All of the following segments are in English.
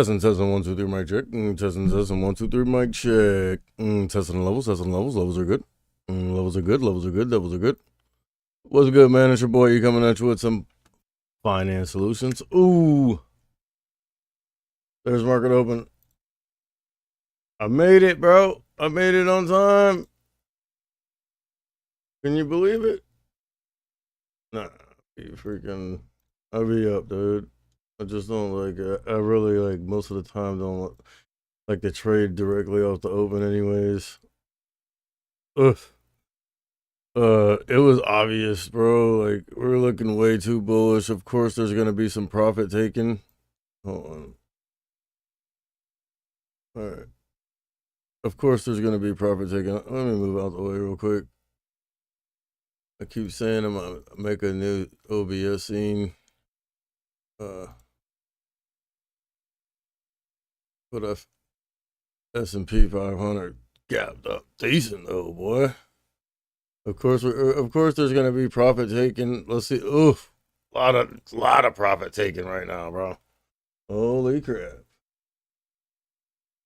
Testing 1 2 3 mic check. Testing 1 2 3 mic check. Testing levels. Levels are good. Levels are good. Levels are good. What's good, man? It's your boy. You coming at you with some finance solutions. Ooh, there's market open. I made it, bro. I made it on time. Can you believe it? Nah, I'll be up, dude. I just don't like it. I really like most of the time don't like to trade directly off the open anyways. Ugh. It was obvious, bro. Like, we're looking way too bullish. Of course there's gonna be some profit taken. Hold on. Alright. Of course there's gonna be profit taken. Let me move out the way real quick. I keep saying I'm gonna make a new OBS scene. Put a S&P 500 gapped up decent though, boy. Of course there's gonna be profit taken. Let's see. Oof, lot of profit taken right now, bro. Holy crap!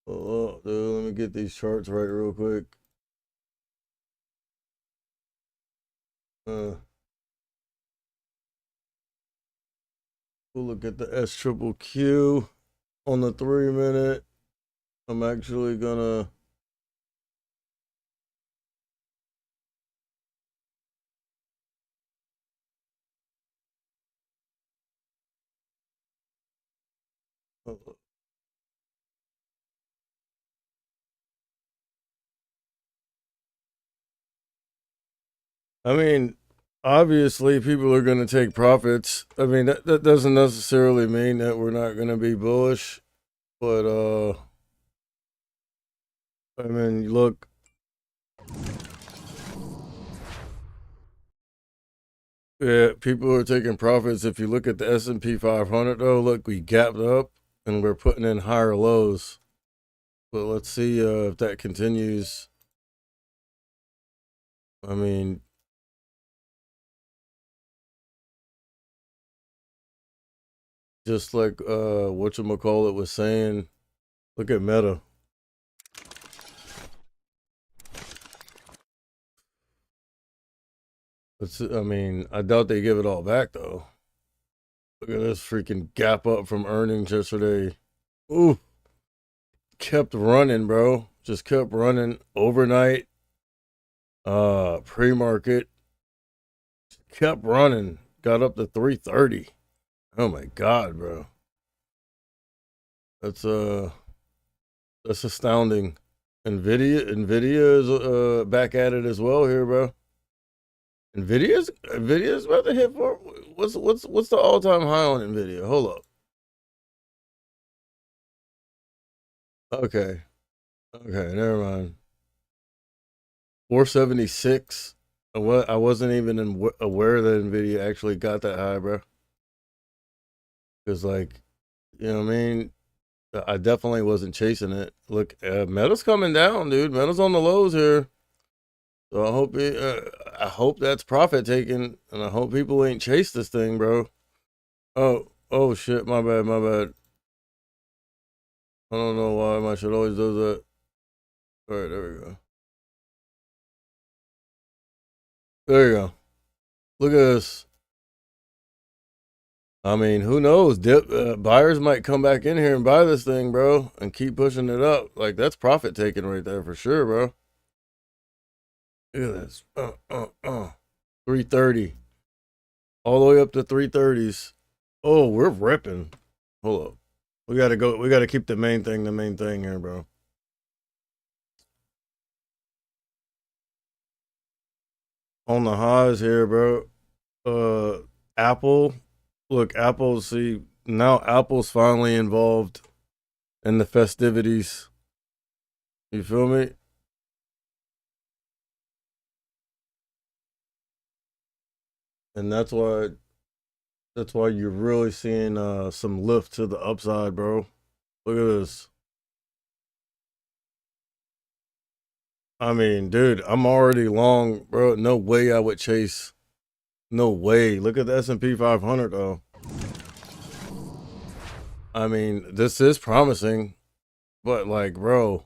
Oh, dude, let me get these charts right real quick. We'll look at the SQQQ on the 3-minute. I'm actually gonna. I mean, obviously people are going to take profits. I mean, that doesn't necessarily mean that we're not going to be bullish, but I mean, look, yeah, people are taking profits. If you look at the S&P 500 though, look, we gapped up and we're putting in higher lows. But let's see if that continues. I mean, just like whatchamacallit was saying, look at Meta. I mean, I doubt they give it all back though. Look at this freaking gap up from earnings yesterday. Ooh, kept running, bro. Just kept running overnight. Pre-market kept running. Got up to 330. Oh my god, bro. That's astounding. Nvidia is back at it as well here, bro. Nvidia's about to hit for what's the all-time high on Nvidia? Hold up. Okay. Okay, never mind. 476. I wasn't even aware that Nvidia actually got that high, bro. Because, like, you know what I mean? I definitely wasn't chasing it. Look, Meta's coming down, dude. Meta's on the lows here. So I hope that's profit taken, and I hope people ain't chase this thing, bro. Oh shit, my bad. I don't know why my shit always does that. All right, there we go. There you go. Look at this. I mean, who knows? Buyers might come back in here and buy this thing, bro, and keep pushing it up. Like, that's profit taking right there for sure, bro. Look at this. 330. All the way up to 330s. Oh, we're ripping. Hold up. We gotta keep the main thing here, bro. On the highs here, bro. Apple. Look, now Apple's finally involved in the festivities. You feel me? And that's why you're really seeing some lift to the upside, bro. Look at this. I mean, dude, I'm already long, bro. No way I would chase. No way. Look at the S&P 500 though. I mean, this is promising, but like, bro,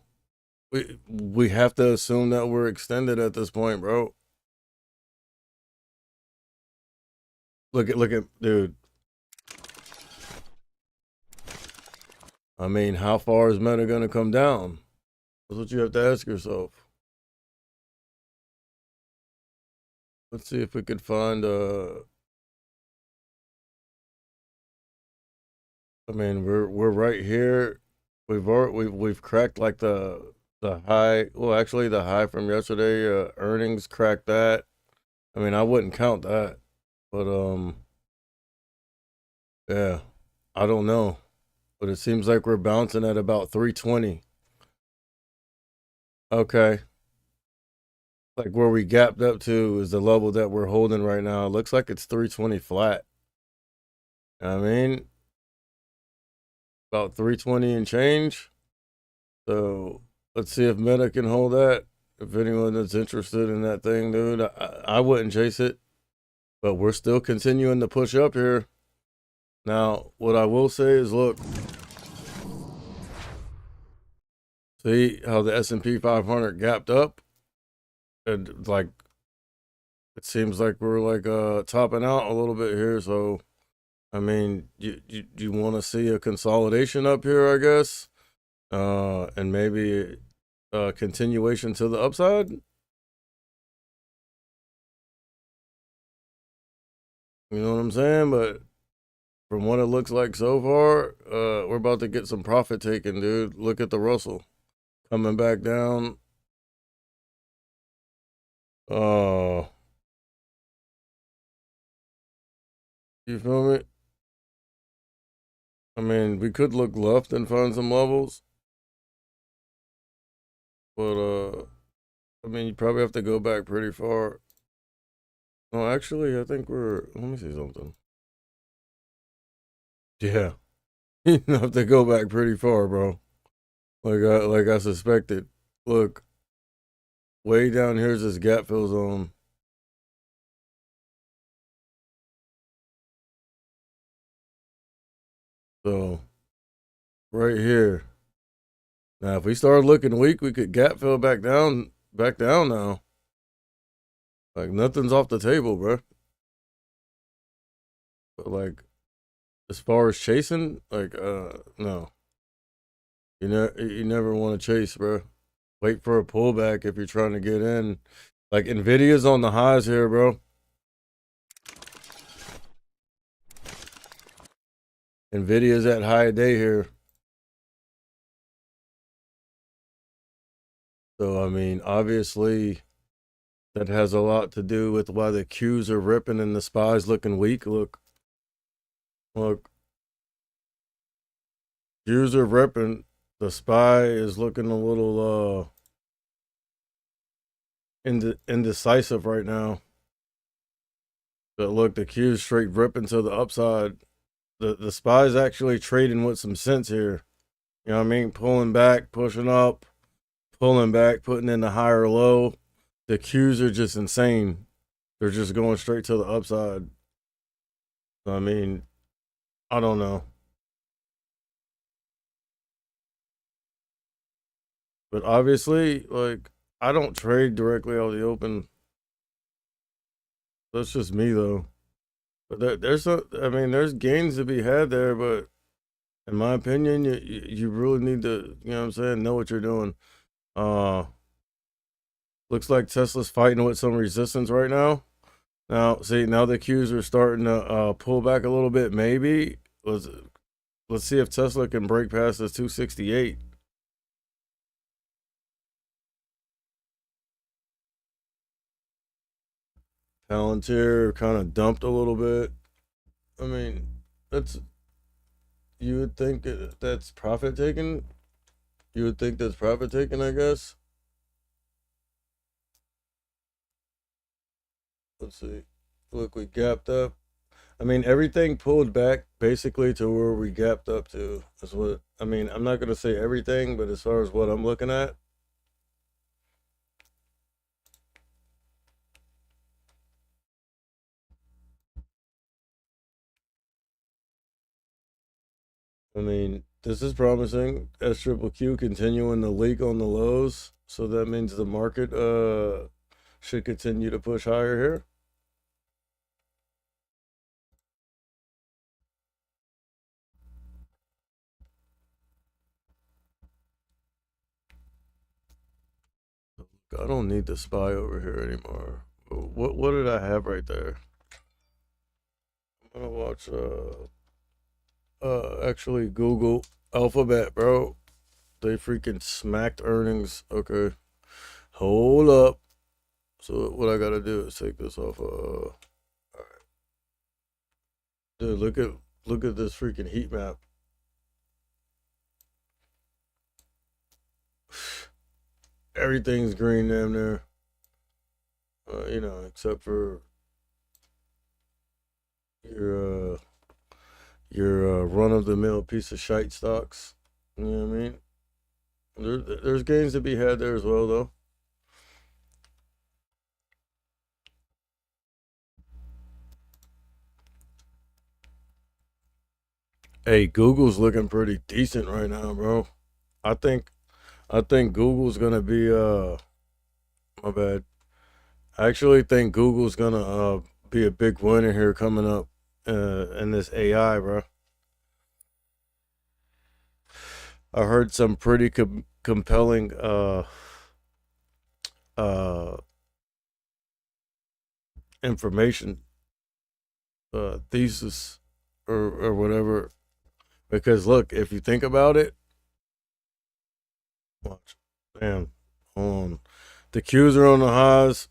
we have to assume that we're extended at this point, bro. Look at dude. I mean, how far is Meta gonna come down? That's what you have to ask yourself. Let's see if we could find I mean, we're right here. We've cracked like the high. Well, actually, the high from yesterday. Earnings cracked that. I mean, I wouldn't count that, but yeah, I don't know. But it seems like we're bouncing at about 320. Okay, like where we gapped up to is the level that we're holding right now. It looks like it's 320 flat. I mean, about 320 and change. So let's see if Meta can hold that. If anyone that's interested in that thing, dude, I wouldn't chase it, but we're still continuing to push up here. Now, what I will say is, look, see how the S&P 500 gapped up, and like it seems like we're like topping out a little bit here. So, I mean, you want to see a consolidation up here, I guess, and maybe a continuation to the upside. You know what I'm saying? But from what it looks like so far, we're about to get some profit taken, dude. Look at the Russell coming back down. Uh, you feel me? I mean, we could look left and find some levels, but I mean, you probably have to go back pretty far. No, actually, I think we're. Let me see something. Yeah, you have to go back pretty far, bro. Like I suspected. Look, way down here's this gap fill zone. So right here. Now, if we start looking weak, we could gap fill back down now. Like nothing's off the table, bro. But like as far as chasing, like no, you never want to chase, bro. Wait for a pullback if you're trying to get in. Like Nvidia's on the highs here, bro. Nvidia's at high day here. So I mean, obviously that has a lot to do with why the Qs are ripping and the SPY's looking weak. Look, Qs are ripping. The SPY is looking a little indecisive right now. But look, the Q's straight ripping to the upside. The SPY's actually trading with some sense here. You know what I mean? Pulling back, pushing up, pulling back, putting in the higher low. The Qs are just insane. They're just going straight to the upside. I mean, I don't know. But obviously, like, I don't trade directly out of the open. That's just me, though. But I mean, there's gains to be had there, but in my opinion, you really need to, you know what I'm saying, know what you're doing. Uh, Looks like Tesla's fighting with some resistance right now. Now, see, now the Qs are starting to pull back a little bit. Maybe let's see if Tesla can break past this 268. Palantir kind of dumped a little bit. I mean, that's you would think that's profit taking. You would think that's profit taking, I guess. Let's see. Look, we gapped up. I mean, everything pulled back basically to where we gapped up to. That's what I mean. I'm not gonna say everything, but as far as what I'm looking at, I mean, this is promising. S triple Q continuing the leak on the lows, so that means the market should continue to push higher here. I don't need the SPY over here anymore. What did I have right there? I'm gonna watch actually Google Alphabet, bro. They freaking smacked earnings. Okay. Hold up. So what I gotta do is take this off dude, look at this freaking heat map. Everything's green damn near. You know, except for your run of the mill piece of shite stocks. You know what I mean? There's gains to be had there as well, though. Hey, Google's looking pretty decent right now, bro. I think I think Google's gonna be my bad. I actually think Google's gonna be a big winner here coming up in this AI, bro. I heard some pretty compelling uh information thesis or whatever. Because look, if you think about it, watch, man, hold on. The Qs are on the highs,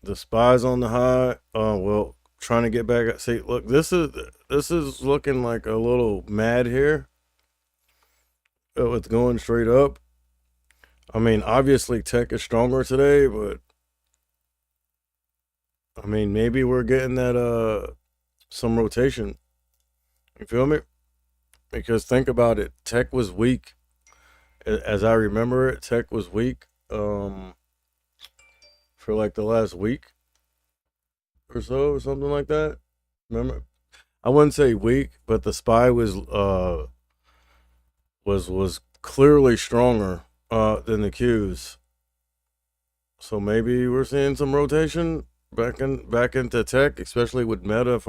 the SPY's on the high. Well, trying to get back at see. Look, this is looking like a little mad here. It's going straight up. I mean, obviously tech is stronger today, but I mean, maybe we're getting that some rotation. You feel me? Because think about it, tech was weak. As I remember it, tech was weak for like the last week or so, or something like that. Remember, I wouldn't say weak, but the SPY was clearly stronger than the Qs. So maybe we're seeing some rotation back into tech, especially with Meta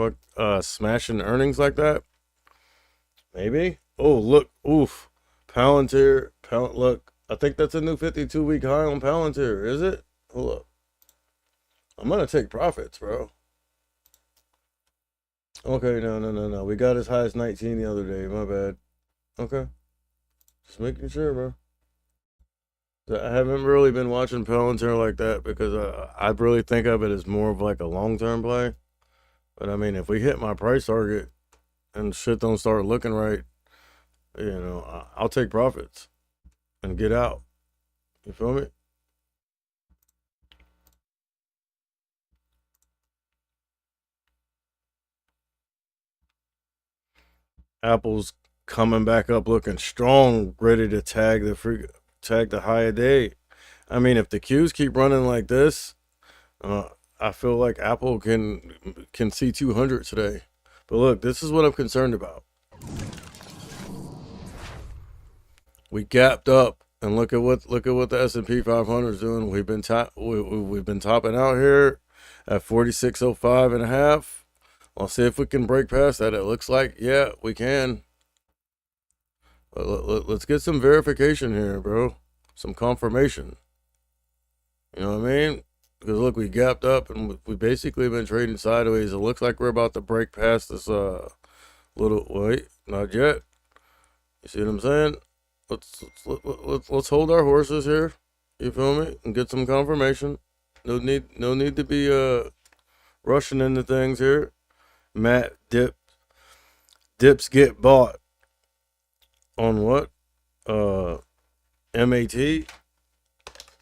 smashing earnings like that. Maybe. Oh, look, oof, Palantir, look. I think that's a new 52-week high on Palantir. Is it? Hold up. I'm gonna take profits, bro. Okay, no. We got as high as 19 the other day. My bad. Okay, just making sure, bro. I haven't really been watching Palantir like that because I really think of it as more of like a long-term play. But I mean, if we hit my price target and shit don't start looking right, you know, I'll take profits and get out. You feel me? Apple's coming back up looking strong, ready to tag the high of day. I mean, if the Qs keep running like this, I feel like Apple can see 200 today. But look, this is what I'm concerned about. We gapped up, and look at what the S&P 500 is doing. We've been topping out here at 4605 and a half. I'll see if we can break past that. It looks like yeah, we can. Let's get some verification here, bro. Some confirmation. You know what I mean? Because look, we gapped up and we basically been trading sideways. It looks like we're about to break past this little wait, not yet. You see what I'm saying? Let's hold our horses here. You feel me? And get some confirmation. No need to be rushing into things here. Matt dips get bought on what? MAT.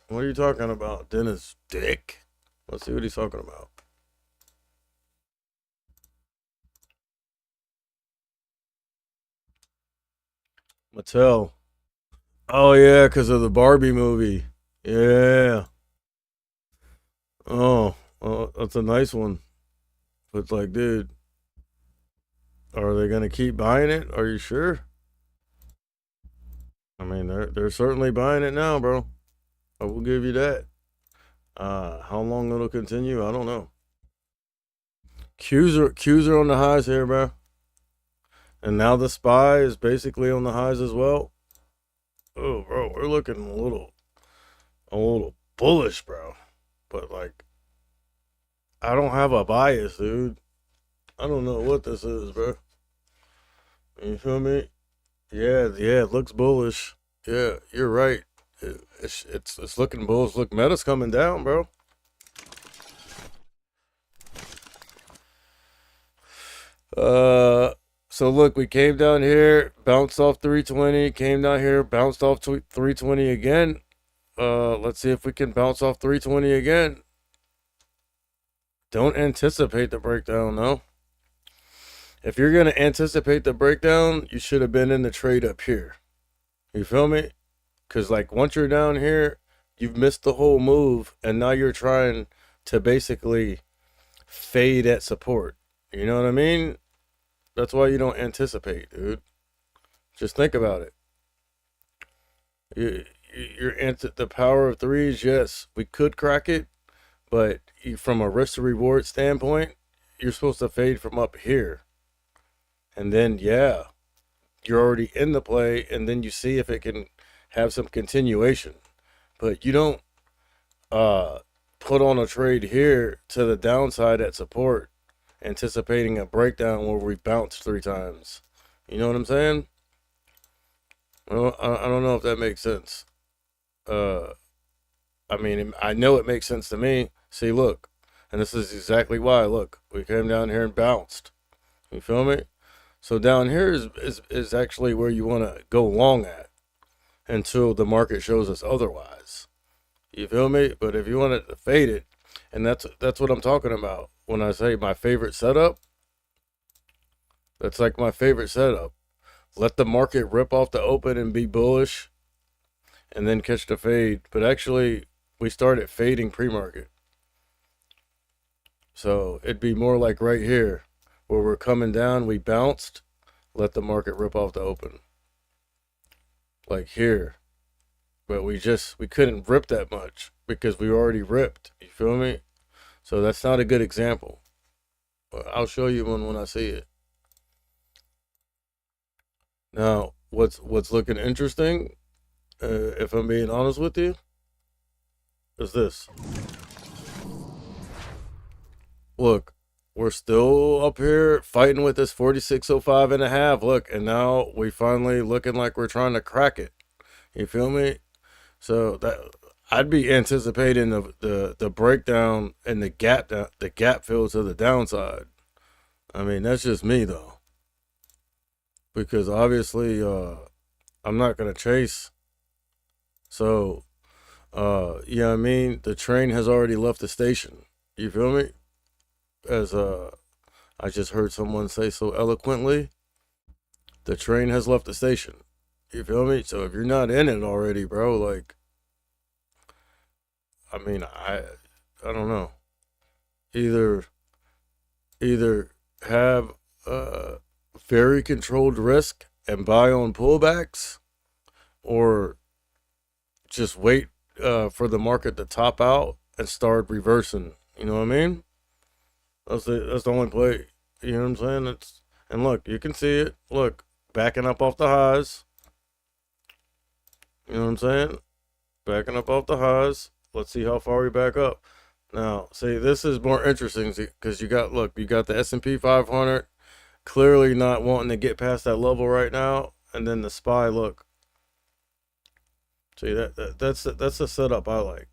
What are you talking about? Dennis Dick. Let's see what he's talking about. Mattel. Oh yeah, because of the Barbie movie. Yeah. Oh, that's a nice one. But it's like, dude, are they gonna keep buying it? Are you sure? I mean, they're certainly buying it now, bro. I will give you that. How long it'll continue, I don't know. Q's are on the highs here, bro. And now the SPY is basically on the highs as well. Oh, bro, we're looking a little bullish, bro. But like, I don't have a bias, dude. I don't know what this is, bro. You feel me? Yeah, it looks bullish. Yeah, you're right. It's looking bullish. Look, Meta's coming down, bro. So look, we came down here, bounced off 320, came down here, bounced off 320 again. Let's see if we can bounce off 320 again. Don't anticipate the breakdown, though. If you're gonna anticipate the breakdown, you should have been in the trade up here. You feel me? Because like once you're down here, you've missed the whole move, and now you're trying to basically fade at support. You know what I mean? That's why you don't anticipate, dude. Just think about it. The power of threes, yes, we could crack it, but from a risk to reward standpoint, you're supposed to fade from up here. And then, yeah, you're already in the play, and then you see if it can have some continuation. But you don't put on a trade here to the downside at support, anticipating a breakdown where we bounce 3 times. You know what I'm saying? Well, I don't know if that makes sense. I mean, I know it makes sense to me. See, look, and this is exactly why. Look, we came down here and bounced. You feel me? So down here is actually where you want to go long at until the market shows us otherwise. You feel me? But if you want to fade it, and that's what I'm talking about when I say my favorite setup. That's like my favorite setup. Let the market rip off the open and be bullish, and then catch the fade. But actually, we started fading pre-market. So it'd be more like right here, where we're coming down, we bounced, let the market rip off the open. Like here. But we couldn't rip that much because we already ripped. You feel me? So that's not a good example. But I'll show you one when I see it. Now, what's looking interesting, if I'm being honest with you, is this. Look, we're still up here fighting with this 4605 and a half. Look, and now we finally looking like we're trying to crack it. You feel me? So that I'd be anticipating the breakdown and the gap fill to the downside. I mean, that's just me though. Because obviously I'm not gonna chase. So yeah, I mean, the train has already left the station. You feel me? As I just heard someone say so eloquently, the train has left the station. You feel me? So if you're not in it already, bro, like, I mean, I don't know. Either have very controlled risk and buy on pullbacks, or just wait for the market to top out and start reversing. You know what I mean? That's the only play. You know what I'm saying? And look, you can see it. Look, backing up off the highs. You know what I'm saying? Backing up off the highs. Let's see how far we back up. Now, see, this is more interesting because you got the S&P 500 clearly not wanting to get past that level right now, and then the SPY, look. See, that's the setup I like.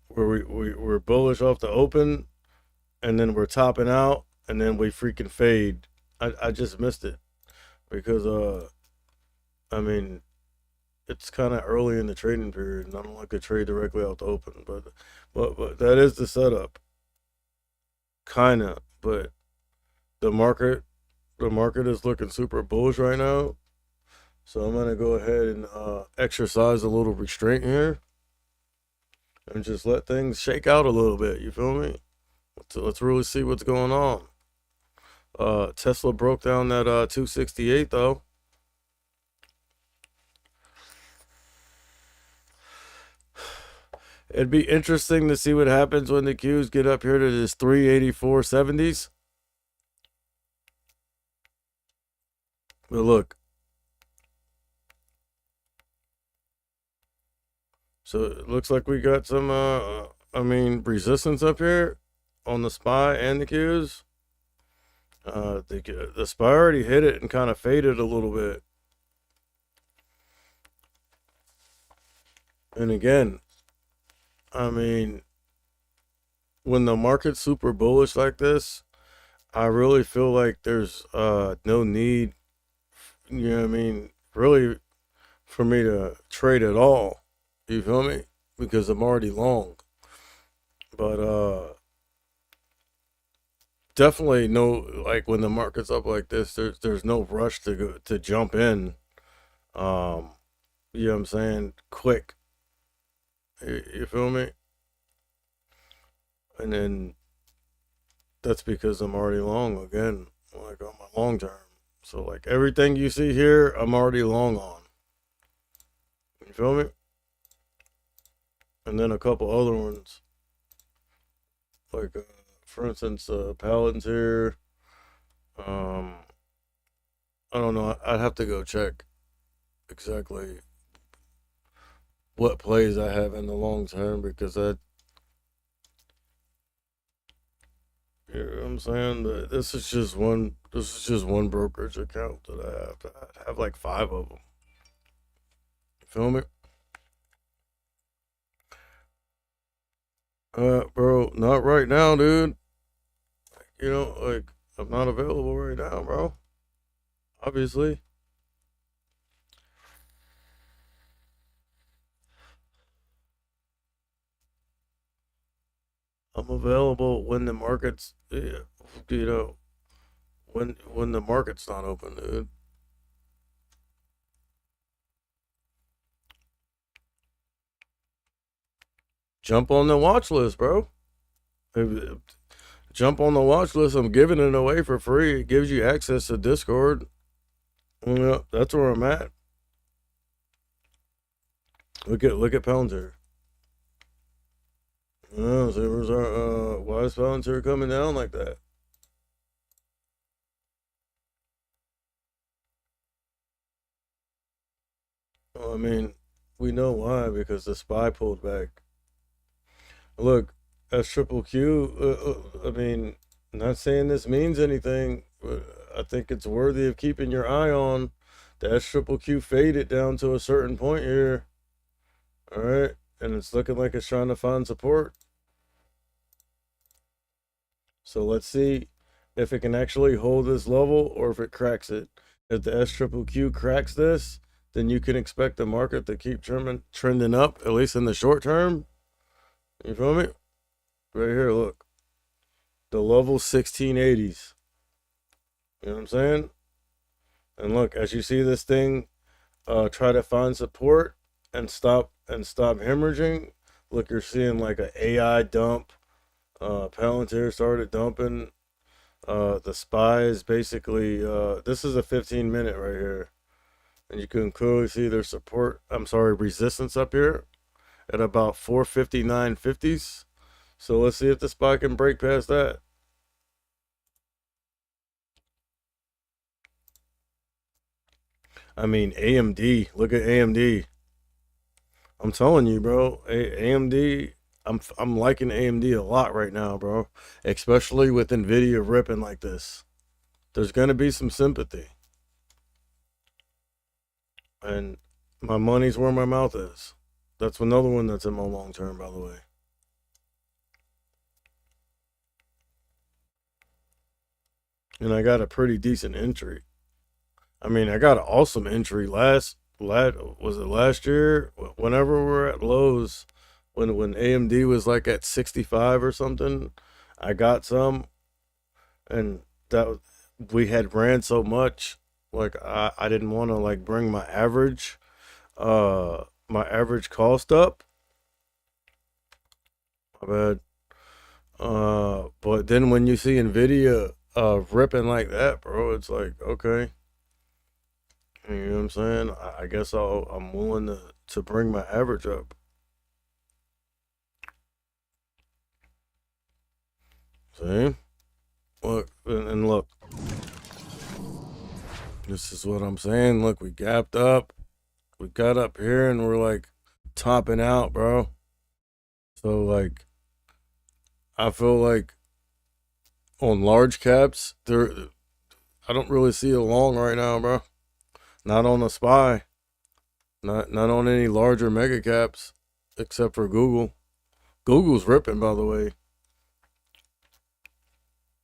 Where we're bullish off the open, and then we're topping out, and then we freaking fade. I just missed it because I mean, it's kind of early in the trading period, and I don't like to trade directly out the open, but that is the setup, kind of. But the market is looking super bullish right now, so I'm gonna go ahead and exercise a little restraint here and just let things shake out a little bit. You feel me? Let's really see what's going on. Tesla broke down that 268 though. It'd be interesting to see what happens when the Qs get up here to this 384.70s. But look, so it looks like we got some resistance up here on the SPY and the Qs. The SPY already hit it and kind of faded a little bit. And again, I mean, when the market's super bullish like this, I really feel like there's no need, you know what I mean, really for me to trade at all. You feel me? Because I'm already long. But definitely no, like when the market's up like this, there's no rush to jump in. Um, you know what I'm saying? Quick. You feel me? And then that's because I'm already long again, like on my long term. So like everything you see here, I'm already long on. You feel me? And then a couple other ones, like for instance, Palantir. Um, I don't know. I'd have to go check exactly what plays I have in the long term because that, you know what I'm saying? This is just one. This is just one brokerage account that I have. I have like 5 of them. You feel me? Bro, not right now, dude. You know, like I'm not available right now, bro. Obviously, I'm available when the market's, you know, when the market's not open, dude. Jump on the watch list, bro. Jump on the watch list. I'm giving it away for free. It gives you access to Discord. Yeah, that's where I'm at. Look at Palantir. Oh, so where's our why is Palantir coming down like that? Well, I mean, we know why because the SPY pulled back. Look, S triple Q. I mean, not saying this means anything, but I think it's worthy of keeping your eye on. The S triple Q faded down to a certain point here. All right, and it's looking like it's trying to find support. So let's see if it can actually hold this level or if it cracks it. If the S triple Q cracks this, then you can expect the market to keep trending up, at least in the short term. You feel me? Right here, look. The level 1680s. You know what I'm saying? And look, as you see this thing try to find support and stop hemorrhaging, look, you're seeing like an AI dump. Palantir started dumping. The SPY is basically this is a 15-minute right here. And you can clearly see their resistance up here at about 459.50s. So let's see if the SPY can break past that. I mean, AMD. Look at AMD. I'm telling you, bro. AMD. I'm liking AMD a lot right now, bro. Especially with Nvidia ripping like this. There's gonna be some sympathy, and my money's where my mouth is. That's another one that's in my long term, by the way. And I got a pretty decent entry. I mean, I got an awesome entry last was it last year? Whenever we're at lows, when AMD was like at 65 or something, I got some, and that we had ran so much, like I didn't want to like bring my average cost up. My bad. But then when you see Nvidia ripping like that, bro, it's like, okay, you know what I'm saying? I guess I'm willing to bring my average up. See? Look, and look, this is what I'm saying. Look, we gapped up, we got up here, and we're like topping out, bro. So, like, I feel like on large caps, I don't really see a long right now, bro. Not on the SPY. Not on any larger mega caps, except for Google. Google's ripping, by the way.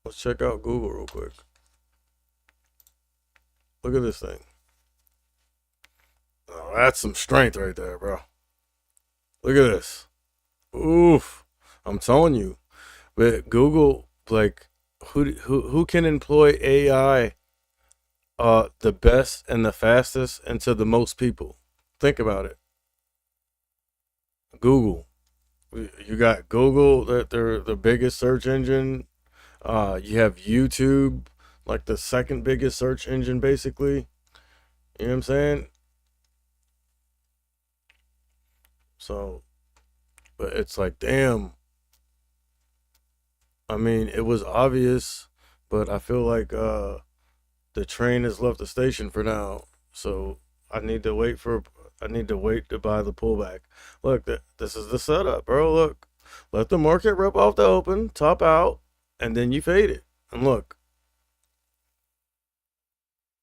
Let's check out Google real quick. Look at this thing. Oh, that's some strength right there, bro. Look at this. Oof. I'm telling you. But Google, like, who can employ AI the best and the fastest and to the most people? Think about it. Google. You got Google, that they're the biggest search engine. You have YouTube, like the second biggest search engine, basically. You know what I'm saying? So, but it's like, damn. I mean, it was obvious, but I feel like the train has left the station for now. So I need to wait for. I need to wait to buy the pullback. Look, this is the setup, bro. Look, let the market rip off the open, top out, and then you fade it. And look,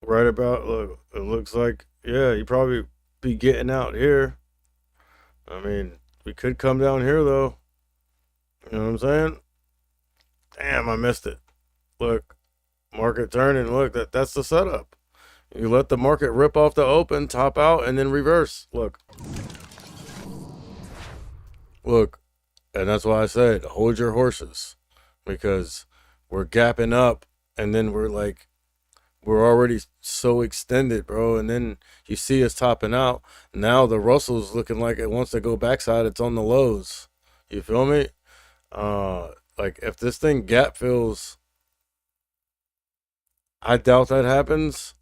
right about, look, it looks like, yeah, you probably be getting out here. I mean, we could come down here though. You know what I'm saying? Damn, I missed it. Look, market turning. Look, that's the setup. You let the market rip off the open, top out, and then reverse. Look, look, and that's why I said hold your horses, because we're gapping up, and then we're already so extended, bro. And then you see us topping out. Now the Russell's looking like it wants to go backside. It's on the lows. You feel me? Like if this thing gap fills, I doubt that happens,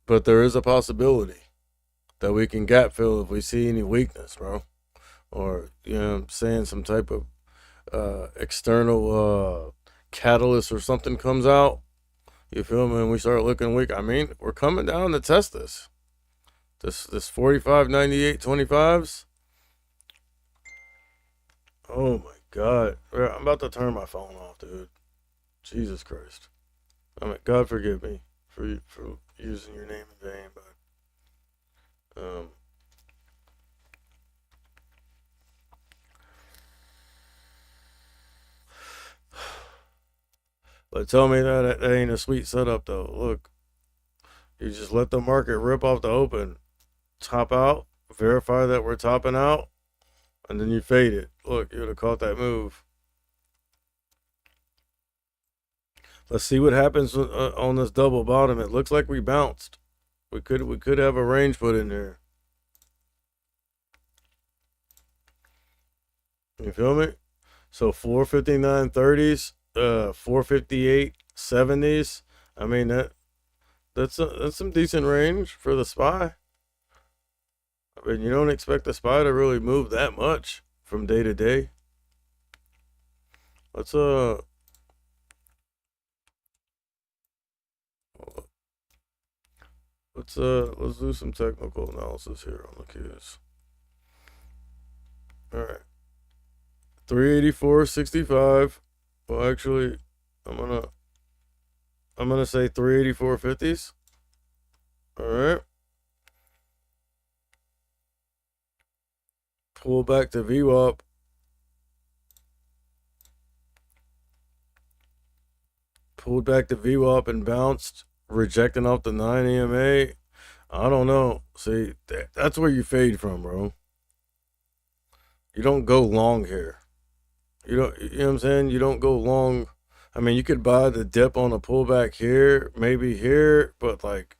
but there is a possibility that we can gap fill if we see any weakness, bro. Or, you know what I'm saying, some type of external catalyst or something comes out. You feel me? And we start looking weak. I mean, we're coming down to test this. This 45, 98, 25s. Oh my God. I'm about to turn my phone off, dude. Jesus Christ. I mean, God forgive me for using your name in vain, but tell me that ain't a sweet setup though. Look, you just let the market rip off the open, top out, verify that we're topping out, and then you fade it. Look, you would have caught that move. Let's see what happens on this double bottom. It looks like we bounced. We could have a range put in there. You feel me? So 459.30s, 458.70s. I mean that's some decent range for the SPY. I mean, you don't expect the SPY to really move that much from day to day. Let's let's do some technical analysis here on the cues. All right. 384.65. Well, actually, I'm gonna say 384.50s. All right. Pull back to VWAP. Pulled back to VWAP and bounced, rejecting off the 9 EMA. I don't know. See, that's where you fade from, bro. You don't go long here. You know what I'm saying? You don't go long. I mean, you could buy the dip on a pullback here, maybe here, but like,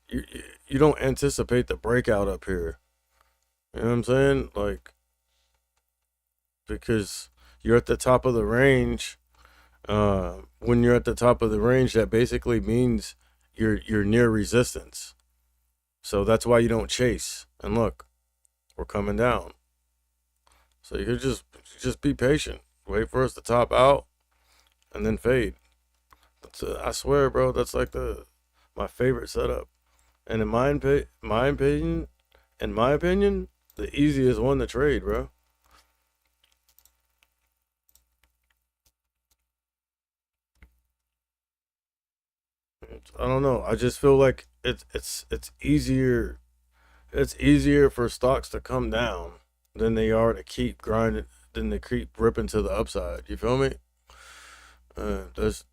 you don't anticipate the breakout up here. You know what I'm saying? Like, because you're at the top of the range. when you're at the top of the range, that basically means you're near resistance. So that's why you don't chase. And look, we're coming down. So you could just be patient. Wait for us to top out and then fade. I swear, bro, that's like my favorite setup. And in my opinion, the easiest one to trade, bro. I don't know. I just feel like it's easier. It's easier for stocks to come down than they are to keep grinding, than to keep ripping to the upside. You feel me? That's,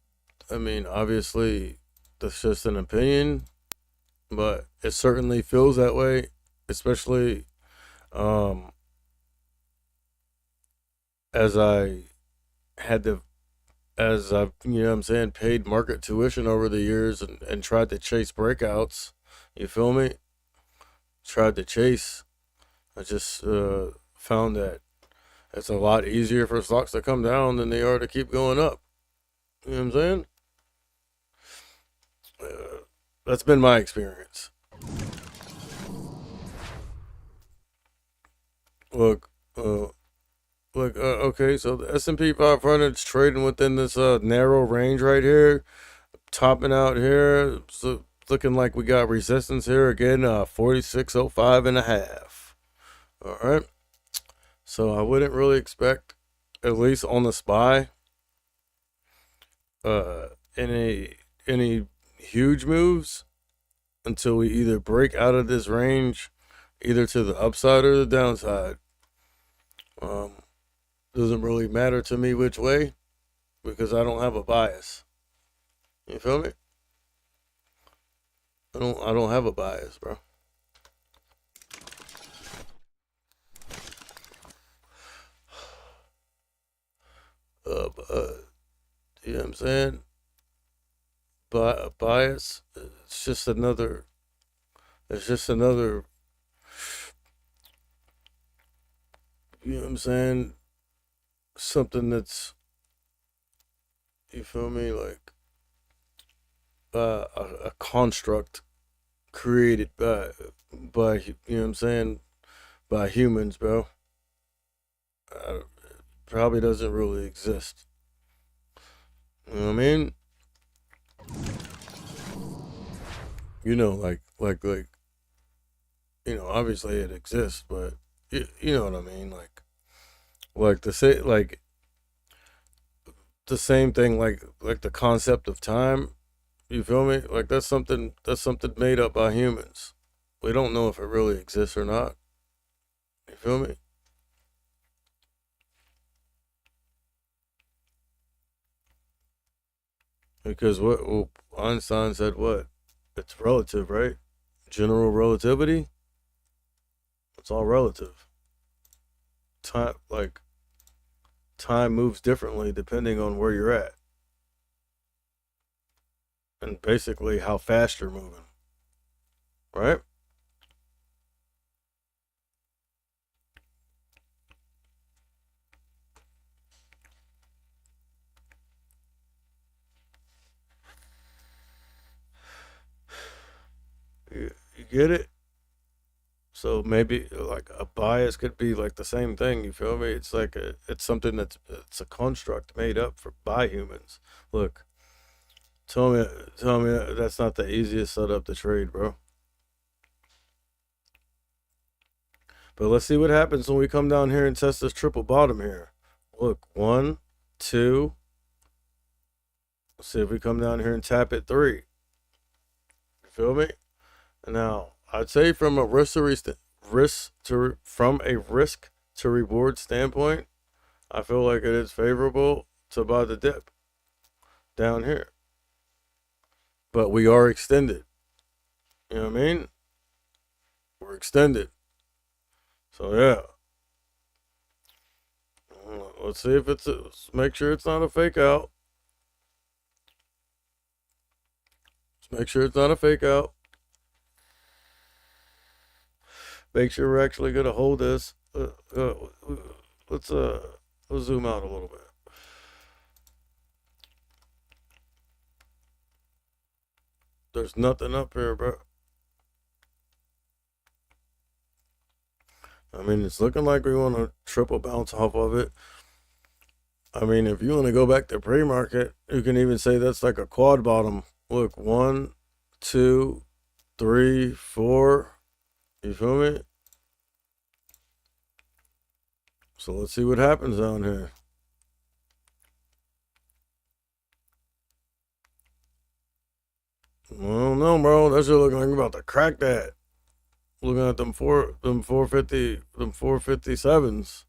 I mean, obviously, that's just an opinion, but it certainly feels that way, especially um, as I had to, as I've, you know what I'm saying, paid market tuition over the years and tried to chase breakouts. You feel me? Tried to chase. I just found that it's a lot easier for stocks to come down than they are to keep going up. You know what I'm saying? That's been my experience. Look, okay, so the S&P 500 is trading within this narrow range right here, topping out here. So looking like we got resistance here again, 4605 and a half. All right. So I wouldn't really expect, at least on the SPY, uh, any huge moves until we either break out of this range, either to the upside or the downside. Um, doesn't really matter to me which way because I don't have a bias. You feel me? I don't have a bias, bro. You know what I'm saying? But a bias, it's just another. It's just another. You know what I'm saying? Something that's, you feel me, like a construct created by you know what I'm saying, by humans, bro. Uh, Probably doesn't really exist. You know what I mean? Like obviously it exists, but you know what I mean, like the say like the same thing, like the concept of time. You feel me? Like that's something made up by humans. We don't know if it really exists or not. You feel me? Because well, Einstein said what? It's relative, right? General relativity. It's all relative. Time moves differently depending on where you're at and basically how fast you're moving, right? You get it? So maybe like a bias could be like the same thing. You feel me? It's something it's a construct made up for by humans. Look, tell me, tell me that's not the easiest setup to trade, bro. But let's see what happens when we come down here and test this triple bottom here. Look, one, two. Let's see if we come down here and tap it three. You feel me? Now, I'd say from a risk to reward standpoint, I feel like it is favorable to buy the dip down here. But we are extended. You know what I mean? We're extended. So yeah. Let's see if let's make sure it's not a fake out. Let's make sure it's not a fake out. Make sure we're actually gonna hold this. Let's let's zoom out a little bit. There's nothing up here, bro. I mean, it's looking like we want to triple bounce off of it. I mean, if you want to go back to pre-market, you can even say that's like a quad bottom. Look, 1, 2, 3, 4. You feel me? So let's see what happens down here. I don't know, bro. That shit looking like I'm about to crack that. Looking at them 457s.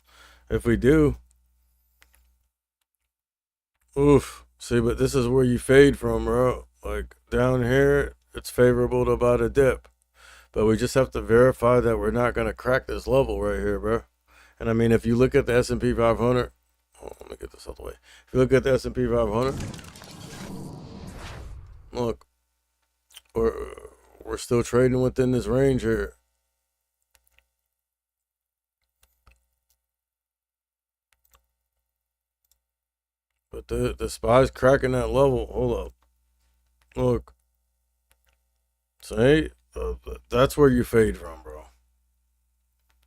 If we do, oof. See, but this is where you fade from, bro. Like down here, it's favorable to buy the dip, but we just have to verify that we're not gonna crack this level right here, bro. And I mean, if you look at the S&P 500, let me get this out the way. If you look at the S&P 500, look, we're still trading within this range here. But the SPY's cracking that level. Hold up. Look. See? That's where you fade from, bro.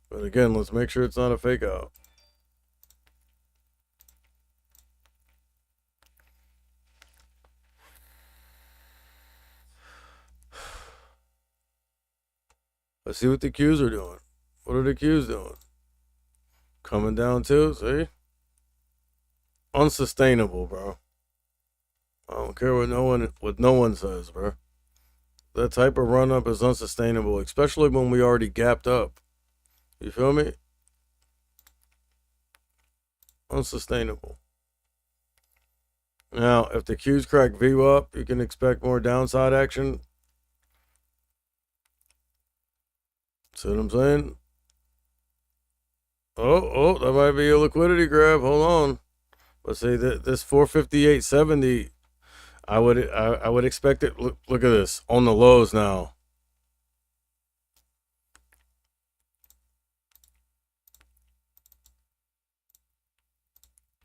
But again, let's make sure it's not a fake out. Let's see what the Qs are doing. What are the Qs doing? Coming down too, see? Unsustainable, bro. I don't care what no one says, bro. That type of run up is unsustainable, especially when we already gapped up. You feel me? Unsustainable. Now, if the Qs crack V up, you can expect more downside action. See what I'm saying? Oh, that might be a liquidity grab. Hold on. But see, this 458.70, I would expect it. Look at this on the lows now.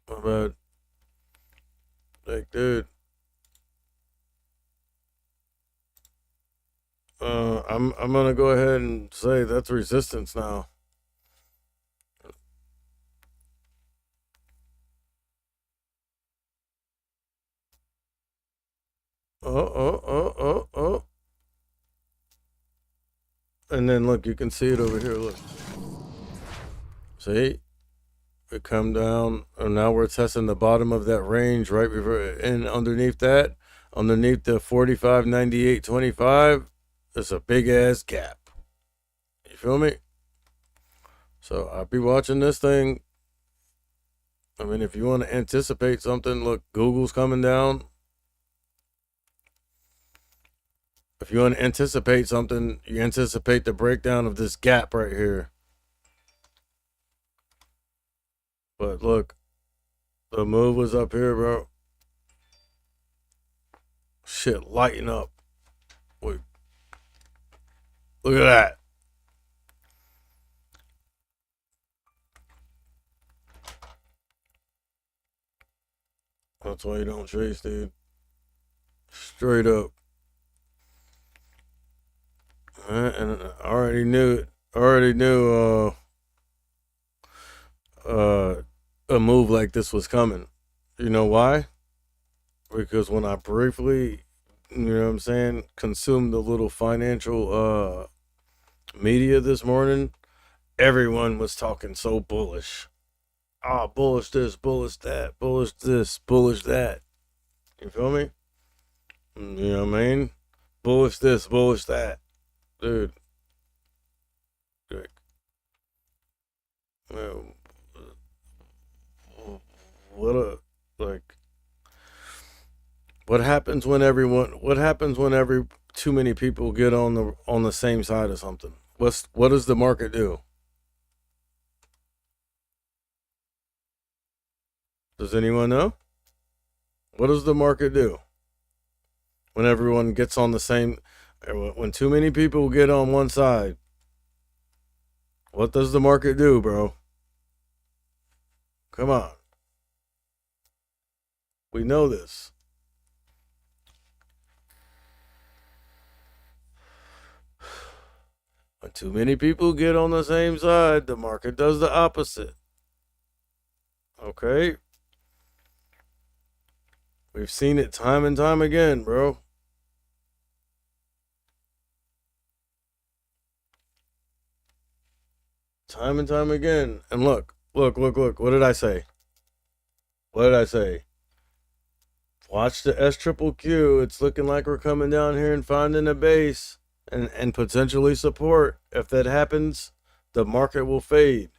My bad. Like, dude. I'm gonna go ahead and say that's resistance now. Oh. And then look, you can see it over here. Look. See? It come down, and now we're testing the bottom of that range right before, and underneath that, underneath the 45.98.25, there's a big ass gap. You feel me? So I'll be watching this thing. I mean, if you want to anticipate something, look, Google's coming down. If you want to anticipate something, you anticipate the breakdown of this gap right here. But look, the move was up here, bro. Shit, lighten up. Wait. Look at that. That's why you don't chase, dude. Straight up. And I already knew it. Already knew a move like this was coming. You know why? Because when I briefly, you know what I'm saying, consumed a little financial media this morning, everyone was talking so bullish. Ah, bullish this, bullish that, bullish this, bullish that. You feel me? You know what I mean? Bullish this, bullish that. Dude. What a, like, what happens when every too many people get on the same side of something? What does the market do? Does anyone know? What does the market do when everyone gets on the same? When too many people get on one side, what does the market do, bro? Come on. We know this. When too many people get on the same side, the market does the opposite. Okay? We've seen it time and time again, bro. Time and time again. And look. What did I say? What did I say? Watch the S triple Q. It's looking like we're coming down here and finding a base and potentially support. If that happens, the market will fade.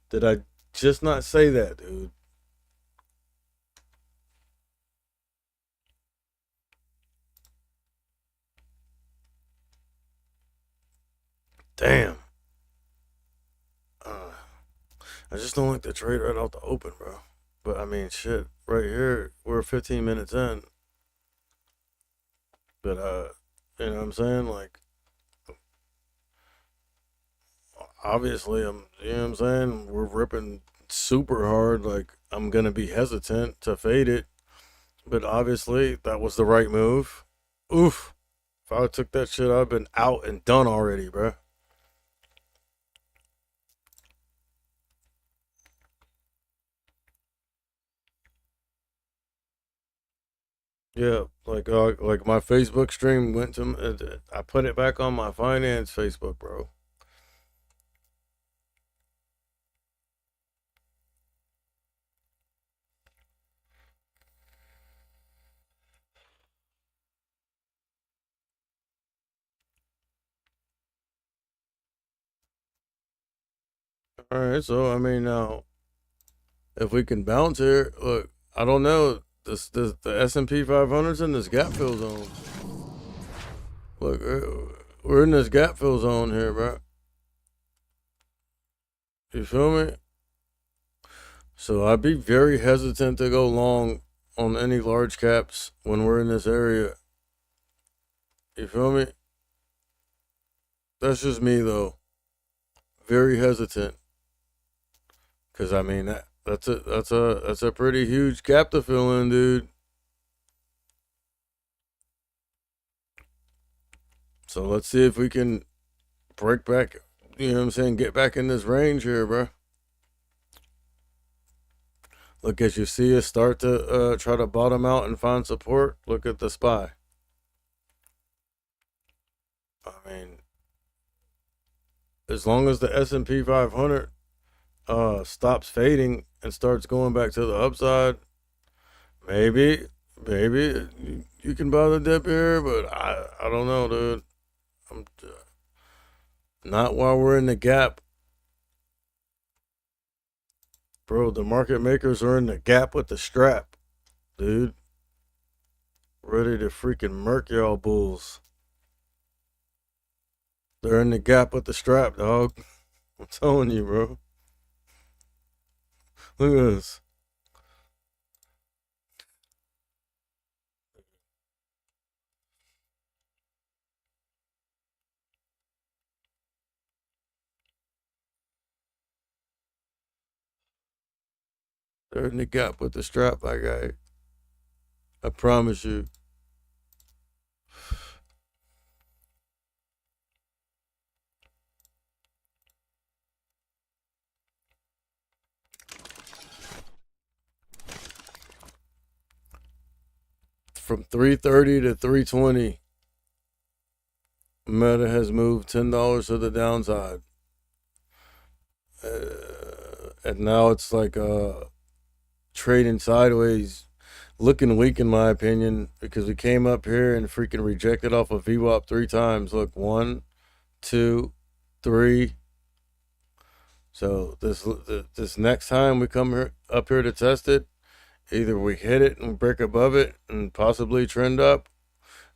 Did I just not say that, dude? Damn. I just don't like the trade right off the open, bro. But I mean, shit. Right here, we're 15 minutes in. But you know what I'm saying? Like, obviously, you know what I'm saying? We're ripping super hard. Like, I'm gonna be hesitant to fade it. But obviously, that was the right move. Oof. If I took that shit, I've been out and done already, bro. Yeah, like my Facebook stream went to. I put it back on my finance Facebook, bro. All right, so I mean now, if we can bounce here, look, I don't know. The S&P 500's in this gap fill zone. Look, we're in this gap fill zone here, bro. You feel me? So I'd be very hesitant to go long on any large caps when we're in this area. You feel me? That's just me though. Very hesitant. Cause I mean that's a pretty huge gap to fill in, dude. So let's see if we can break back, you know what I'm saying, get back in this range here, bro. Look, as you see us start to try to bottom out and find support, look at the SPY. I mean, as long as the S&P 500 stops fading and starts going back to the upside, maybe you can buy the dip here, but I don't know, dude. I'm not while we're in the gap. Bro, the market makers are in the gap with the strap, dude. Ready to freaking murk y'all bulls. They're in the gap with the strap, dog. I'm telling you, bro. Look at this. They're in the gap with the strap, my guy. I promise you. From 330 to 320, Meta has moved $10 to the downside. And now it's like trading sideways, looking weak in my opinion, because we came up here and freaking rejected off of VWAP 3 times. Look, 1, 2, 3. So this next time we come here up here to test it, either we hit it and break above it and possibly trend up.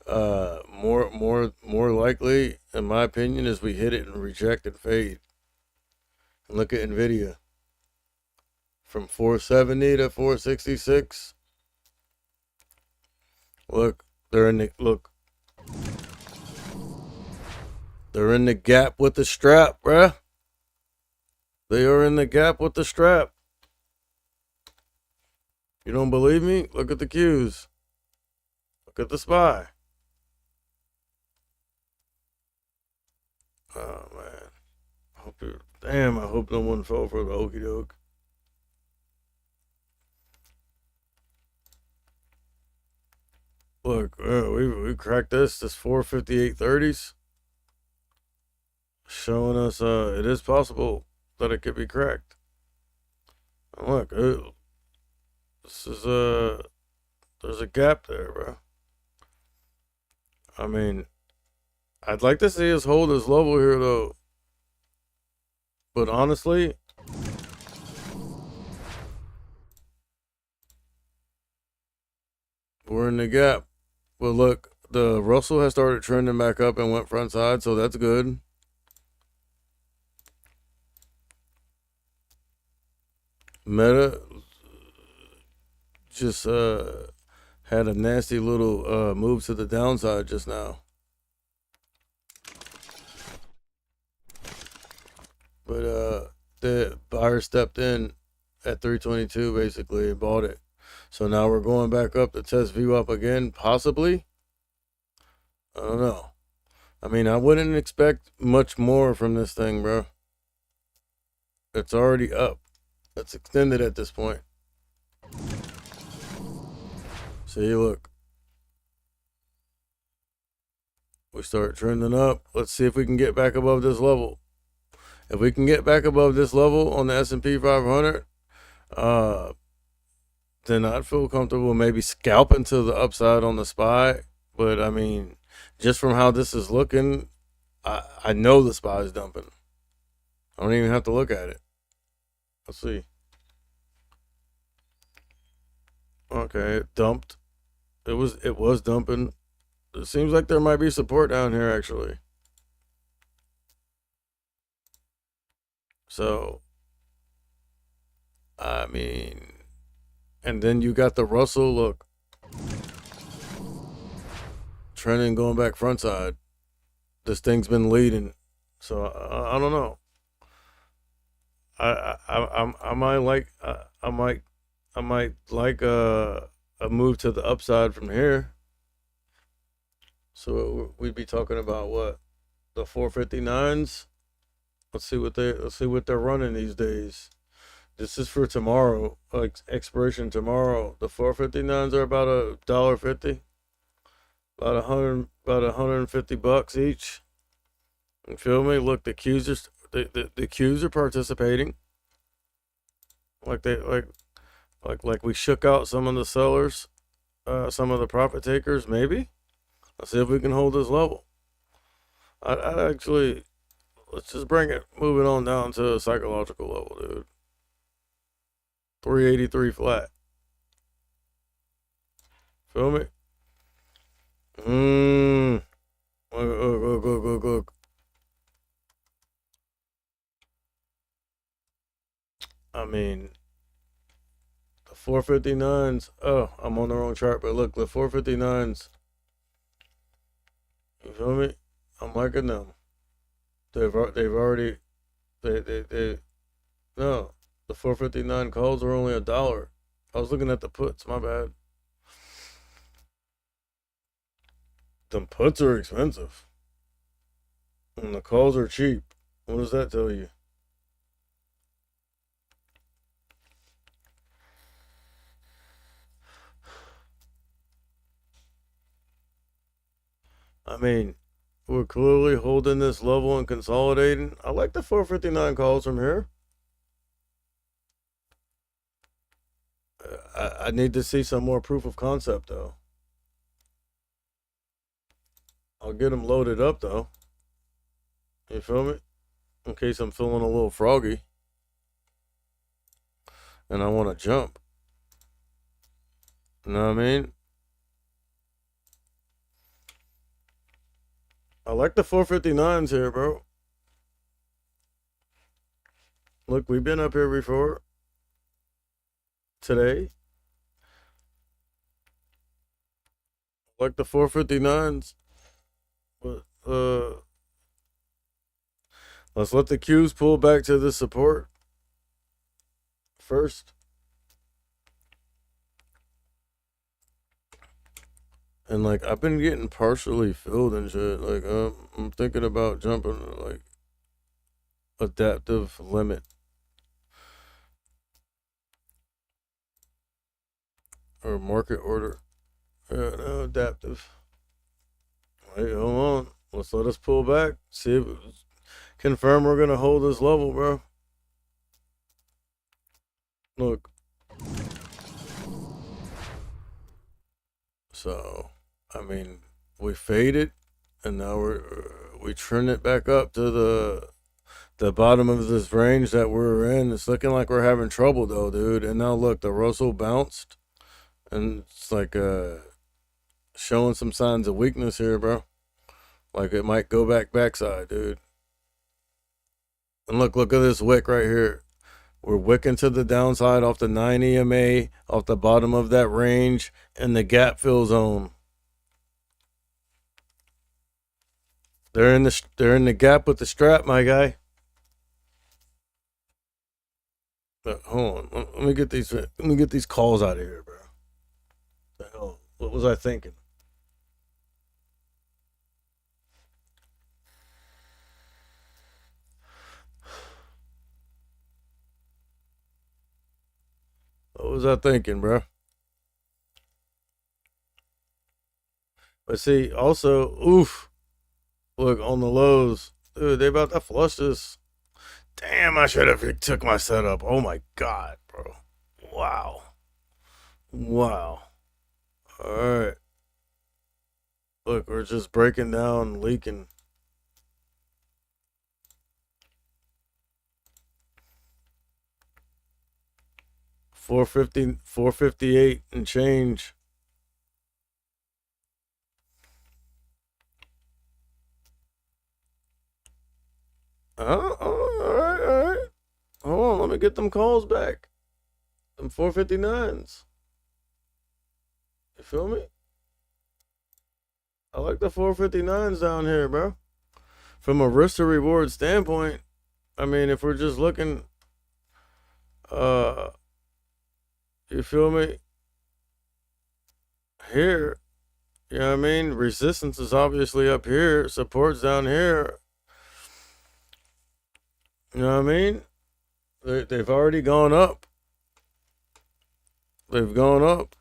More likely, in my opinion, is we hit it and reject and fade. And look at Nvidia from 470 to 466. Look, they're in the gap with the strap, bruh. They are in the gap with the strap. You don't believe me? Look at the Qs. Look at the SPY. Oh man. Damn, I hope no one fell for the okey doke. Look, we cracked this 458.30s, showing us it is possible that it could be cracked. And look, this is there's a gap there, bro. I mean, I'd like to see us hold this level here though, but honestly, we're in the gap. But look, the Russell has started trending back up and went front side, so that's good. Meta just had a nasty little move to the downside just now. But the buyer stepped in at 322 basically and bought it. So now we're going back up to test VWAP again, possibly. I don't know. I mean, I wouldn't expect much more from this thing, bro. It's already up. It's extended at this point. See, look. We start trending up. Let's see if we can get back above this level. If we can get back above this level on the S&P 500, then I'd feel comfortable maybe scalping to the upside on the SPY. But I mean, just from how this is looking, I know the SPY is dumping. I don't even have to look at it. Let's see. Okay, it dumped. It was dumping. It seems like there might be support down here actually. So, I mean, and then you got the Russell, look, trending going back front side. This thing's been leading, so I don't know. I might like I might like a move to the upside from here. So we'd be talking about what, the 459s. Let's see what they're running these days. This is for tomorrow, like expiration tomorrow. The 459s are about $1.50, about $150 each. You feel me? Look, the Qs are the Qs are participating. Like we shook out some of the sellers, some of the profit takers. Maybe. Let's see if we can hold this level. I'd actually, let's just bring it, move it on down to a psychological level, dude. 383 flat. Feel me? Look. I mean, the 459s. Oh, I'm on the wrong chart, but look, the 459s. You feel me? I'm liking them. They've already they no, the 459 calls are only $1. I was looking at the puts. My bad. The puts are expensive, and the calls are cheap. What does that tell you? I mean, we're clearly holding this level and consolidating. I like the 459 calls from here. I need to see some more proof of concept, though. I'll get them loaded up, though. You feel me? In case I'm feeling a little froggy and I want to jump. You know what I mean? I like the 459s here, bro. Look, we've been up here before. Today. I like the 459s. But let's let the Qs pull back to the support first. And like I've been getting partially filled and shit. Like I'm thinking about jumping like adaptive limit or market order. Yeah, no, adaptive. Wait, hold on. Let's let us pull back. See if confirm we're gonna hold this level, bro. Look. So, I mean, we faded, and now we turn it back up to the bottom of this range that we're in. It's looking like we're having trouble though, dude. And now look, the Russell bounced, and it's like showing some signs of weakness here, bro. Like it might go backside, dude. And look at this wick right here. We're wicking to the downside off the 9 EMA, off the bottom of that range, and the gap fill zone. They're in the gap with the strap, my guy. But hold on, let me get these calls out of here, bro. The hell, what was I thinking? What was I thinking, bro? But see, also, oof. Look on the lows, dude. They about to flush this. Damn, I should have took my setup. Oh my god, bro. Wow. Wow. All right. Look, we're just breaking down, leaking. $458 and change. All right. Hold on, let me get them calls back. Them 459s. You feel me? I like the 459s down here, bro. From a risk to reward standpoint, I mean, if we're just looking, you feel me? Here, you know what I mean? Resistance is obviously up here, support's down here. You know what I mean? They've already gone up. They've gone up.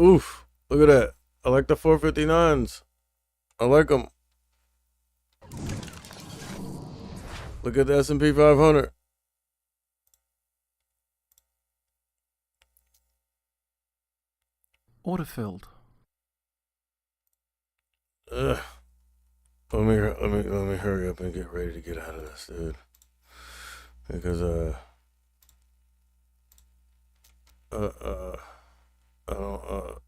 Oof. Look at that. I like the 459s. I like them. Look at the S&P 500. Order filled. Ugh. Let me hurry up and get ready to get out of this, dude. Because I don't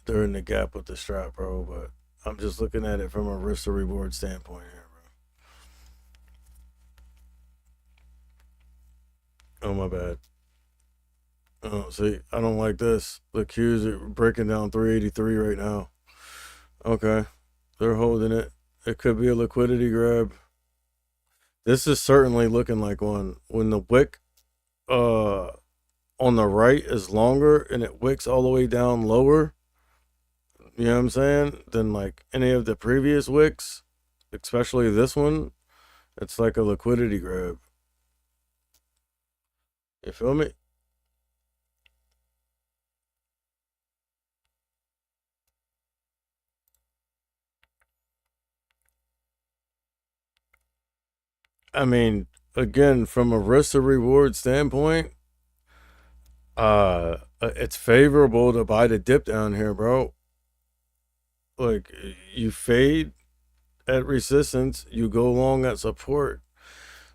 they're in the gap with the strap, bro, but I'm just looking at it from a risk to reward standpoint here, bro. Oh my bad. Oh, see, I don't like this. The Q's are breaking down 383 right now. Okay. They're holding it. It could be a liquidity grab. This is certainly looking like one. When the wick on the right is longer and it wicks all the way down lower, you know what I'm saying, than like any of the previous wicks, especially this one, it's like a liquidity grab. You feel me? I mean, again, from a risk to reward standpoint, it's favorable to buy the dip down here, bro. Like you fade at resistance, you go long at support.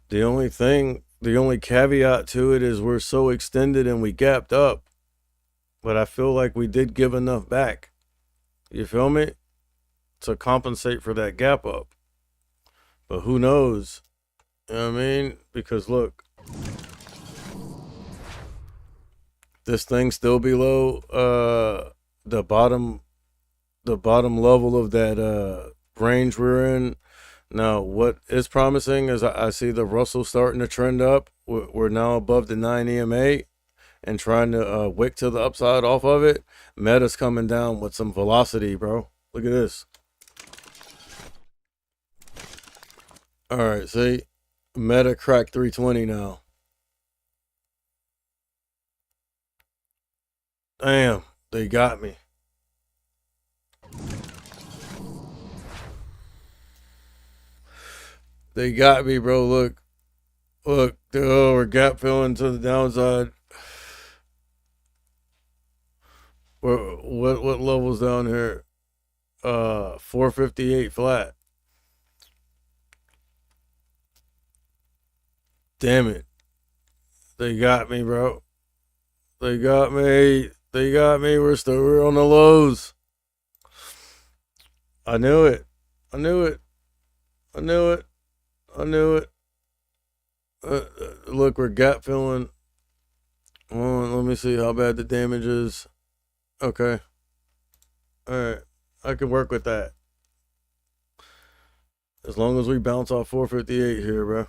The only caveat to it is we're so extended and we gapped up, but I feel like we did give enough back. You feel me? To compensate for that gap up. But who knows? You know what I mean? Because look, this thing's still below the bottom level of that range we're in. Now, what is promising is I see the Russell starting to trend up. We're now above the 9 EMA, and trying to wick to the upside off of it, Meta's coming down with some velocity, bro. Look at this. All right, see? Meta cracked 320 now. Damn, they got me. They got me, bro. Look. Look. Oh, we're gap filling to the downside. What levels down here? 458 flat. Damn it. They got me, bro. They got me. They got me. We're on the lows. I knew it. I knew it. I knew it. I knew it. Look, we're gap filling. Let me see how bad the damage is. Okay. Alright. I can work with that. As long as we bounce off 458 here, bro.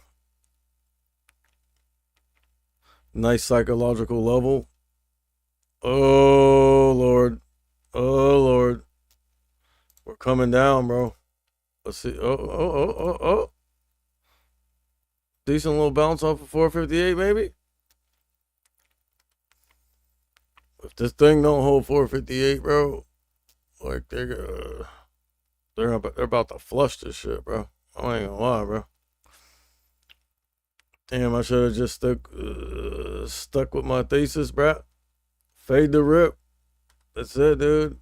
Nice psychological level. Oh, Lord. Oh, Lord. We're coming down, bro. Let's see. Oh. Decent little bounce off of 458, maybe? If this thing don't hold 458, bro, like they're about to flush this shit, bro. I ain't gonna lie, bro. Damn, I should have just stuck with my thesis, bro. Fade the rip. That's it, dude.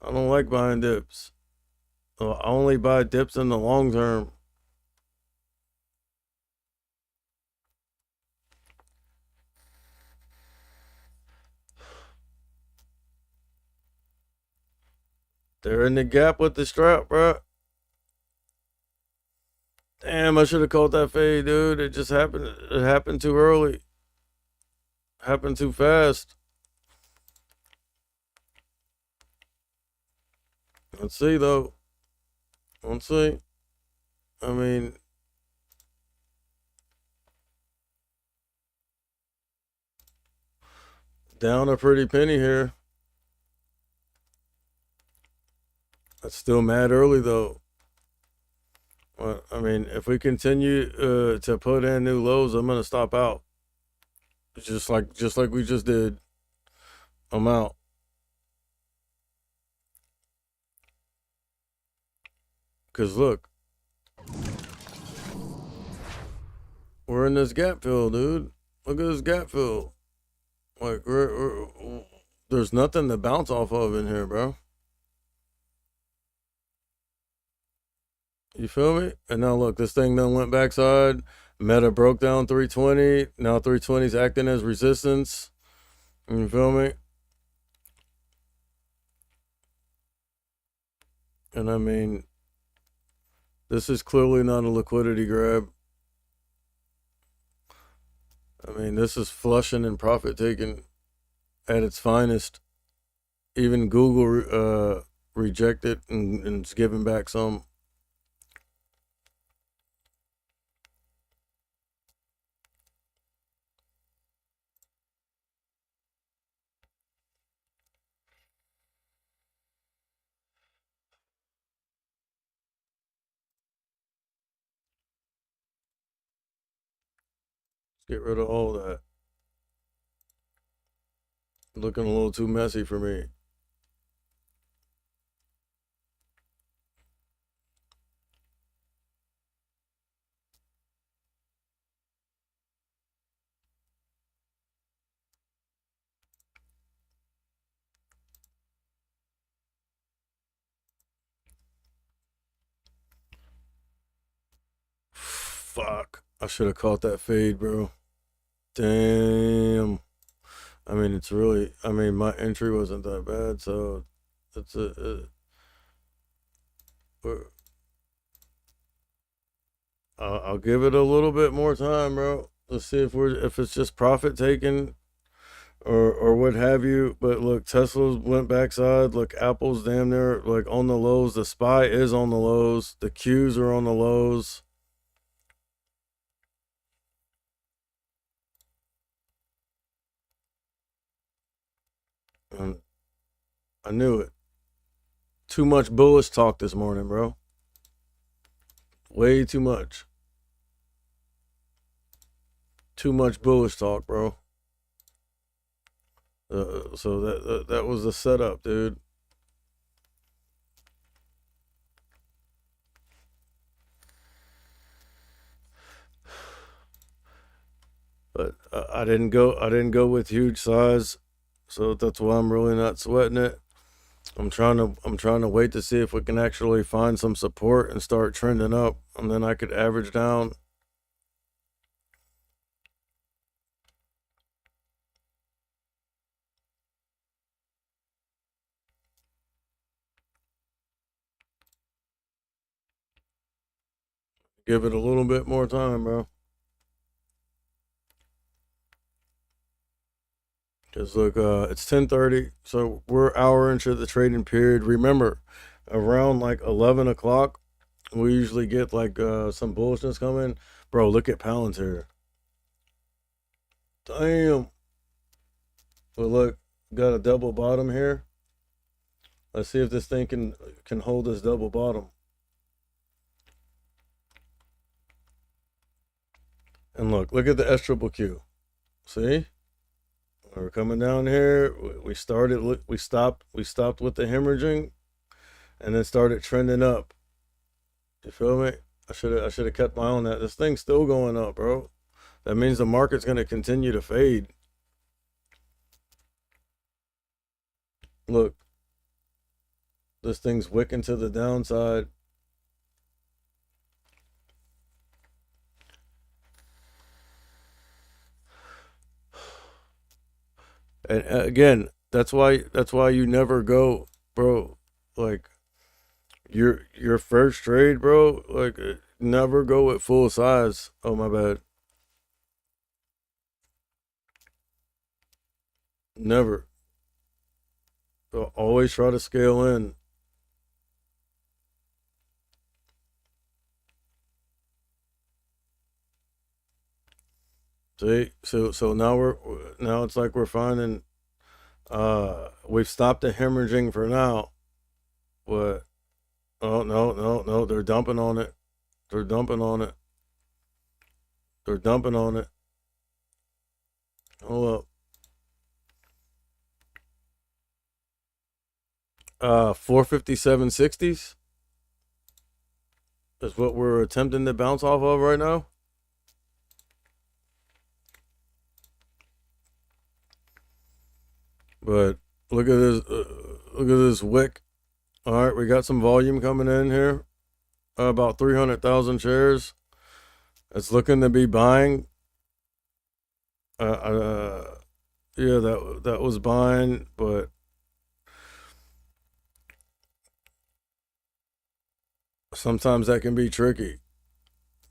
I don't like buying dips. I only buy dips in the long term. They're in the gap with the strap, bro. Damn, I should have caught that fade, dude. It just happened. It happened too early. Happened too fast. Let's see, though. Let's see. I mean, down a pretty penny here. That's still mad early, though. Well, I mean, if we continue to put in new lows, I'm gonna stop out. Just like we just did. I'm out. Cause look, we're in this gap fill, dude. Look at this gap fill. Like there's nothing to bounce off of in here, bro. You feel me? And now look, this thing done went backside. Meta broke down 320. Now 320 is acting as resistance. You feel me? And I mean, this is clearly not a liquidity grab. I mean, this is flushing and profit taking at its finest. Even Google rejected and it's giving back some. Get rid of all that. Looking a little too messy for me. Fuck. I should have caught that fade, bro. Damn. I mean, it's really, I mean, my entry wasn't that bad, so it's I'll give it a little bit more time, bro. Let's see if it's just profit taking or what have you. But look, Tesla's went backside. Look, Apple's damn near like on the lows. The SPY is on the lows. The Qs are on the lows. I knew it. Too much bullish talk this morning, bro. Way too much. Too much bullish talk, bro. So that was the setup, dude. But I didn't go with huge size, so that's why I'm really not sweating it. I'm trying to wait to see if we can actually find some support and start trending up, and then I could average down. Give it a little bit more time, bro. Because look, it's 10:30, so we're hour into the trading period. Remember, around like 11 o'clock, we usually get like some bullishness coming. Bro, look at Palantir. Damn. But look, got a double bottom here. Let's see if this thing can hold this double bottom. And look at the S triple Q. See? We're coming down here. We stopped with the hemorrhaging, and then started trending up. You feel me? I should have kept my eye on that. This thing's still going up, bro. That means the market's gonna continue to fade. Look, this thing's wicking to the downside. And again, that's why you never go, bro. Like your first trade, bro. Like never go at full size. Oh my bad. Never. Always try to scale in. See, so now it's like we're finding we've stopped the hemorrhaging for now. What? Oh no, they're dumping on it. They're dumping on it. They're dumping on it. Hold up. 457.60s is what we're attempting to bounce off of right now. But look at this wick. All right, we got some volume coming in here. About 300,000 shares. It's looking to be buying. Yeah, that was buying, but sometimes that can be tricky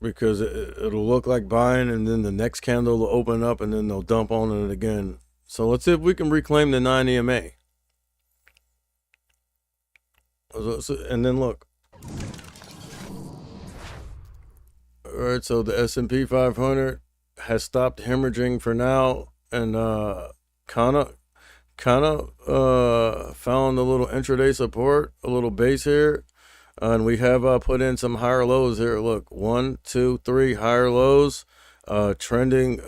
because it'll look like buying, and then the next candle will open up, and then they'll dump on it again. So let's see if we can reclaim the 9 EMA. And then look. All right, so the S&P 500 has stopped hemorrhaging for now, and kind of found a little intraday support, a little base here, and we have put in some higher lows here. Look, 1, 2, 3 higher lows, trending,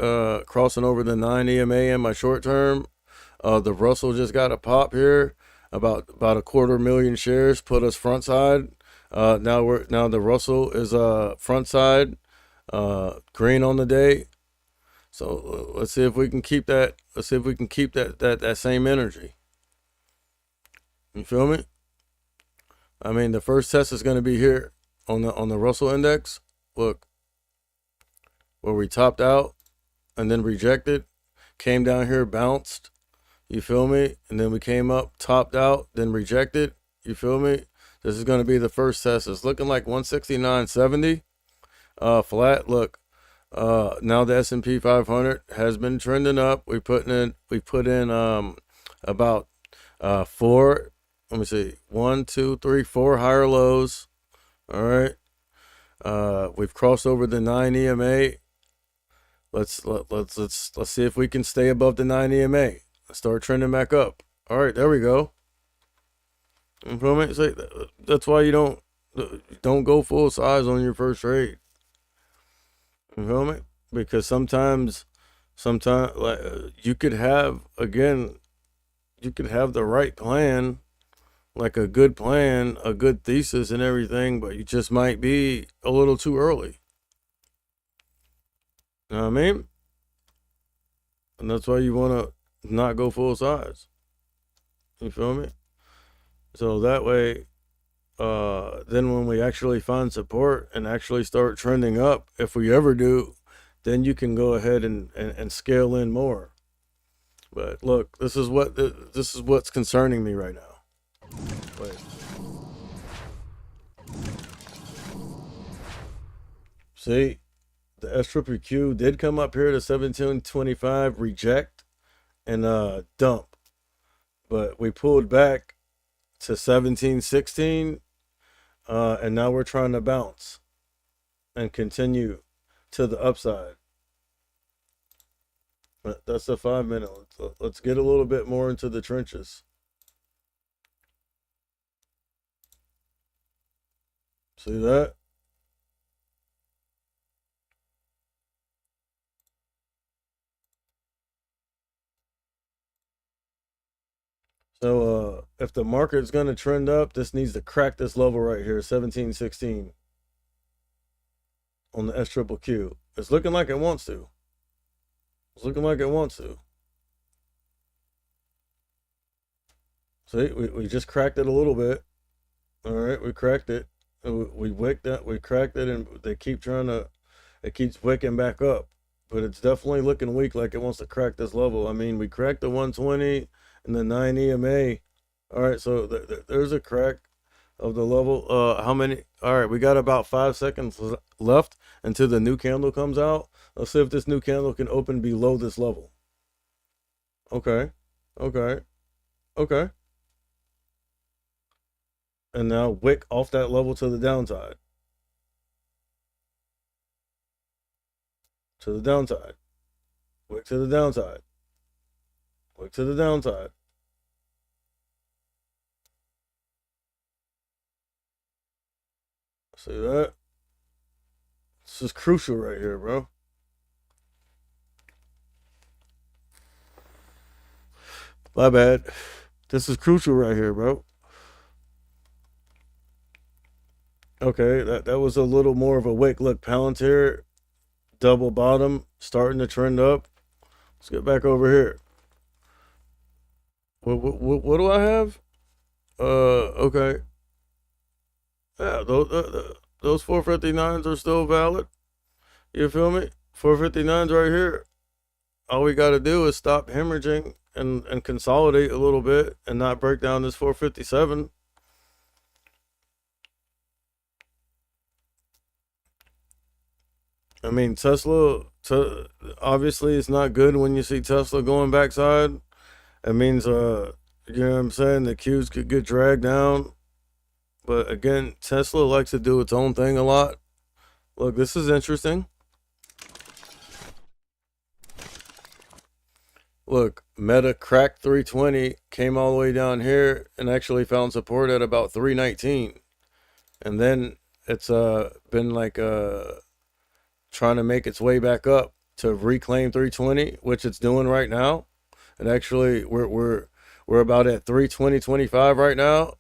crossing over the 9 EMA in my short term. The Russell just got a pop here, about a 250,000 shares, put us front side. Now the Russell is front side, green on the day. So let's see if we can keep that. Let's see if we can keep that same energy. You feel me? I mean, the first test is going to be here on the Russell index. Look, where we topped out and then rejected, came down here, bounced. You feel me? And then we came up, topped out, then rejected. You feel me? This is going to be the first test. It's looking like 169.70 flat. Look, now the S&P 500 has been trending up. We put in about 4. Let me see, 1, 2, 3, 4 higher lows. All right. We've crossed over the 9 EMA. Let's see if we can stay above the 9 EMA. Start trending back up. All right, there we go. You feel me? So that's why you don't go full size on your first trade. You feel me? Because sometimes like you could have again, you could have the right plan, like a good plan, a good thesis, and everything, but you just might be a little too early. You know what I mean? And that's why you want to not go full size. You feel me? So that way, then when we actually find support and actually start trending up, if we ever do, then you can go ahead and scale in more. But look, this is what's concerning me right now. Wait. See, the SQQQ did come up here to 1725, reject, and dump. But we pulled back to 1716, and now we're trying to bounce and continue to the upside. But that's the 5 minute. Let's get a little bit more into the trenches. See that? So if the market's gonna trend up, this needs to crack this level right here, 1716 on the SQQQ. It's looking like it wants to. It's looking like it wants to. See, we just cracked it a little bit. All right, we cracked it. We wicked that. We cracked it, and they keep trying to. It keeps wicking back up, but it's definitely looking weak, like it wants to crack this level. I mean, we cracked the 120 and the 9 EMA. All right, so there's a crack of the level. How many? All right, we got about 5 seconds left until the new candle comes out. Let's see if this new candle can open below this level. Okay, okay, okay. And now wick off that level to the downside. To the downside. Wick to the downside. Wick to the downside. See that? This is crucial right here, bro. My bad. This is crucial right here, bro. Okay, that was a little more of a wick. Look, Palantir, double bottom, starting to trend up. Let's get back over here. What do I have? Okay. Yeah, those 459s are still valid. You feel me? 459s right here. All we got to do is stop hemorrhaging and consolidate a little bit and not break down this 457. I mean, Tesla, obviously, it's not good when you see Tesla going backside. It means, you know what I'm saying? The Qs could get dragged down. But again, Tesla likes to do its own thing a lot. Look, this is interesting. Look, Meta cracked 320, came all the way down here, and actually found support at about 319. And then it's been like trying to make its way back up to reclaim 320, which it's doing right now. And actually, we're about at 320.25 right now.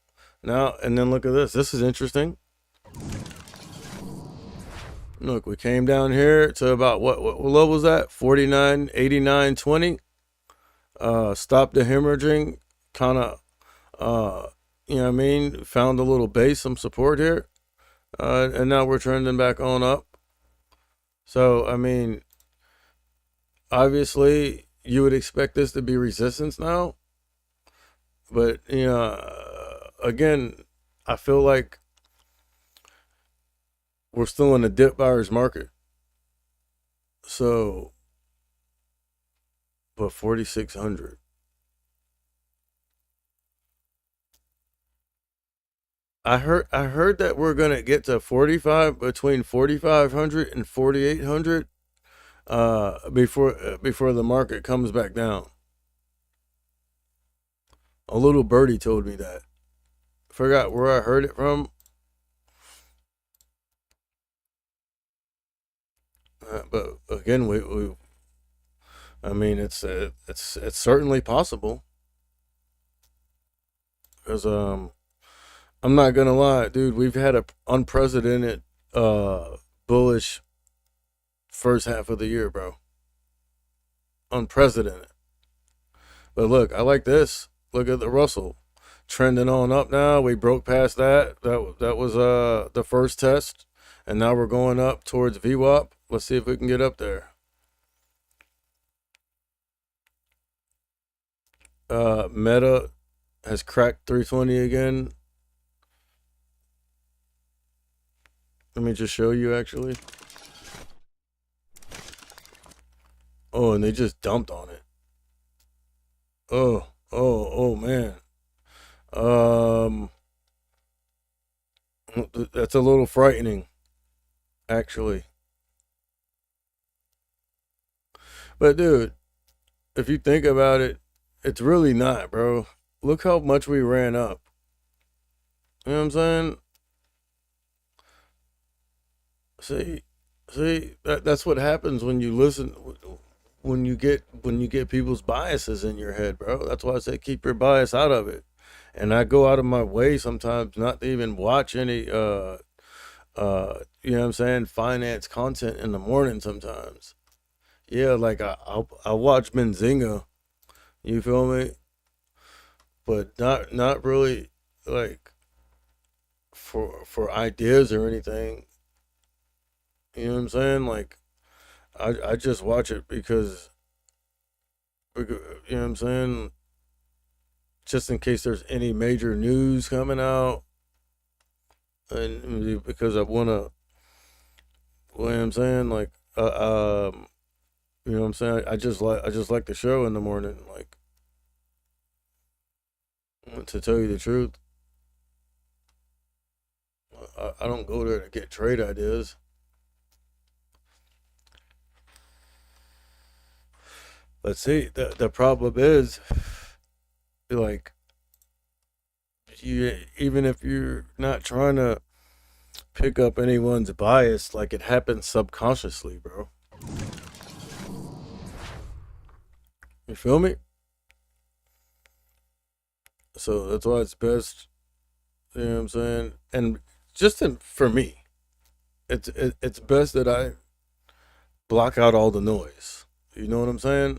Now, and then look at this. This is interesting. Look, we came down here to about what level was that? 49, 89, 20. Stopped the hemorrhaging. Kind of, you know what I mean? Found a little base, some support here. And now we're trending back on up. So, I mean, obviously, you would expect this to be resistance now. But, you know, again, I feel like we're still in a dip buyer's market. So, but 4,600. I heard that we're gonna get to 45 between 4,500 and 4,800 before the market comes back down. A little birdie told me that. Forgot where I heard it from. But again, I mean, it's certainly possible. Because I'm not gonna lie, dude. We've had a unprecedented bullish first half of the year, bro. Unprecedented. But look, I like this. Look at the Russell trending on up now. We broke past that. That was the first test, and now we're going up towards VWAP. Let's see if we can get up there. Meta has cracked 320 again. Let me just show you actually. Oh, and they just dumped on it. Oh man. Um, that's a little frightening, actually. But dude, if you think about it, it's really not, bro. Look how much we ran up. You know what I'm saying? See, that's what happens when you listen, when you get people's biases in your head, bro. That's why I say keep your bias out of it. And I go out of my way sometimes not to even watch any you know what I'm saying, finance content in the morning sometimes. Yeah, like I watch Benzinga, you feel me? But not really like for ideas or anything. You know what I'm saying? Like I just watch it because you know what I'm saying, just in case there's any major news coming out, and because I want to, you know what I'm saying, like you know what I'm saying. I just like the show in the morning, like to tell you the truth. I don't go there to get trade ideas. But see, the problem is, like, you even if you're not trying to pick up anyone's bias, like it happens subconsciously, bro. You feel me? So that's why it's best. You know what I'm saying? And for me, it's best that I block out all the noise. You know what I'm saying?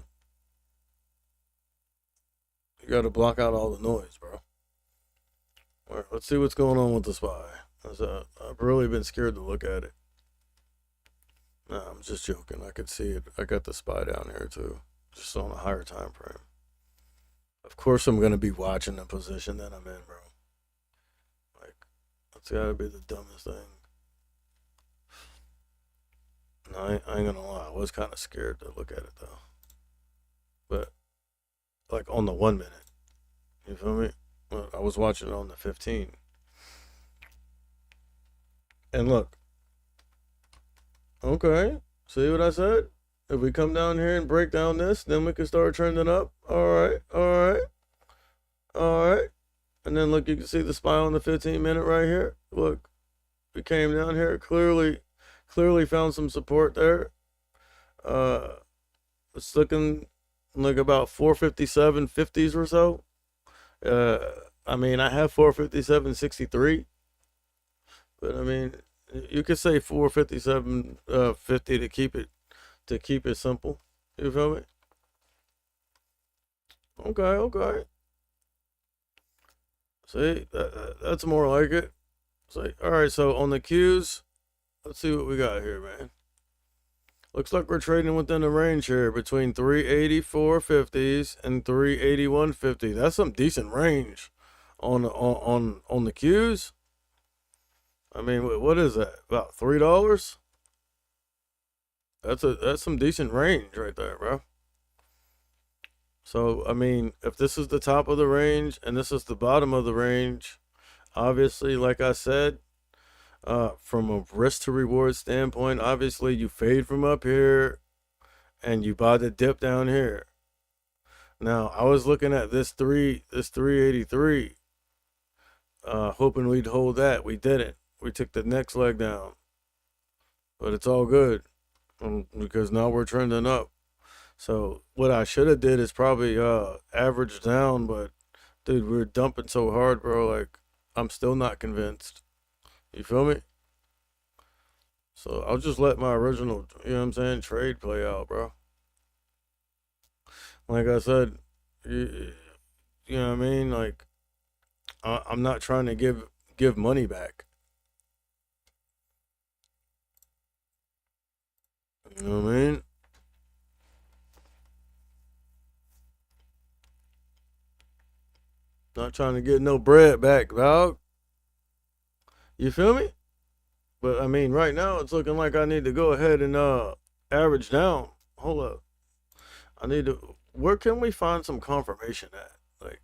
You got to block out all the noise, bro. All right, let's see what's going on with the SPY. I've really been scared to look at it. Nah, I'm just joking. I could see it. I got the SPY down here too, just on a higher time frame. Of course, I'm gonna be watching the position that I'm in, bro. Like, that's gotta be the dumbest thing. No, I ain't gonna lie. I was kind of scared to look at it though. But like on the 1 minute, you feel me? Well, I was watching it on the 15. And look, okay, see what I said? If we come down here and break down this, then we can start trending up. All right, all right, all right. And then look, you can see the SPY on the 15-minute right here. Look, we came down here, clearly found some support there. Uh, it's looking like about 457.50s or so. I mean, I have 457.63, but I mean, you could say 457.50 to keep it simple. You feel me? Okay, okay. See, that's more like it. See, all right. So on the Qs, let's see what we got here, man. Looks like we're trading within the range here between 384.50s and 381.50. That's some decent range on the Qs. I mean, what is that? About $3? That's some decent range right there, bro. So I mean, if this is the top of the range and this is the bottom of the range, obviously, like I said, from a risk to reward standpoint, obviously you fade from up here and you buy the dip down here. Now I was looking at this 383, hoping we'd hold that. We didn't. We took the next leg down, but it's all good, because now we're trending up. So what I should have did is probably average down, but dude, we're dumping so hard, bro. Like, I'm still not convinced. You feel me? So I'll just let my original, you know what I'm saying, trade play out, bro. Like I said, you know what I mean? Like, I'm not trying to give money back. You know what I mean? Not trying to get no bread back, dog. You feel me? But I mean, right now it's looking like I need to go ahead and average down. Hold up. I need to. Where can we find some confirmation at? Like,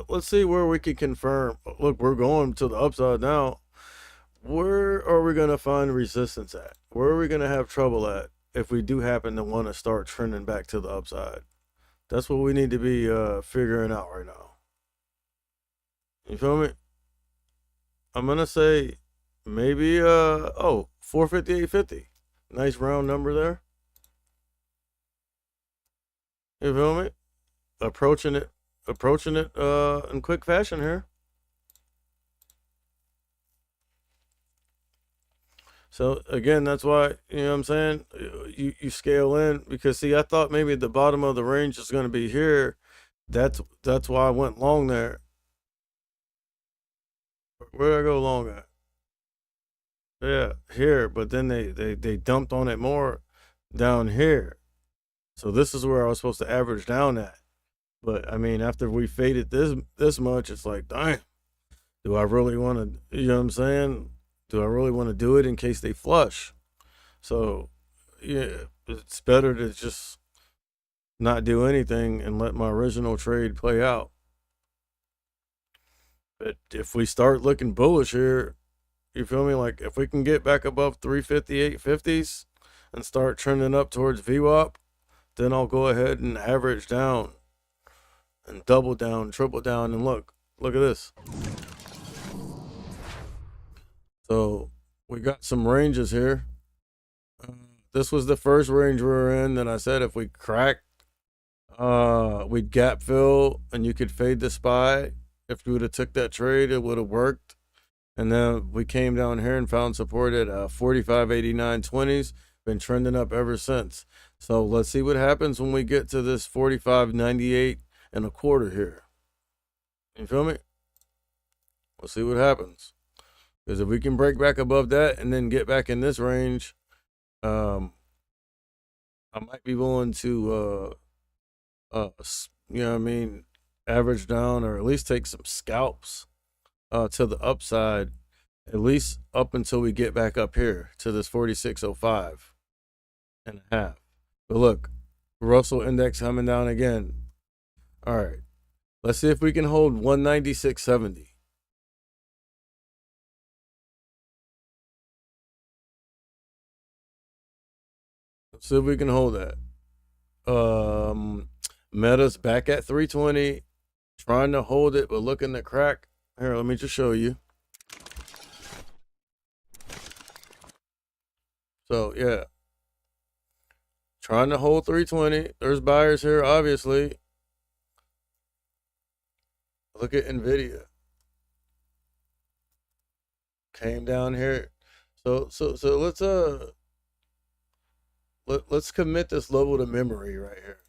let's see where we can confirm. Look, we're going to the upside now. Where are we gonna find resistance at? Where are we gonna have trouble at if we do happen to want to start trending back to the upside? That's what we need to be figuring out right now. You feel me? I'm gonna say maybe 458.50. Nice round number there. You feel me? Approaching it in quick fashion here. So again, that's why, you know what I'm saying, you scale in, because see, I thought maybe the bottom of the range is going to be here. That's why I went long there. Where did I go long at? Yeah, here, but then they dumped on it more down here. So this is where I was supposed to average down at. But I mean, after we faded this much, it's like, dang, do I really want to, you know what I'm saying? Do I really want to do it in case they flush? So yeah, it's better to just not do anything and let my original trade play out. But if we start looking bullish here, you feel me? Like, if we can get back above 358.50s and start trending up towards VWAP, then I'll go ahead and average down and double down, triple down, and look at this. So we got some ranges here. This was the first range we were in. Then I said if we cracked, we'd gap fill and you could fade the SPY. If you would have took that trade, it would have worked. And then we came down here and found support at 45.8920s. Been trending up ever since. So let's see what happens when we get to this 45.98 and a quarter here. You feel me? We'll see what happens. Because if we can break back above that and then get back in this range, I might be willing to, you know what I mean, average down or at least take some scalps to the upside, at least up until we get back up here to this 46.05 and a half. But look, Russell index coming down again. All right, let's see if we can hold 196.70. Let's see if we can hold that. Meta's back at 320, trying to hold it, but looking to crack. Here, let me just show you. So yeah, trying to hold 320. There's buyers here, obviously. Look at Nvidia. Came down here. So let's commit this level to memory right here.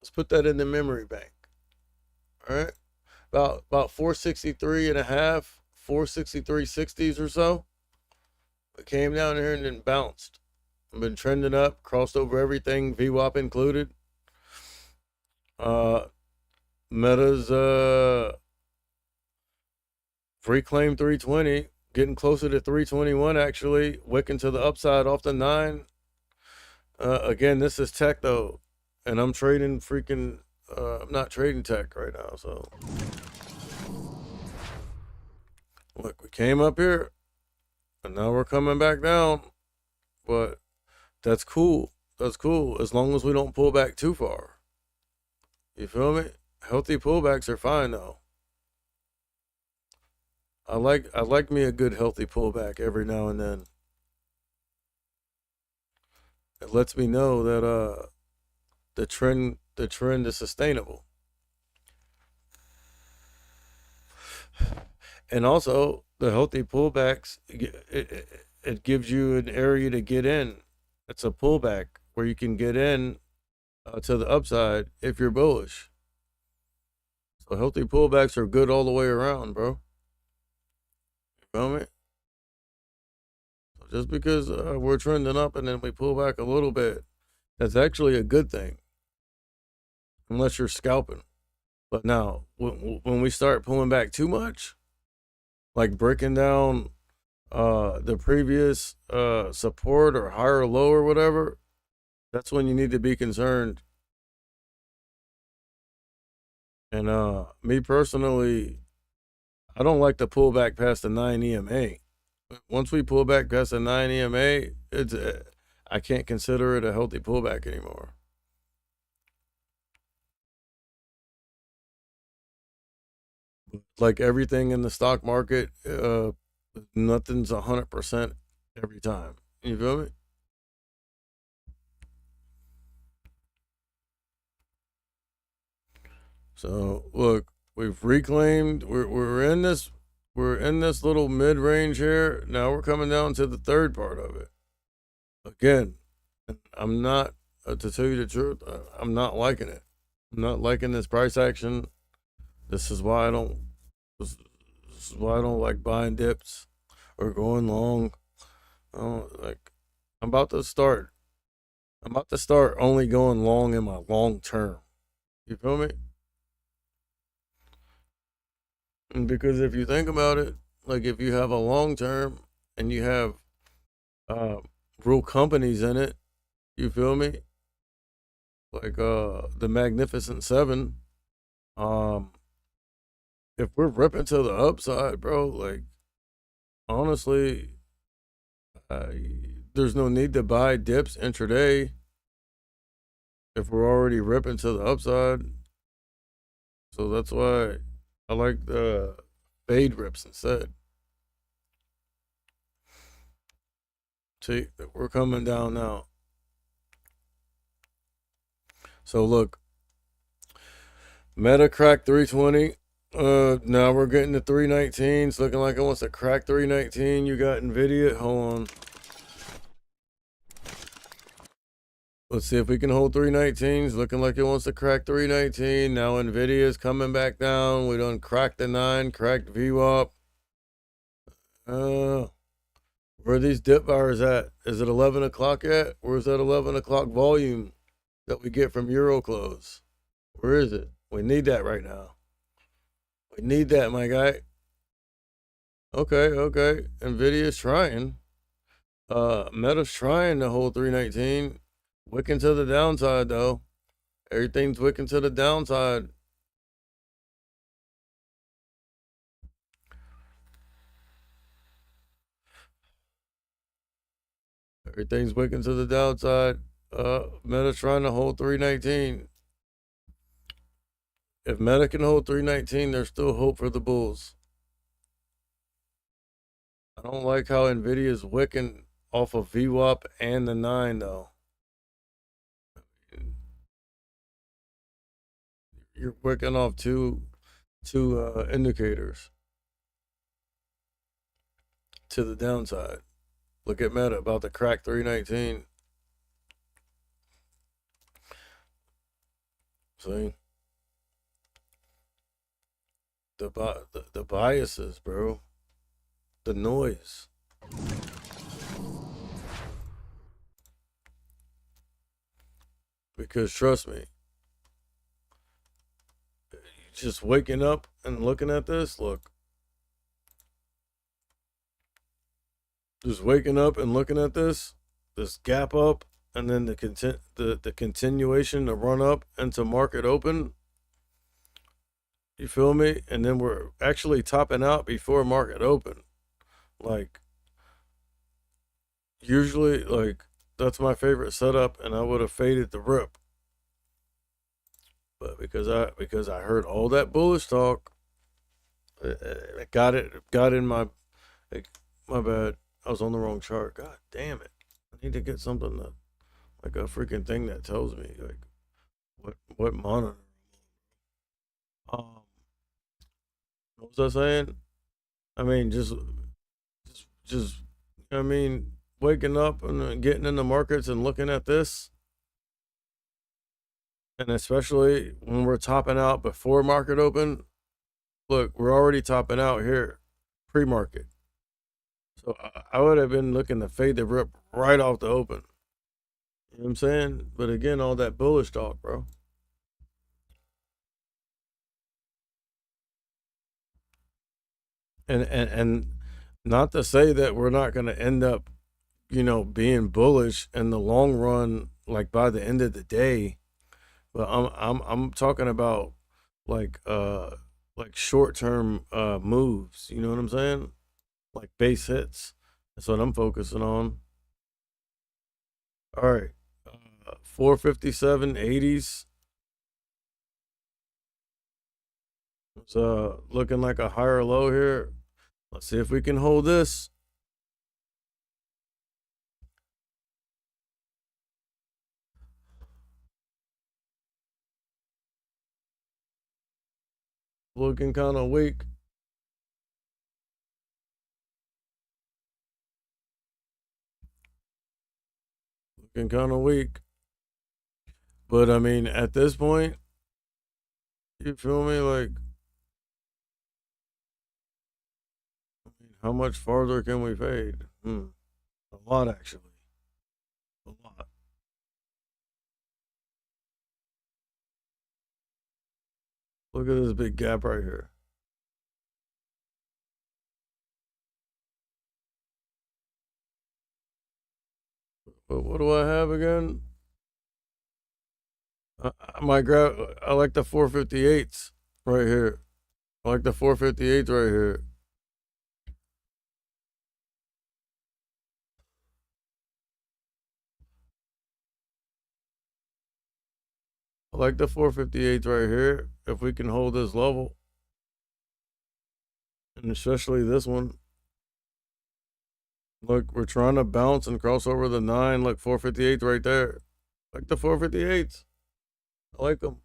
Let's put that in the memory bank. All right, about 463 and a half, 463.60s or so. It came down here and then bounced. I've been trending up, crossed over everything, VWAP included. Meta's reclaim 320, getting closer to 321 actually, wicking to the upside off the 9. Again, this is tech though, and I'm trading freaking, I'm not trading tech right now, so. Look, we came up here, and now we're coming back down, but that's cool. That's cool as long as we don't pull back too far. You feel me? Healthy pullbacks are fine though. I like me a good healthy pullback every now and then. It lets me know that the trend is sustainable. And also the healthy pullbacks, it gives you an area to get in. It's a pullback where you can get in to the upside if you're bullish. So healthy pullbacks are good all the way around, bro. You feel me? So just because we're trending up and then we pull back a little bit, that's actually a good thing, unless you're scalping. But now, when we start pulling back too much, like breaking down the previous support or higher low or whatever, that's when you need to be concerned. And me personally, I don't like to pull back past the 9 EMA. Once we pull back past the 9 EMA, it's I can't consider it a healthy pullback anymore. Like everything in the stock market, nothing's 100% every time. You feel me? So look, we've reclaimed. We're in this. We're in this little mid range here. Now we're coming down to the third part of it. Again, I'm not, to tell you the truth, I'm not liking it. I'm not liking this price action. This is why I don't. This is why I don't like buying dips or going long. I don't like. I'm about to start. I'm about to start only going long in my long term. You feel me? And because if you think about it, like if you have a long term and you have uh, real companies in it, you feel me? Like the Magnificent Seven. Um, if we're ripping to the upside, bro, like honestly, uh, there's no need to buy dips intraday if we're already ripping to the upside. So that's why I like the fade rips instead. See, we're coming down now. So look, Meta cracked 320. Now we're getting to 319. It's looking like it wants to crack 319. You got Nvidia. Hold on. Let's see if we can hold 319. It's looking like it wants to crack 319. Now Nvidia's coming back down. We done cracked the 9, cracked VWAP. Where are these dip bars at? Is it 11 o'clock yet? Where's that 11 o'clock volume that we get from Euroclose? Where is it? We need that right now. We need that, my guy. Okay. Nvidia's trying. Meta's trying to hold 319. Wicking to the downside, though. Everything's wicking to the downside. Everything's wicking to the downside. Meta's trying to hold 319. If Meta can hold 319, there's still hope for the bulls. I don't like how Nvidia's wicking off of VWAP and the 9, though. You're wicking off two indicators to the downside. Look at Meta about to crack 319. See? The biases, bro. The noise. Because trust me, just waking up and looking at this, look. Just waking up and looking at this gap up, and then the continuation, the run up into market open. You feel me? And then we're actually topping out before market open. Like usually, like that's my favorite setup, and I would have faded the rip. But because I heard all that bullish talk, it got in my my bad. I was on the wrong chart. God damn it! I need to get something that like a freaking thing that tells me like what monitor. Um, what was I saying? I mean, just I mean, waking up and getting in the markets and looking at this, and especially when we're topping out before market open. Look, we're already topping out here, pre-market. So I would have been looking to fade the rip right off the open. You know what I'm saying? But again, all that bullish talk, bro. And not to say that we're not going to end up, being bullish in the long run, like by the end of the day. But I'm talking about like like short term moves. You know what I'm saying? Like base hits. That's what I'm focusing on. All right, 457.80s. It's looking like a higher low here. Let's see if we can hold this. Looking kind of weak. Looking kind of weak. But I mean, at this point, you feel me? Like, how much farther can we fade? A lot, actually. A lot. Look at this big gap right here. But what do I have again? I like the 458s right here. I like the 458s right here. I like the 458s right here. If we can hold this level, and especially this one. Look, we're trying to bounce and cross over the 9. Look, 458 right there. Like the 458s. I like them.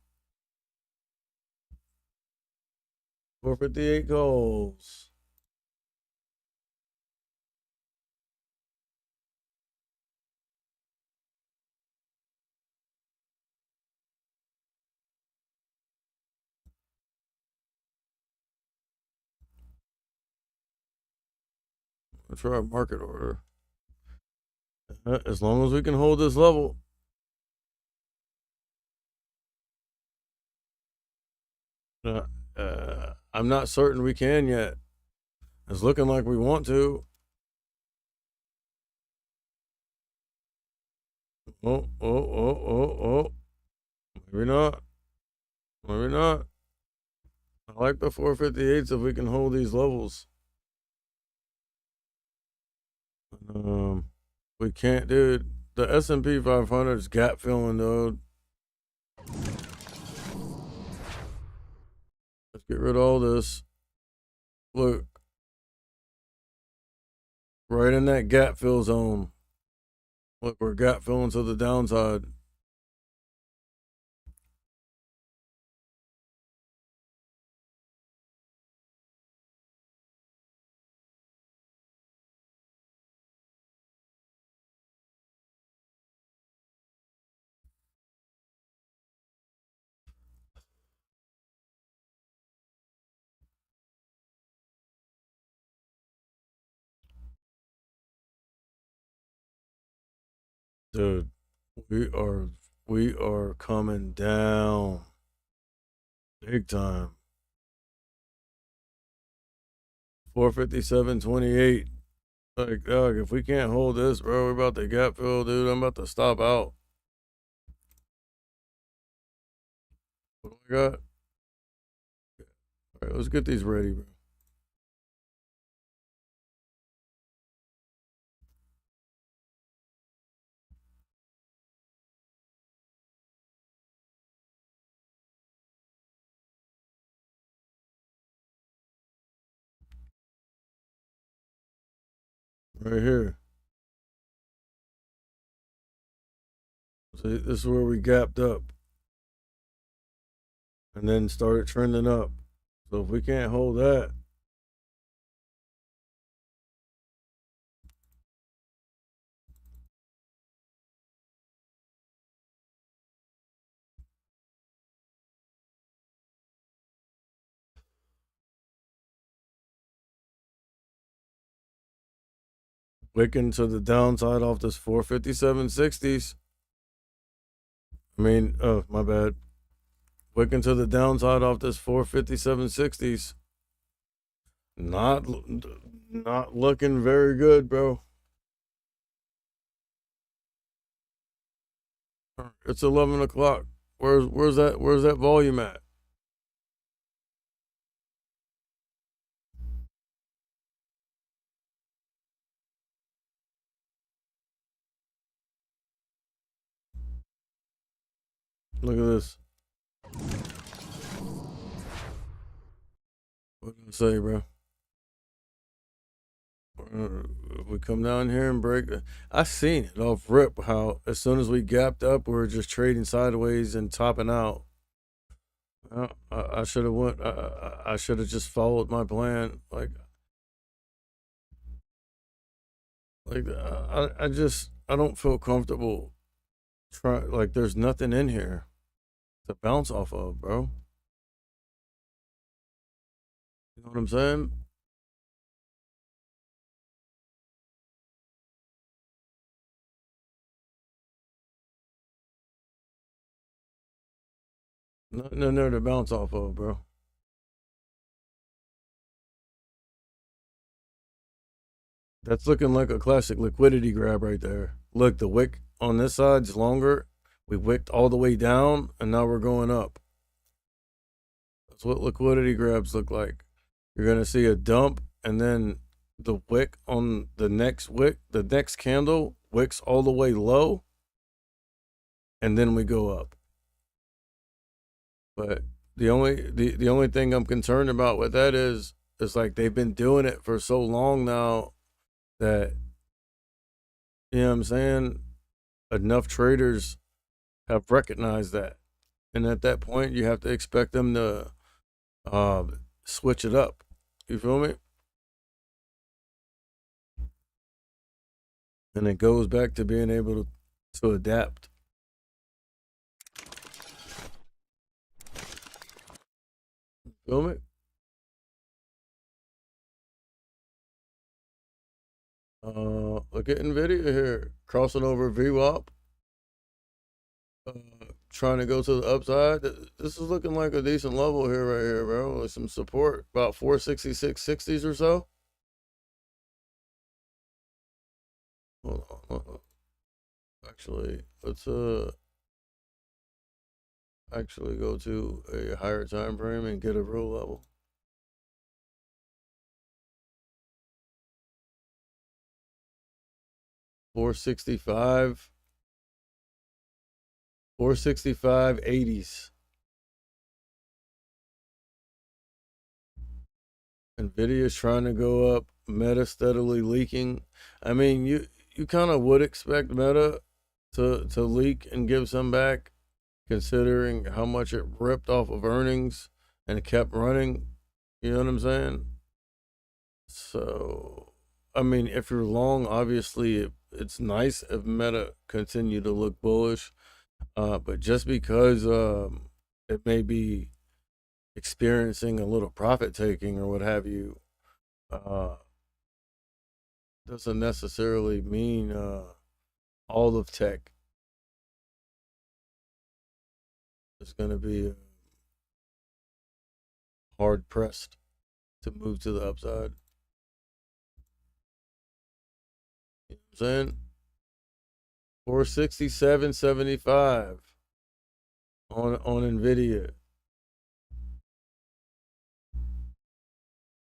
458 goals. Let's try a market order. As long as we can hold this level. I'm not certain we can yet. It's looking like we want to. Oh. Maybe not. Maybe not. I like the 458s if we can hold these levels. We can't, dude. The S&P 500 is gap filling, dude. Let's get rid of all this. Look, right in that gap fill zone. Look, we're gap filling to the downside. Dude, we are coming down big time. 457.28. Like, dog, if we can't hold this, bro, we're about to gap fill, dude. I'm about to stop out. What do we got? All right, let's get these ready, bro. Right here. See, this is where we gapped up and then started trending up. So if we can't hold that, wicking to the downside off this 457.60s. I mean, oh, my bad. Wicking to the downside off this 457.60s. Not looking very good, bro. It's 11 o'clock. Where's that volume at? Look at this. What did I say, bro? We come down here and break. I seen it off rip how as soon as we gapped up, we were just trading sideways and topping out. I should have went. I should have just followed my plan. I don't feel comfortable. There's nothing in here to bounce off of, bro. You know what I'm saying? Nothing there to bounce off of, bro. That's looking like a classic liquidity grab right there. Look, the wick on this side's longer. We wicked all the way down, and now we're going up. That's what liquidity grabs look like. You're gonna see a dump, and then the wick on the next candle wicks all the way low, and then we go up. But the only thing I'm concerned about with that is like they've been doing it for so long now that, you know what I'm saying, enough traders have recognized that. And at that point you have to expect them to switch it up. You feel me? And it goes back to being able to adapt. Feel me? Look at Nvidia here crossing over VWAP, trying to go to the upside. This is looking like a decent level here, right here, bro. With some support, about 466.60s or so. Hold on. Actually, let's actually go to a higher time frame and get a real level. $465, 465.80s. Nvidia's trying to go up. Meta steadily leaking. I mean, you kind of would expect Meta to leak and give some back, considering how much it ripped off of earnings and kept running. You know what I'm saying? So, I mean, if you're long, obviously it's nice if Meta continue to look bullish. But just because it may be experiencing a little profit taking or what have you, uh, doesn't necessarily mean all of tech is going to be hard pressed to move to the upside. You know what I'm saying? 467.75 on Nvidia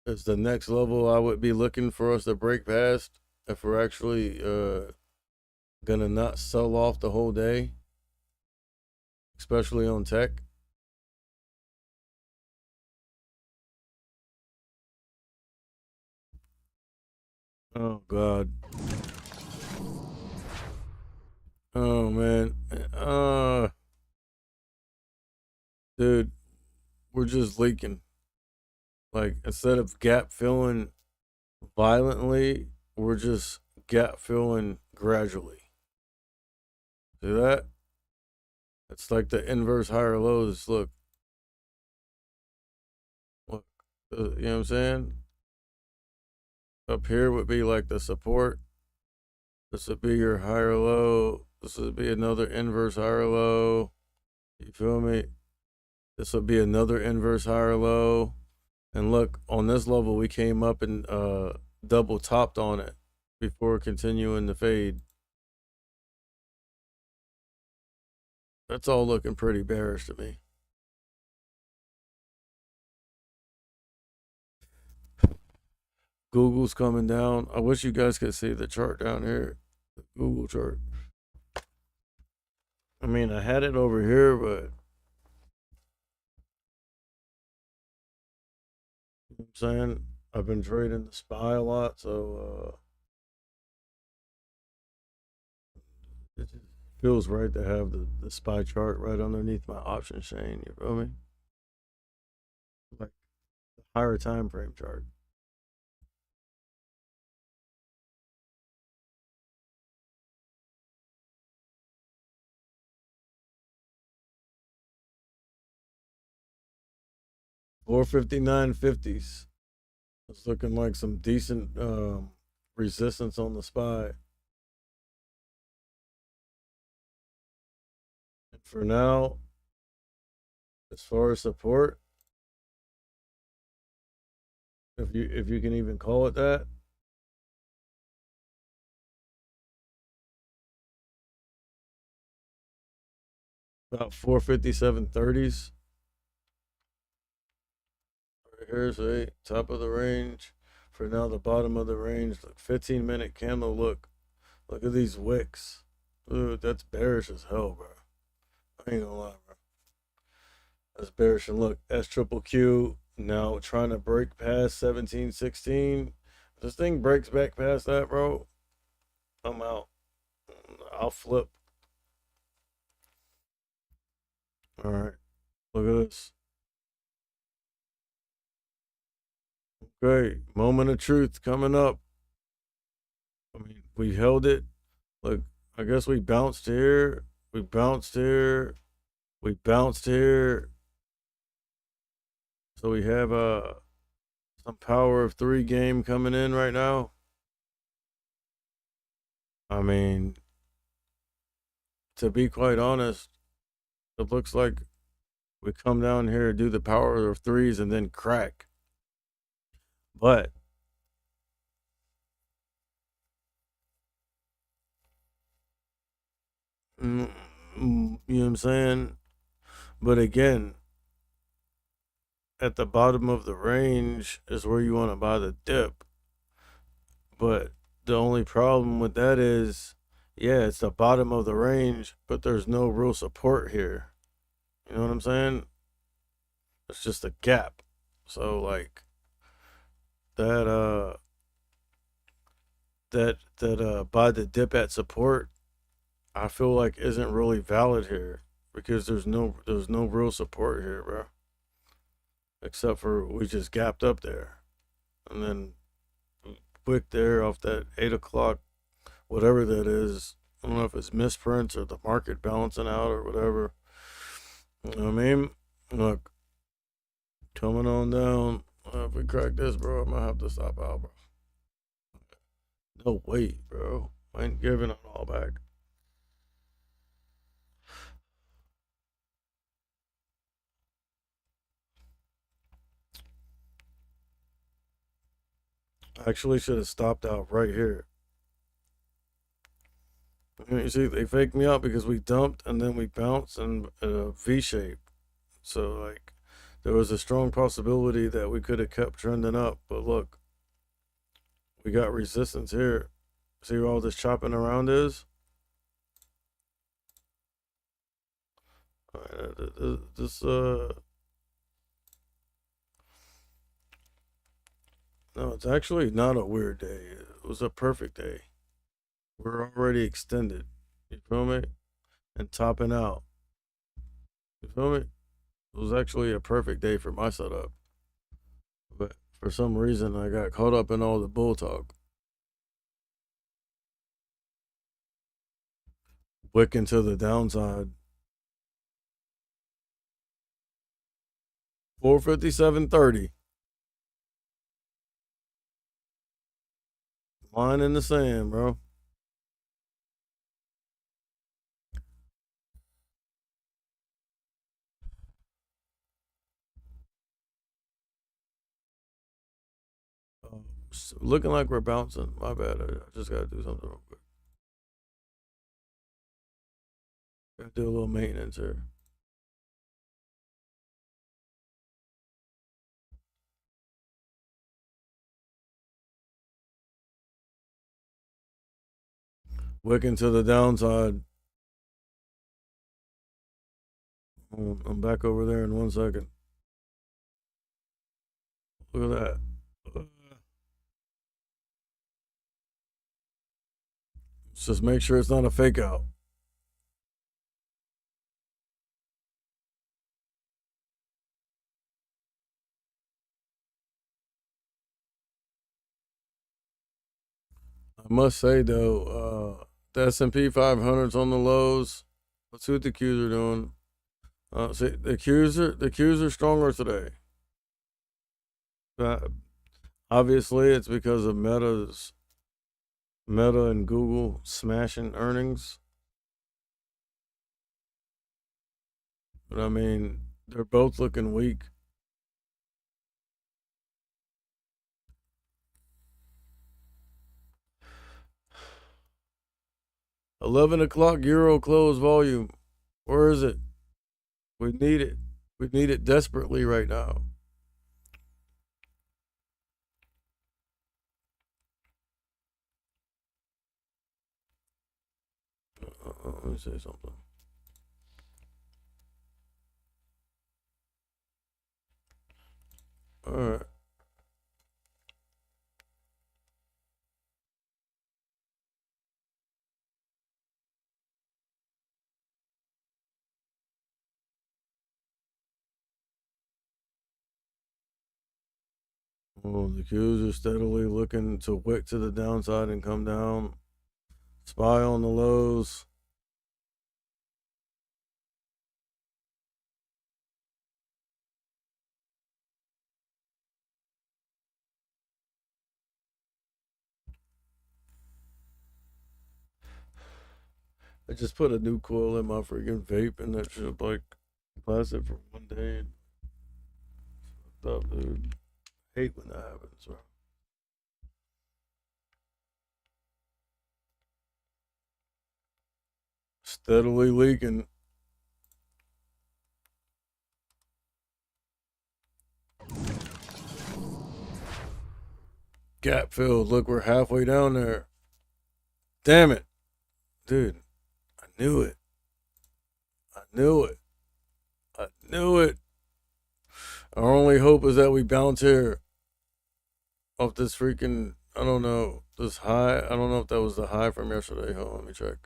is the next level I would be looking for us to break past if we're actually gonna not sell off the whole day, especially on tech. Oh God. Oh man. Dude, we're just leaking. Like instead of gap filling violently, we're just gap filling gradually. See that? It's like the inverse higher lows. Look, look. You know what I'm saying? Up here would be like the support. This would be your higher low. This would be another inverse higher low. You feel me? This would be another inverse higher low. And look, on this level, we came up and double topped on it before continuing the fade. That's all looking pretty bearish to me. Google's coming down. I wish you guys could see the chart down here, the Google chart. I mean, I had it over here, but you know what I'm saying, I've been trading the SPY a lot, so it just feels right to have the SPY chart right underneath my option chain. You feel me? Like the higher time frame chart. $459.50s. It's looking like some decent resistance on the SPY. And for now, as far as support, if you can even call it that, about 457.30s. Right here, see, top of the range. For now, the bottom of the range. Look, 15-minute candle. Look at these wicks. Dude, that's bearish as hell, bro. I ain't gonna lie, bro. That's bearish. And look, S triple Q now trying to break past 1716. If this thing breaks back past that, bro, I'm out. I'll flip. All right, look at this. Okay, moment of truth coming up. I mean, we held it. Look, I guess we bounced here. We bounced here. We bounced here. So we have some power of three game coming in right now. I mean, to be quite honest, it looks like we come down here, do the power of threes, and then crack. But you know what I'm saying? But again, at the bottom of the range is where you want to buy the dip. But the only problem with that is, yeah, it's the bottom of the range, but there's no real support here. You know what I'm saying? It's just a gap. So like that buy the dip at support, I feel like isn't really valid here because there's no real support here, bro. Except for we just gapped up there. And then quick there off that 8 o'clock, whatever that is. I don't know if it's misprints or the market balancing out or whatever. You know what I mean? Look, coming on down. If we crack this, bro, I'm gonna have to stop out, bro. No wait, bro. I ain't giving it all back. I actually should have stopped out right here. You see, they faked me out because we dumped and then we bounced in a V shape. So, like, there was a strong possibility that we could have kept trending up. But look, we got resistance here. See where all this chopping around is? This, no, it's actually not a weird day. was a perfect day. We're already extended. You feel me? And topping out. You feel me? It was actually a perfect day for my setup. But for some reason, I got caught up in all the bull talk. Wicking to the downside. 457.30. Line in the sand, bro. Looking like we're bouncing. My bad. I just got to do something real quick. Got to do a little maintenance here. Wicking to the downside. I'm back over there in 1 second. Look at that. Let's just make sure it's not a fake out. I must say though, the S&P 500's on the lows. Let's see what the Qs are doing. See, the Qs are stronger today. Obviously, it's because of Meta and Google smashing earnings. But I mean, they're both looking weak. $11 Euro close volume. Where is it? We need it. We need it desperately right now. Let me say something. All right. Well, the Qs are steadily looking to wick to the downside and come down. Spy on the lows. I just put a new coil in my freaking vape, and that should like last it for 1 day. Up, dude. Hate when that happens, bro. Steadily leaking. Gap filled. Look, we're halfway down there. Damn it. Dude, I knew it. I knew it. I knew it. Our only hope is that we bounce here off this freaking, I don't know, this high. I don't know if that was the high from yesterday. Hold on, let me check.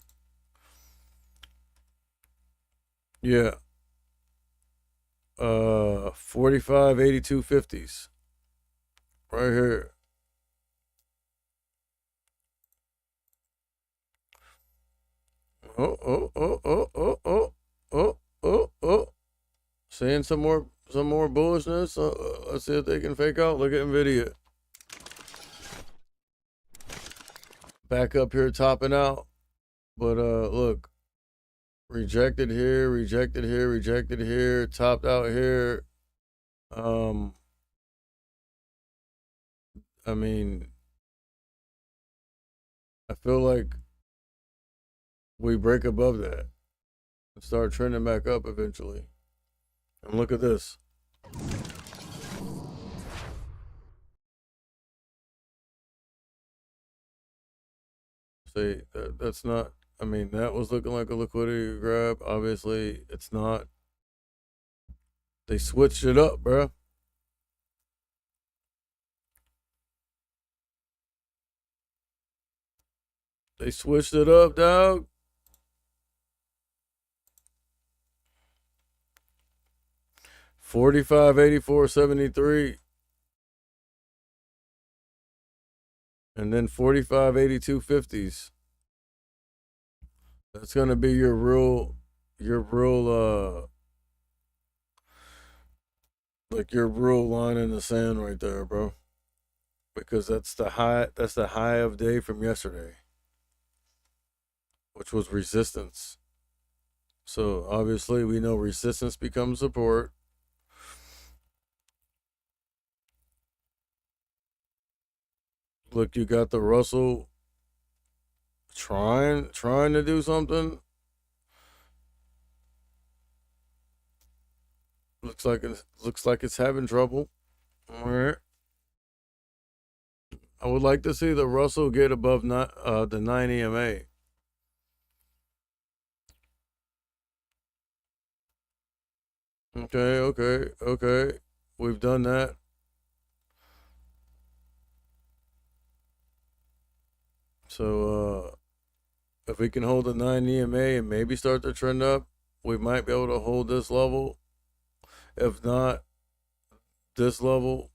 Yeah. 45.82.50s. Right here. Oh. Seeing some more bullishness. Let's see if they can fake out. Look at Nvidia. Back up here, topping out. But look. Rejected here, rejected here, rejected here, topped out here. I mean, I feel like we break above that and start trending back up eventually. And look at this. See, that's not, I mean, that was looking like a liquidity grab. Obviously, it's not. They switched it up, bro. They switched it up, dog. $45.84.73. And then 45.82.50s. That's gonna be your real like your real line in the sand right there, bro. Because that's the high of day from yesterday, which was resistance. So obviously we know resistance becomes support. Look, you got the Russell trying to do something. Looks like it's having trouble. All right. I would like to see the Russell get above the 9 EMA. Okay. We've done that. So if we can hold the 9 EMA and maybe start to trend up, we might be able to hold this level. If not, this level.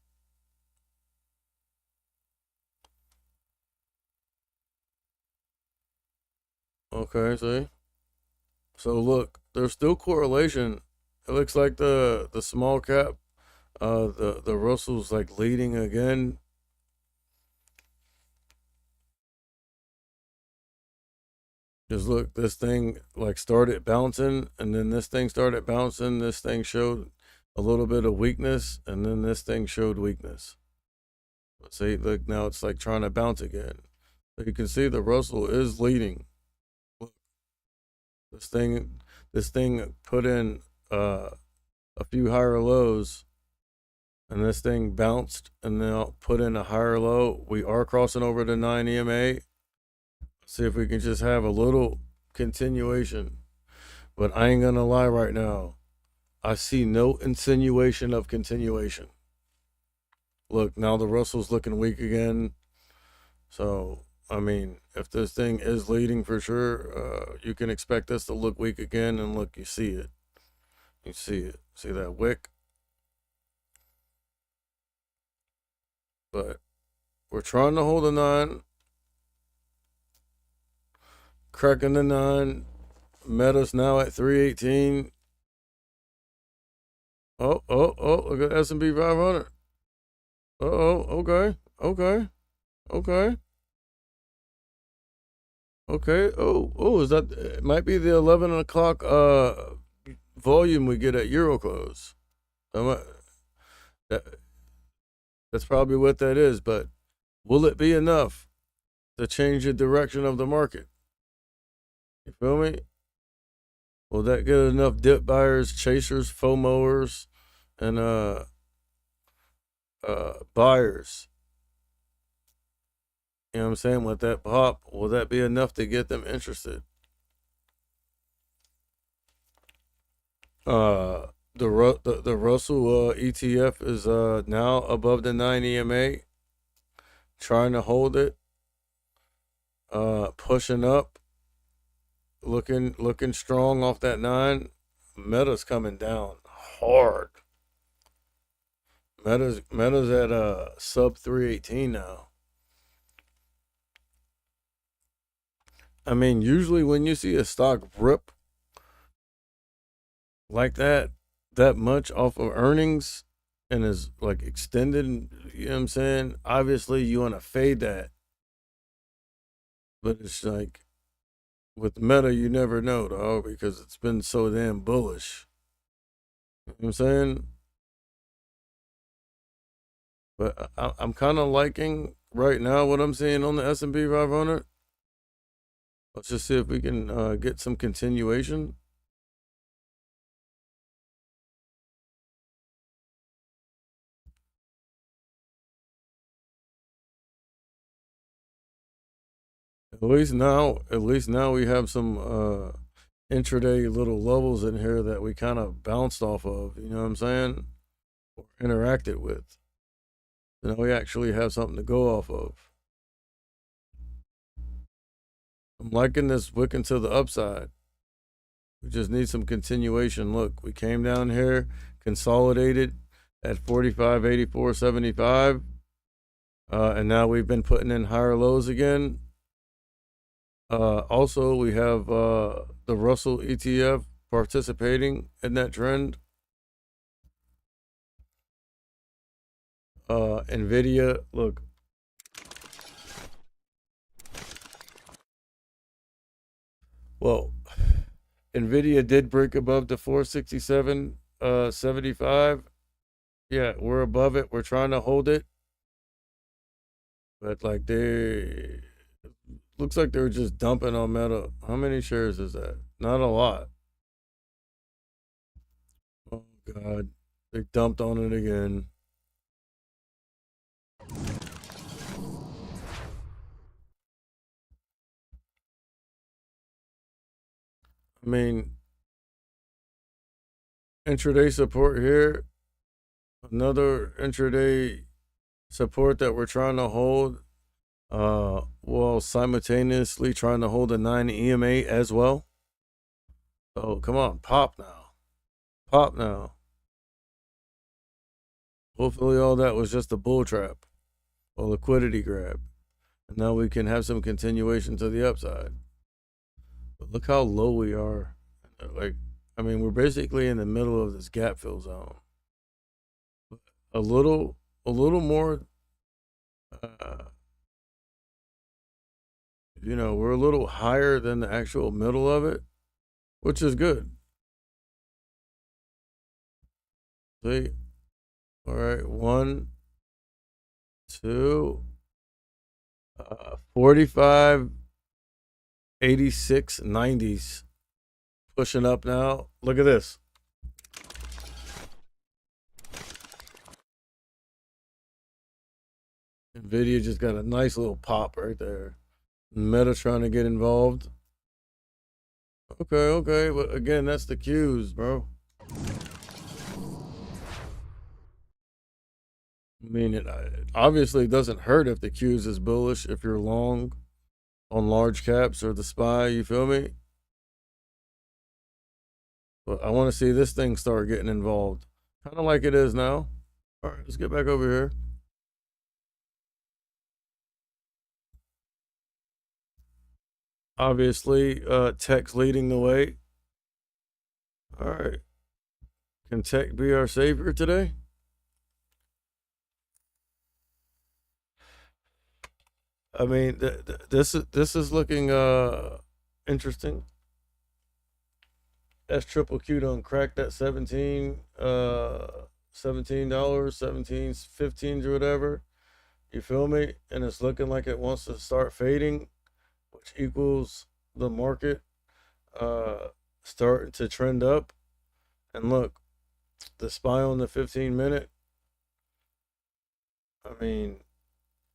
Okay, see? So look, there's still correlation. It looks like the small cap, the Russell's like leading again. Just look, this thing like started bouncing, and then this thing started bouncing. This thing showed a little bit of weakness, and then this thing showed weakness. But see, look, now it's like trying to bounce again. So you can see the Russell is leading. Look, this thing put in a few higher lows, and this thing bounced and then put in a higher low. We are crossing over the 9 EMA. See if we can just have a little continuation. But I ain't gonna lie right now. I see no insinuation of continuation. Look, now the Russell's looking weak again. So, I mean, if this thing is leading for sure, you can expect this to look weak again. And look, you see it. You see it. See that wick? But we're trying to hold a 9. Cracking the 9. Meta's now at 318. Oh, look at S&P 500. Okay. Is that, it might be the 11 o'clock volume we get at Euroclose. That's probably what that is, but will it be enough to change the direction of the market? You feel me? Will that get enough dip buyers, chasers, FOMOers, and buyers? You know what I'm saying? With that pop, will that be enough to get them interested? The Russell ETF is now above the 9 EMA, trying to hold it, pushing up, looking strong off that 9. Meta's coming down hard. Meta's at sub 318 now. I mean, usually when you see a stock rip like that much off of earnings and is like extended, you know what I'm saying? Obviously, you want to fade that. But it's like with Meta, you never know, though, because it's been so damn bullish. You know what I'm saying? But I'm kind of liking right now what I'm seeing on the S&P 500. Let's just see if we can get some continuation. At least now we have some intraday little levels in here that we kind of bounced off of, you know what I'm saying? Or interacted with. Now we actually have something to go off of. I'm liking this wicking to the upside. We just need some continuation. Look, we came down here, consolidated at 45.8475, and now we've been putting in higher lows again. Also, we have the Russell ETF participating in that trend. Nvidia, look. Well, Nvidia did break above the 467.75. Yeah, we're above it. We're trying to hold it. But like they looks like they're just dumping on Meta. How many shares is that? Not a lot. Oh god. They dumped on it again. I mean, intraday support here. Another intraday support that we're trying to hold. While simultaneously trying to hold a 9 EMA as well. Oh, come on, pop now. Pop now. Hopefully all that was just a bull trap or liquidity grab. And now we can have some continuation to the upside. But look how low we are. Like, I mean, we're basically in the middle of this gap fill zone. A little more, we're a little higher than the actual middle of it, which is good. See? All right, 1, 2, 45, 86, 90s. Pushing up now. Look at this. Nvidia just got a nice little pop right there. Meta trying to get involved. Okay, but again, that's the cues, bro. I mean, it obviously doesn't hurt if the cues is bullish if you're long on large caps or the SPY, you feel me? But I want to see this thing start getting involved. Kind of like it is now. All right, let's get back over here. Obviously, tech's leading the way. All right. Can tech be our savior today? I mean, this is looking interesting. S triple Q done cracked that $17, $17, 15 or whatever. You feel me? And it's looking like it wants to start fading, which equals the market starting to trend up. And look, the SPY on the 15-minute, I mean,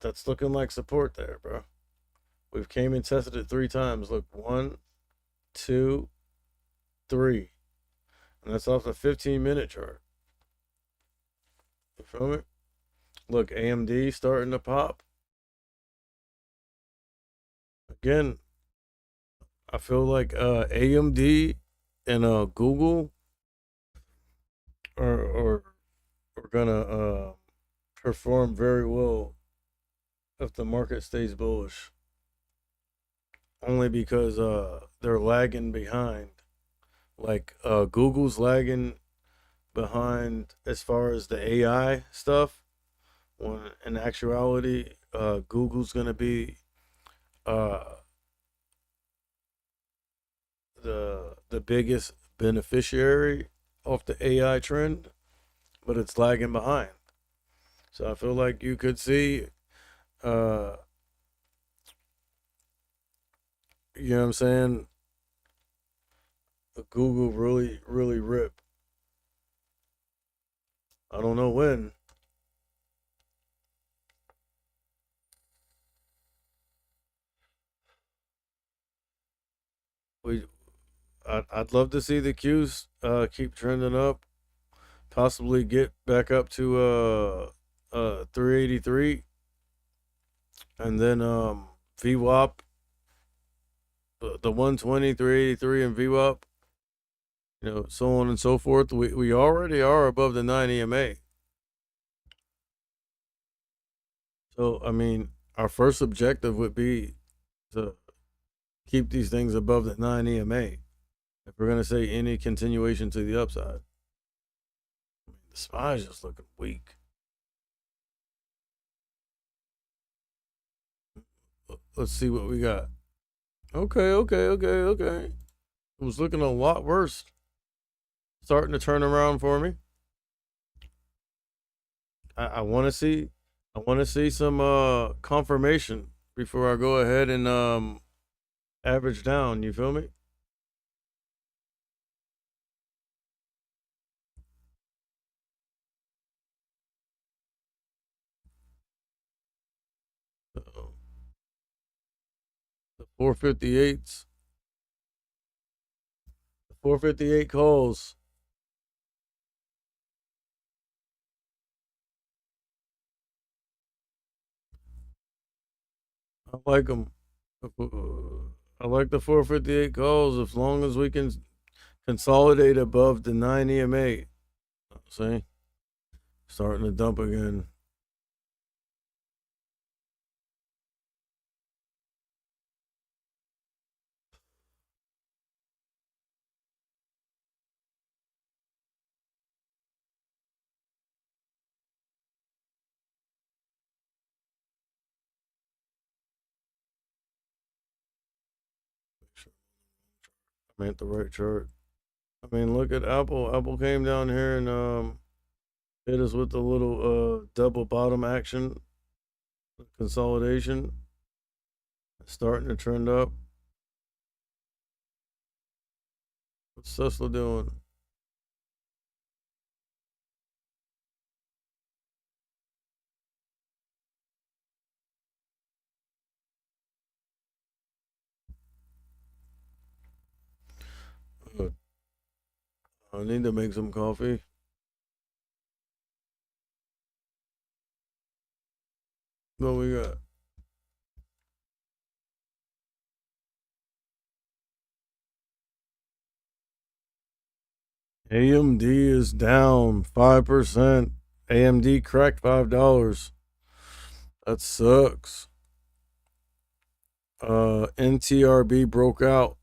that's looking like support there, bro. We've came and tested it 3 times. Look, 1, 2, 3. And that's off the 15-minute chart. You feel me? Look, AMD starting to pop. Again, I feel like AMD and Google are gonna perform very well if the market stays bullish. Only because they're lagging behind. Like Google's lagging behind as far as the AI stuff, when in actuality Google's gonna be the biggest beneficiary of the AI trend, but it's lagging behind. So I feel like you could see you know what I'm saying, Google really rip. I don't know when. I'd love to see the Qs keep trending up, possibly get back up to 383, and then VWAP the 120, 383 and VWAP, so on and so forth. We already are above the 9 EMA. So, I mean, our first objective would be to keep these things above the 9 EMA. If we're going to say any continuation to the upside, the SPY is just looking weak. Let's see what we got. Okay. It was looking a lot worse. Starting to turn around for me. I want to see some confirmation before I go ahead and average down. You feel me? Uh-oh. The 458s. The 458 calls. I like them. I like the 458 calls as long as we can consolidate above the 9 EMA. See? Starting to dump again. I'm at the right chart. I mean, look at Apple. Apple came down here and hit us with the little double bottom action consolidation. Starting to trend up. What's Tesla doing? I need to make some coffee. What we got? AMD is down 5%. AMD cracked $5. That sucks. NTRB broke out.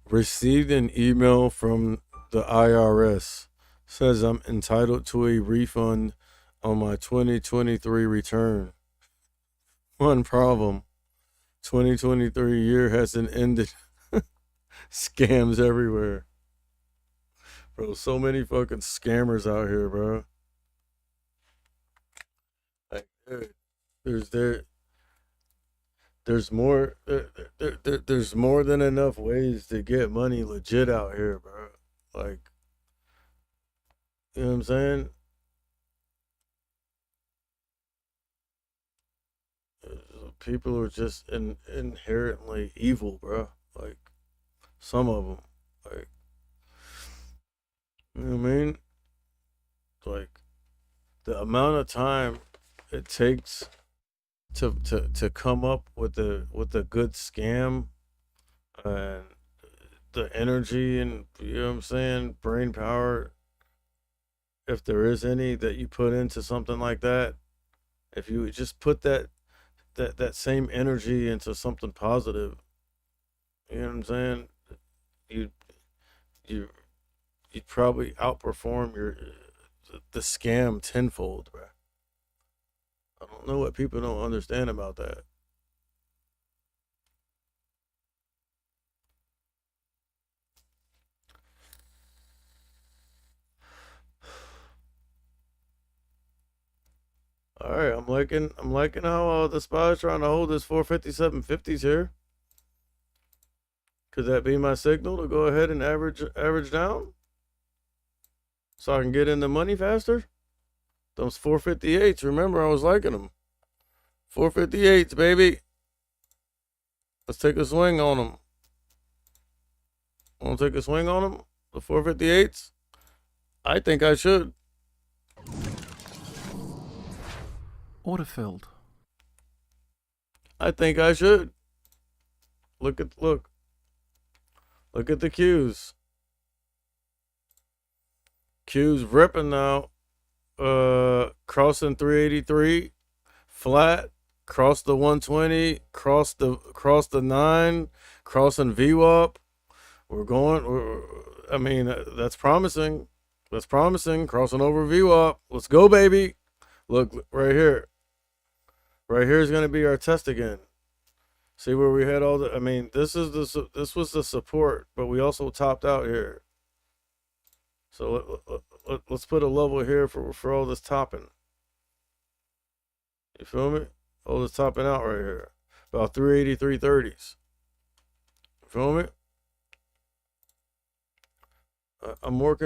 Received an email from the IRS. Says I'm entitled to a refund on my 2023 return. One problem. 2023 year hasn't ended. Scams everywhere. Bro, so many fucking scammers out here, bro. Like, dude, there's there there's more there's more than enough ways to get money legit out here, bro. Like, you know what I'm saying? People are just inherently evil, bro. Like, some of them, like, you know what I mean? Like, the amount of time it takes to come up with a good scam, and the energy and, you know what I'm saying, brain power, if there is any, that you put into something like that. If you just put that same energy into something positive, you know what I'm saying? You you you'd probably outperform the scam tenfold, bro. I don't know what people don't understand about that. All right, I'm I'm liking how the SPY is trying to hold this 457.50s here. Could that be my signal to go ahead and average down? So I can get in the money faster? Those 458s, remember I was liking them. 458s, baby. Let's take a swing on them. Want to take a swing on them? The 458s? I think I should. Order filled. I think I should. Look at the Qs. Qs ripping now. Crossing 383, flat, cross the 120, cross the 9, crossing VWAP. I mean, that's promising. That's promising. Crossing over VWAP. Let's go, baby. Look right here. Right here is going to be our test again. See where we had all the. I mean, this was the support, but we also topped out here. So let's put a level here for all this topping. You feel me? All this topping out right here. About 383.30s. You feel me? I'm more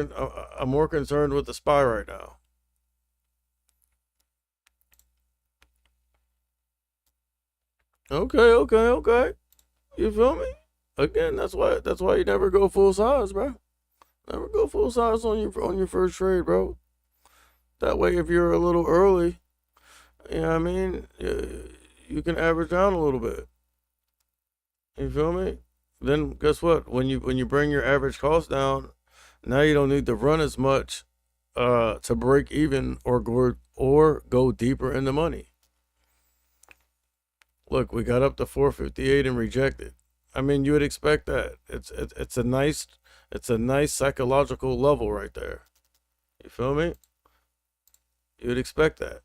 concerned with the SPY right now. Okay. You feel me? Again, that's why you never go full size, bro. Never go full size on your first trade, bro. That way, if you're a little early, you know what I mean, you can average down a little bit. You feel me? Then guess what? When you bring your average cost down, now you don't need to run as much to break even or go deeper in the money. Look, we got up to 458 and rejected. I mean, you would expect that. It's a nice psychological level right there. You feel me? You would expect that.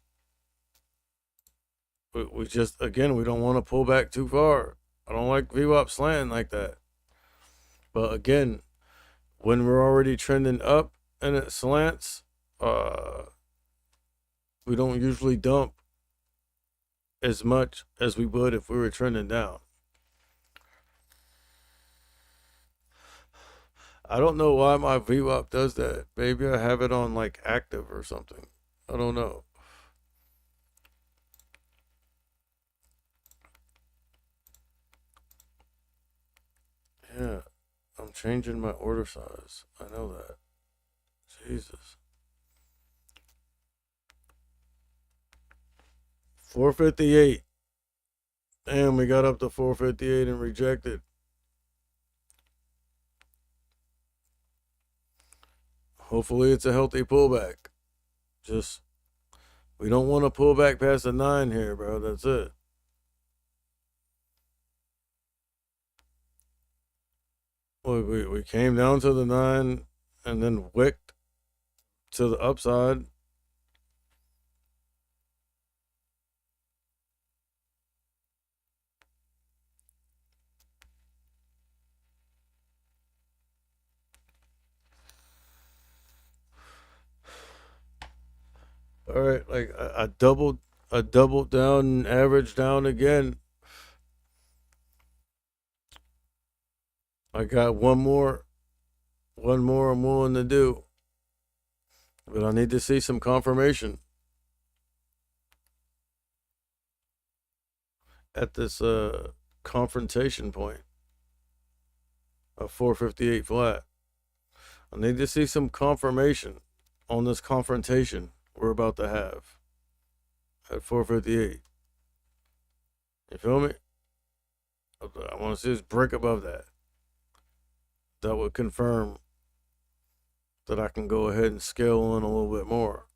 We just, again, we don't want to pull back too far. I don't like VWAP slanting like that. But again, when we're already trending up and it slants, we don't usually dump as much as we would if we were trending down. I don't know why my VWAP does that. Maybe I have it on like active or something. I don't know. Yeah, I'm changing my order size. I know that. Jesus. 458. Damn, we got up to 458 and rejected. Hopefully it's a healthy pullback. Just, we don't want to pull back past the 9 here, bro. That's it. We came down to the 9 and then wicked to the upside. All right, like I doubled down and averaged down again. I got one more I'm willing to do. But I need to see some confirmation at this confrontation point of 458 flat. I need to see some confirmation on this confrontation we're about to have at 458. You feel me? I want to see this brick above that. That would confirm that I can go ahead and scale in a little bit more.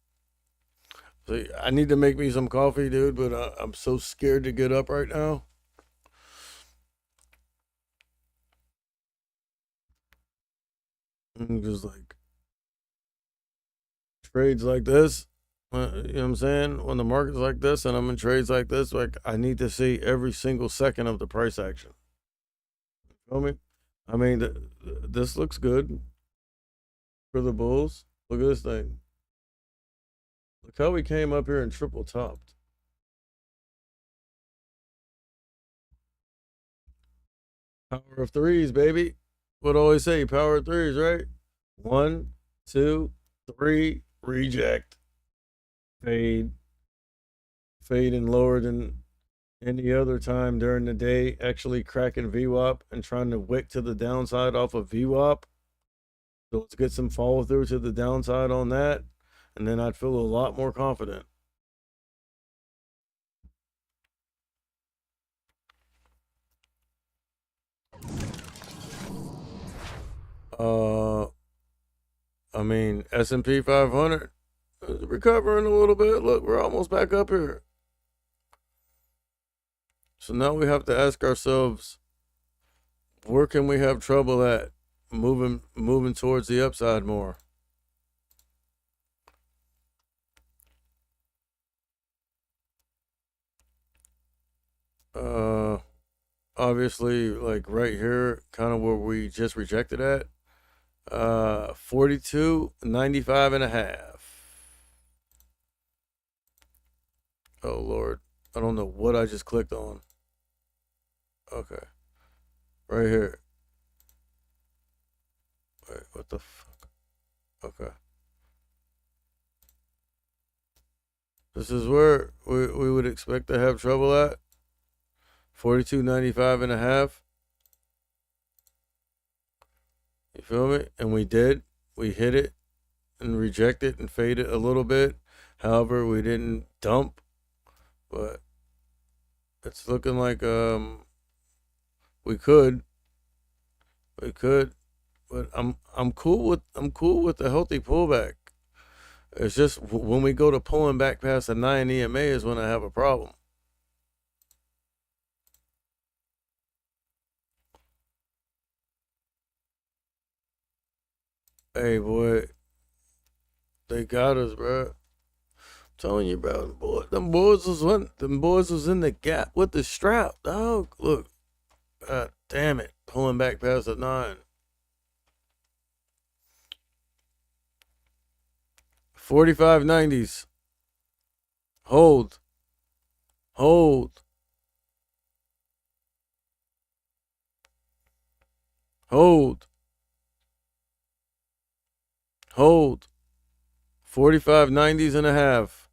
See, I need to make me some coffee, dude, but I'm so scared to get up right now. Because, like, trades like this, you know what I'm saying? When the market's like this and I'm in trades like this, like, I need to see every single second of the price action. You feel me? I mean, this looks good for the bulls. Look at this thing. Look how we came up here and triple topped. Power of threes, baby. What I always say, power of threes, right? 1, 2, 3, reject. Fade. Fade and lower than any other time during the day, actually cracking VWAP and trying to wick to the downside off of VWAP. So let's get some follow through to the downside on that, and then I'd feel a lot more confident. I mean, S&P 500 is recovering a little bit. Look, we're almost back up here. So now we have to ask ourselves, where can we have trouble at moving towards the upside more? Obviously, like right here, kind of where we just rejected at. 42.95 and a half. Oh Lord, I don't know what I just clicked on. Okay, right here. Wait, what the fuck? Okay, this is where we would expect to have trouble at. 42.95 and a half. You feel me? And we did. We hit it and rejected and faded a little bit. However, we didn't dump, but it's looking like we could, but I'm cool with the healthy pullback. It's just when we go to pulling back past the 9 EMA is when I have a problem. Hey boy, they got us, bro. I'm telling you, bro. Them boys was in the gap with the strap, dog. Look, god damn it, pulling back past the 9. 45.90s. Hold. Hold. Hold. Hold. 45.90s and a half.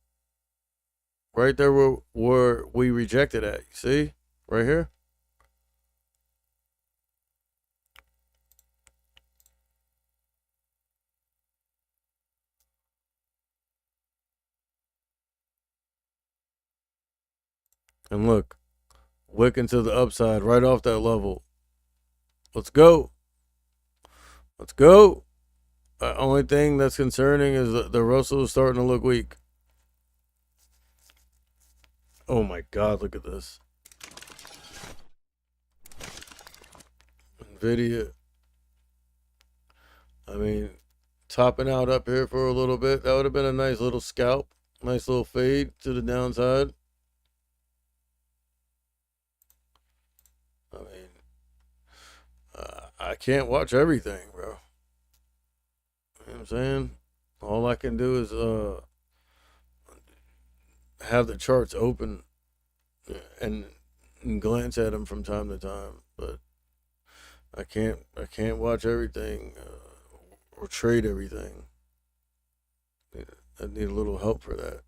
Right there where we rejected at. You see? Right here. And look, wicking to the upside right off that level. Let's go. Let's go. The only thing that's concerning is the Russell is starting to look weak. Oh my God, look at this. Nvidia. I mean, topping out up here for a little bit. That would have been a nice little scalp. Nice little fade to the downside. I mean, I can't watch everything, bro. You know what I'm saying? All I can do is have the charts open and glance at them from time to time, but I can't watch everything or trade everything. I need a little help for that.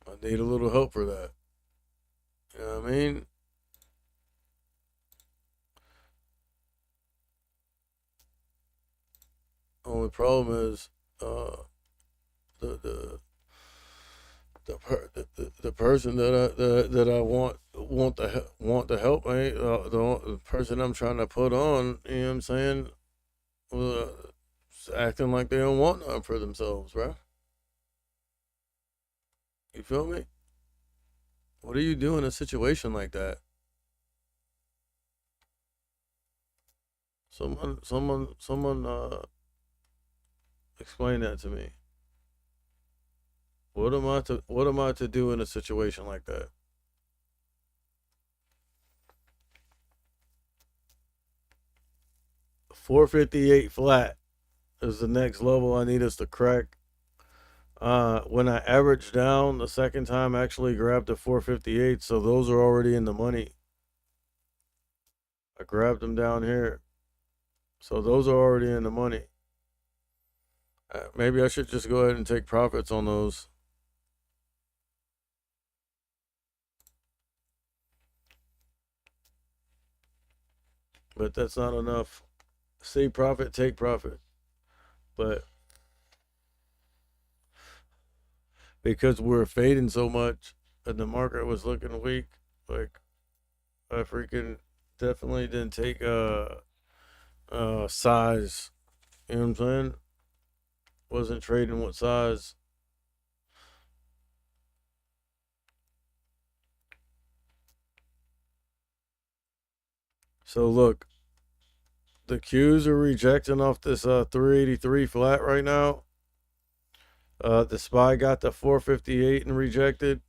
I need a little help for that. You know what I mean? Only problem is the the person that I want to help me, the person I'm trying to put on, you know what I'm saying, acting like they don't want nothing for themselves, bro. You feel me? What do you do in a situation like that? Someone explain that to me. What am I to do in a situation like that? 458 flat is the next level I need us to crack. When I averaged down the second time, I actually grabbed the 458, so those are already in the money. I grabbed them down here, so those are already in the money. Maybe I should just go ahead and take profits on those. But that's not enough. See profit, take profit. But because we're fading so much and the market was looking weak, like I freaking definitely didn't take size. You know what I'm saying? Wasn't trading with size. So look, the Qs are rejecting off this 383 flat right now. The SPY got the 458 and rejected.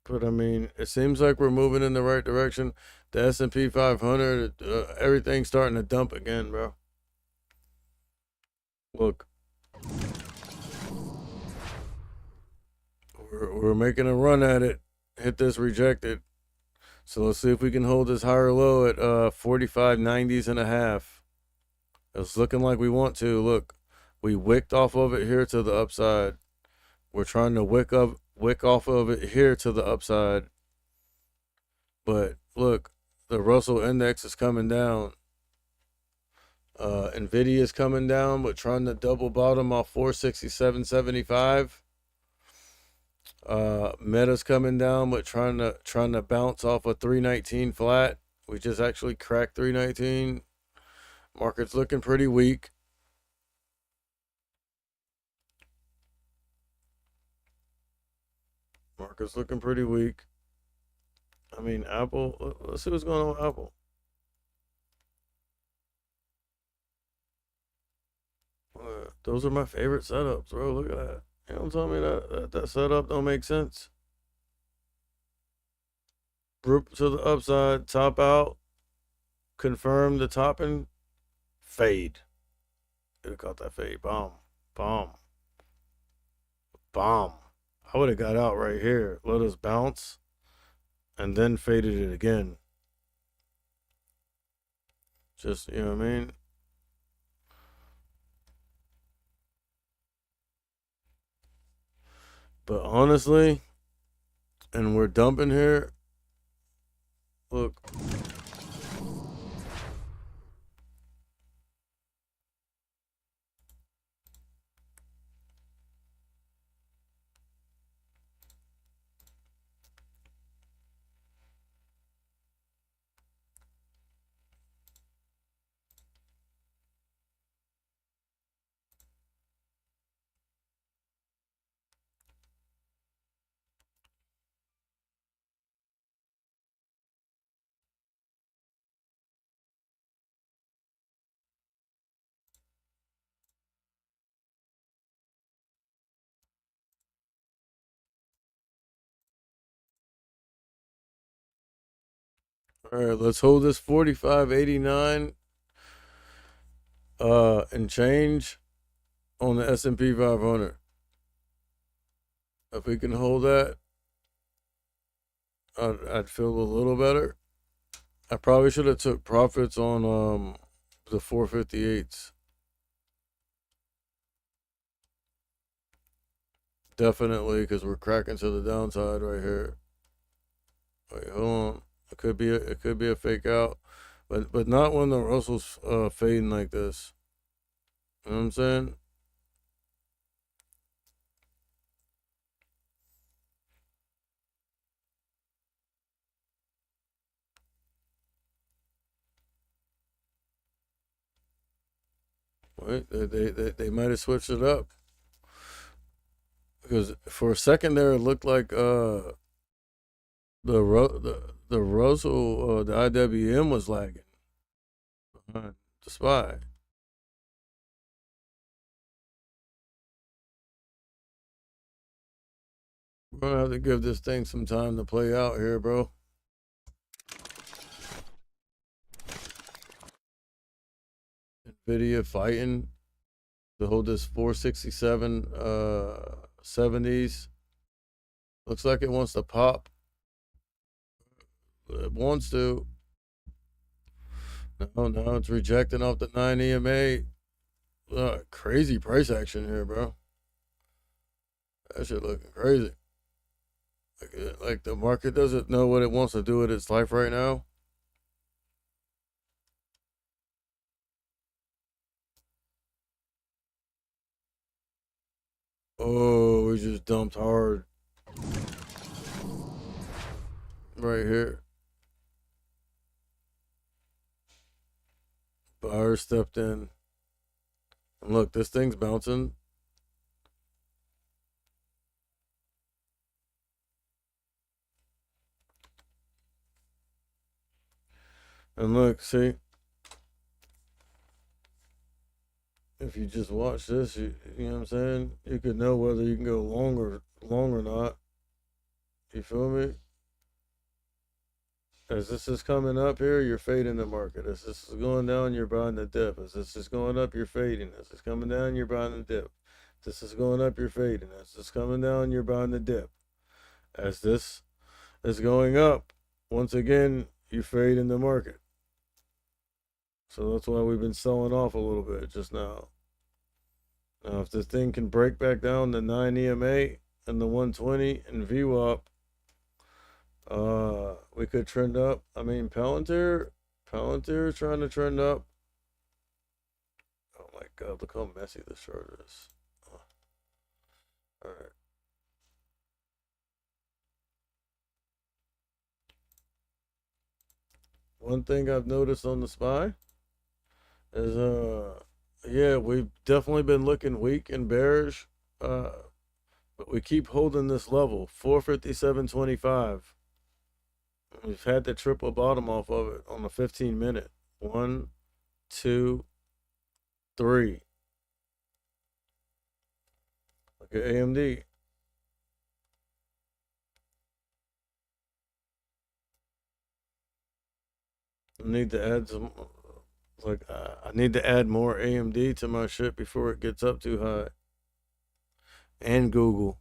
But I mean, it seems like we're moving in the right direction. The S&P 500, everything's starting to dump again, bro. Look, we're making a run at it. Hit this rejected. So let's see if we can hold this higher low at 45.90s and a half. It's looking like we want to. Look, we wicked off of it here to the upside. We're trying to wick off of it here to the upside. But look, the Russell index is coming down. Nvidia is coming down, but trying to double bottom off 467.75. Meta's coming down, but trying to bounce off a 319 flat. We just actually cracked 319. Market's looking pretty weak. Market's looking pretty weak. I mean, Apple. Let's see what's going on with Apple. Those are my favorite setups, bro. Look at that. You don't tell me that setup don't make sense. Group to the upside, top out, confirm the topping, fade. Could have caught that fade. Bomb. Bomb. Bomb. I would have got out right here. Let us bounce. And then faded it again. Just, you know what I mean? But honestly, and we're dumping here. Look. All right, let's hold this 45.89 and change on the S&P 500. If we can hold that, I'd feel a little better. I probably should have took profits on the 458s. Definitely, because we're cracking to the downside right here. Wait, hold on. It could be a fake out, but not when the Russell's fading like this. You know what I'm saying? Wait, they might have switched it up, because for a second there it looked like the Russell the IWM was lagging behind the SPY. We're gonna have to give this thing some time to play out here, bro. Nvidia fighting to hold this 467 70s. Looks like it wants to pop. It wants to. No, it's rejecting off the 9 EMA. Crazy price action here, bro. That shit looking crazy. Like the market doesn't know what it wants to do with its life right now. Oh, we just dumped hard. Right here. Buyer stepped in. And look, this thing's bouncing. And look, see? If you just watch this, you know what I'm saying? You could know whether you can go long or not. You feel me? As this is coming up here, you're fading the market. As this is going down, you're buying the dip. As this is going up, you're fading. As it's coming down, you're buying the dip. This is going up, you're fading. As it's coming down, you're buying the dip. As this is going up, once again, you fade in the market. So that's why we've been selling off a little bit just now. Now, if this thing can break back down the 9 EMA and the 120 and VWAP, we could trend up. I mean, Palantir is trying to trend up. Oh my God, look how messy this chart is. Oh. All right. One thing I've noticed on the SPY is, yeah, we've definitely been looking weak and bearish, but we keep holding this level, 457.25. We've had the triple bottom off of it on the 15-minute. 1, 2, 3. Look at AMD. I need to add some, I need to add more AMD to my shit before it gets up too high. And Google.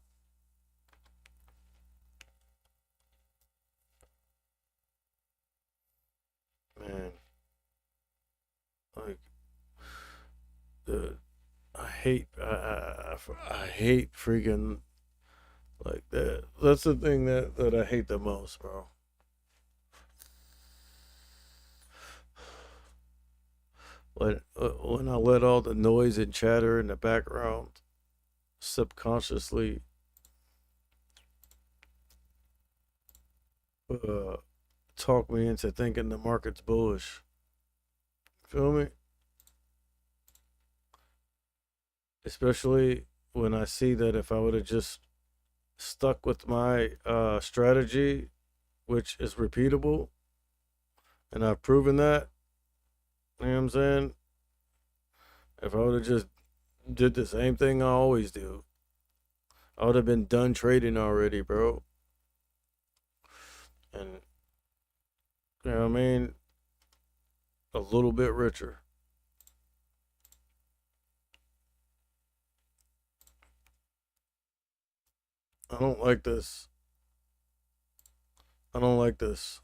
Man. Like, dude, I hate freaking like that. That's the thing that I hate the most, bro. When I let all the noise and chatter in the background subconsciously talk me into thinking the market's bullish. Feel me? Especially when I see that if I would have just stuck with my strategy, which is repeatable, and I've proven that, you know what I'm saying? If I would have just did the same thing I always do, I would have been done trading already, bro. And, you know what I mean? A little bit richer. I don't like this. I don't like this.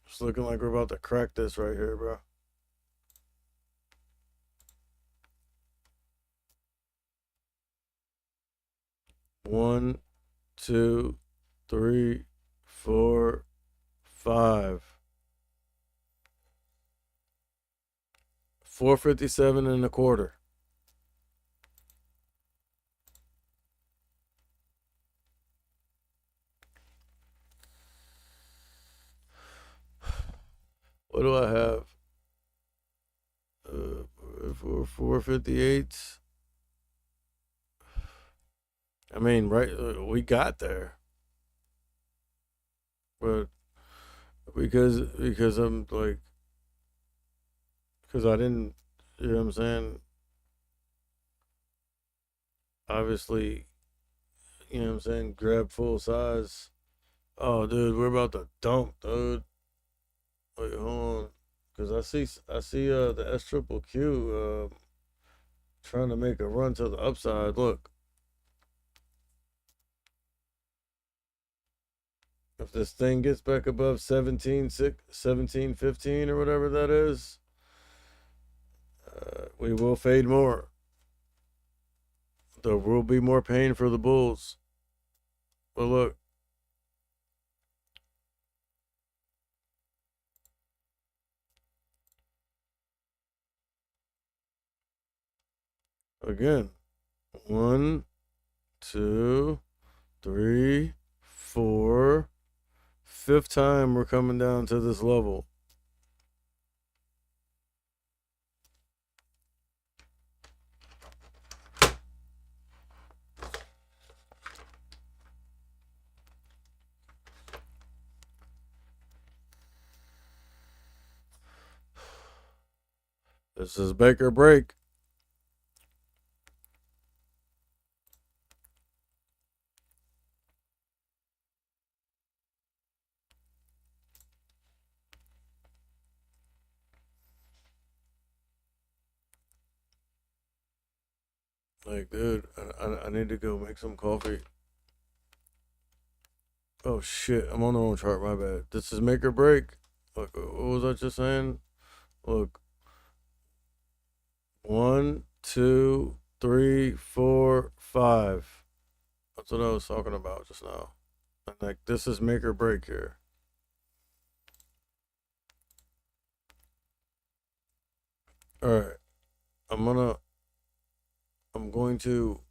It's looking like we're about to crack this right here, bro. One, 2, 3, 4, 5. 457.25. What do I have? For 458. I mean, right? We got there, but because I'm like, because I didn't, you know what I'm saying? obviously, you know what I'm saying, grab full size. Oh, dude, we're about to dump, dude. Wait, hold on, cause I see the S triple Q trying to make a run to the upside. Look, if this thing gets back above 17.15 or whatever that is, we will fade more. There will be more pain for the bulls. But look, again, 1, 2, 3, 4. Fifth time we're coming down to this level. This is make or break. Like, dude, I need to go make some coffee. Oh shit, I'm on the wrong chart, my bad. This is make or break. Look, what was I just saying? Look. 1, 2, 3, 4, 5. That's what I was talking about just now. And like, this is make or break here. Alright. I'm going to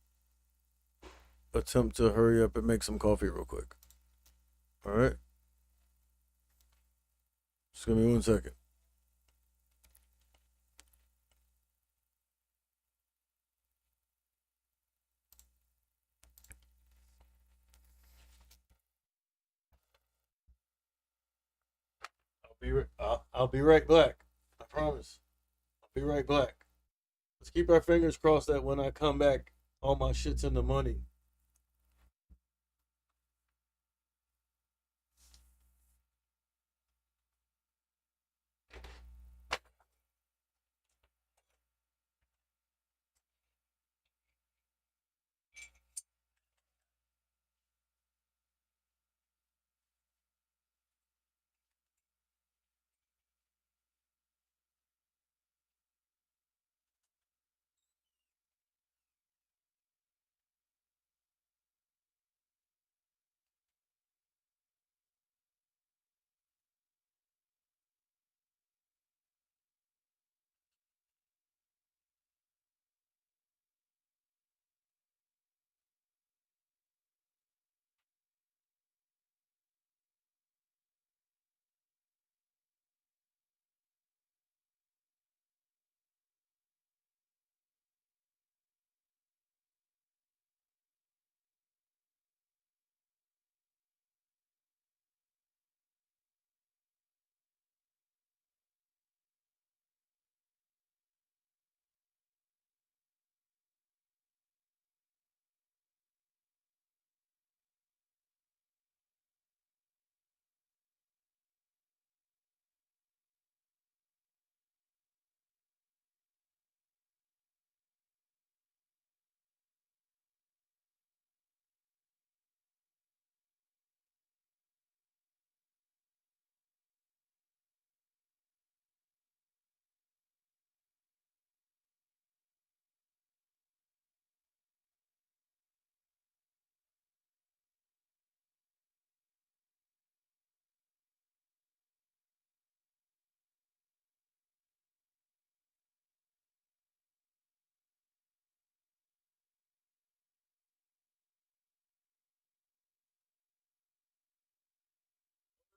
attempt to hurry up and make some coffee real quick. Alright? Just give me 1 second. I'll be right back. I promise. I'll be right back. Let's keep our fingers crossed that when I come back, all my shit's in the money.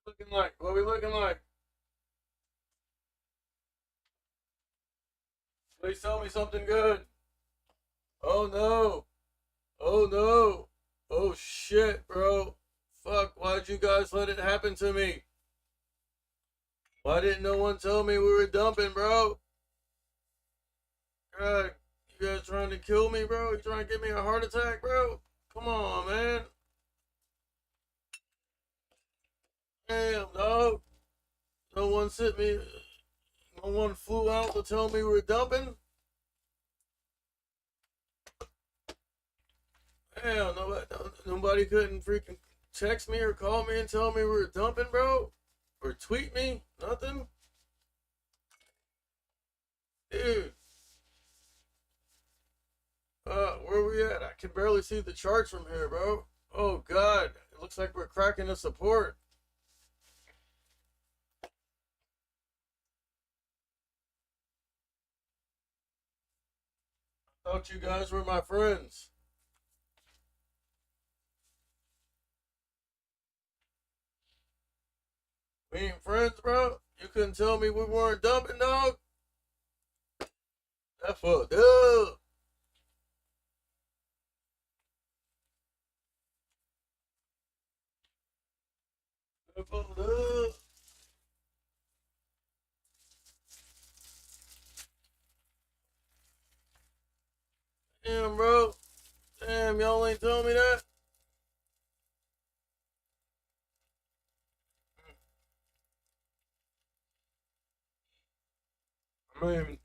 Looking like? What we looking like? Please tell me something good. Oh no. Oh no. Oh shit, bro. Fuck, why'd you guys let it happen to me? Why didn't no one tell me we were dumping, bro? God, You guys trying to kill me, bro? You trying to give me a heart attack, bro? Come on, man. Damn, dog. No one sent me. No one flew out to tell me we're dumping. Damn, nobody couldn't freaking text me or call me and tell me we're dumping, bro. Or tweet me. Nothing. Dude. Where we at? I can barely see the charts from here, bro. Oh, God. It looks like we're cracking the support. I thought you guys were my friends. We ain't friends, bro. You couldn't tell me we weren't dumping, dog. That fucked up. That fucked up. Damn, bro. Damn, y'all ain't telling me that. I mean,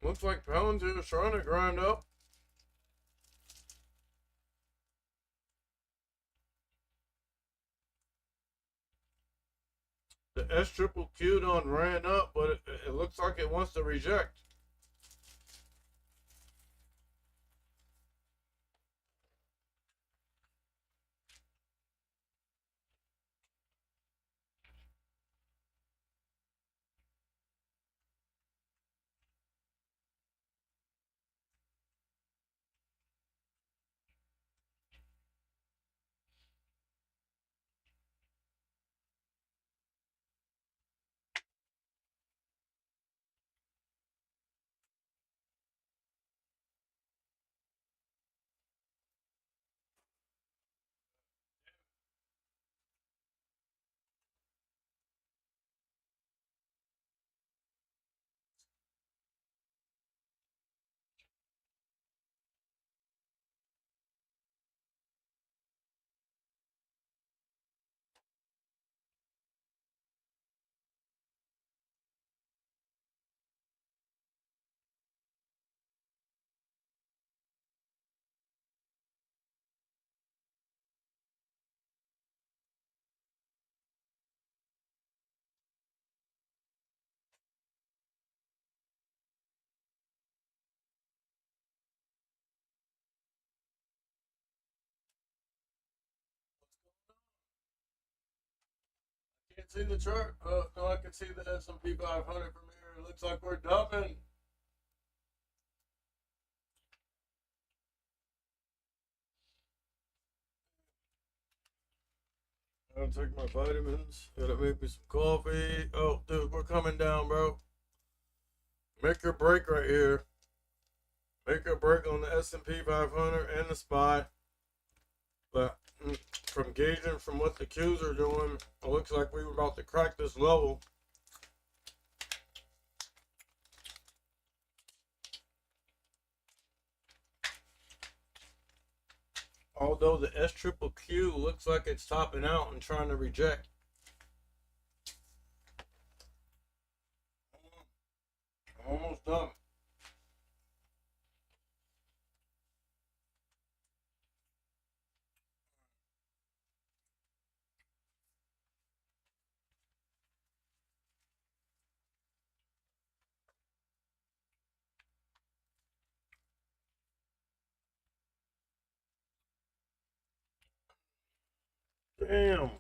looks like Palantir is trying to grind up. The S triple Q done ran up, but it looks like it wants to reject. Can't see the chart. No, I can see the S&P 500 from here. It looks like we're dumping. Gotta take my vitamins. Gotta make me some coffee. Oh, dude, we're coming down, bro. Make your break right here. Make your break on the S&P 500 and the SPY. But from gauging from what the Qs are doing, it looks like we were about to crack this level. Although the S triple Q looks like it's topping out and trying to reject. Almost done. Damn.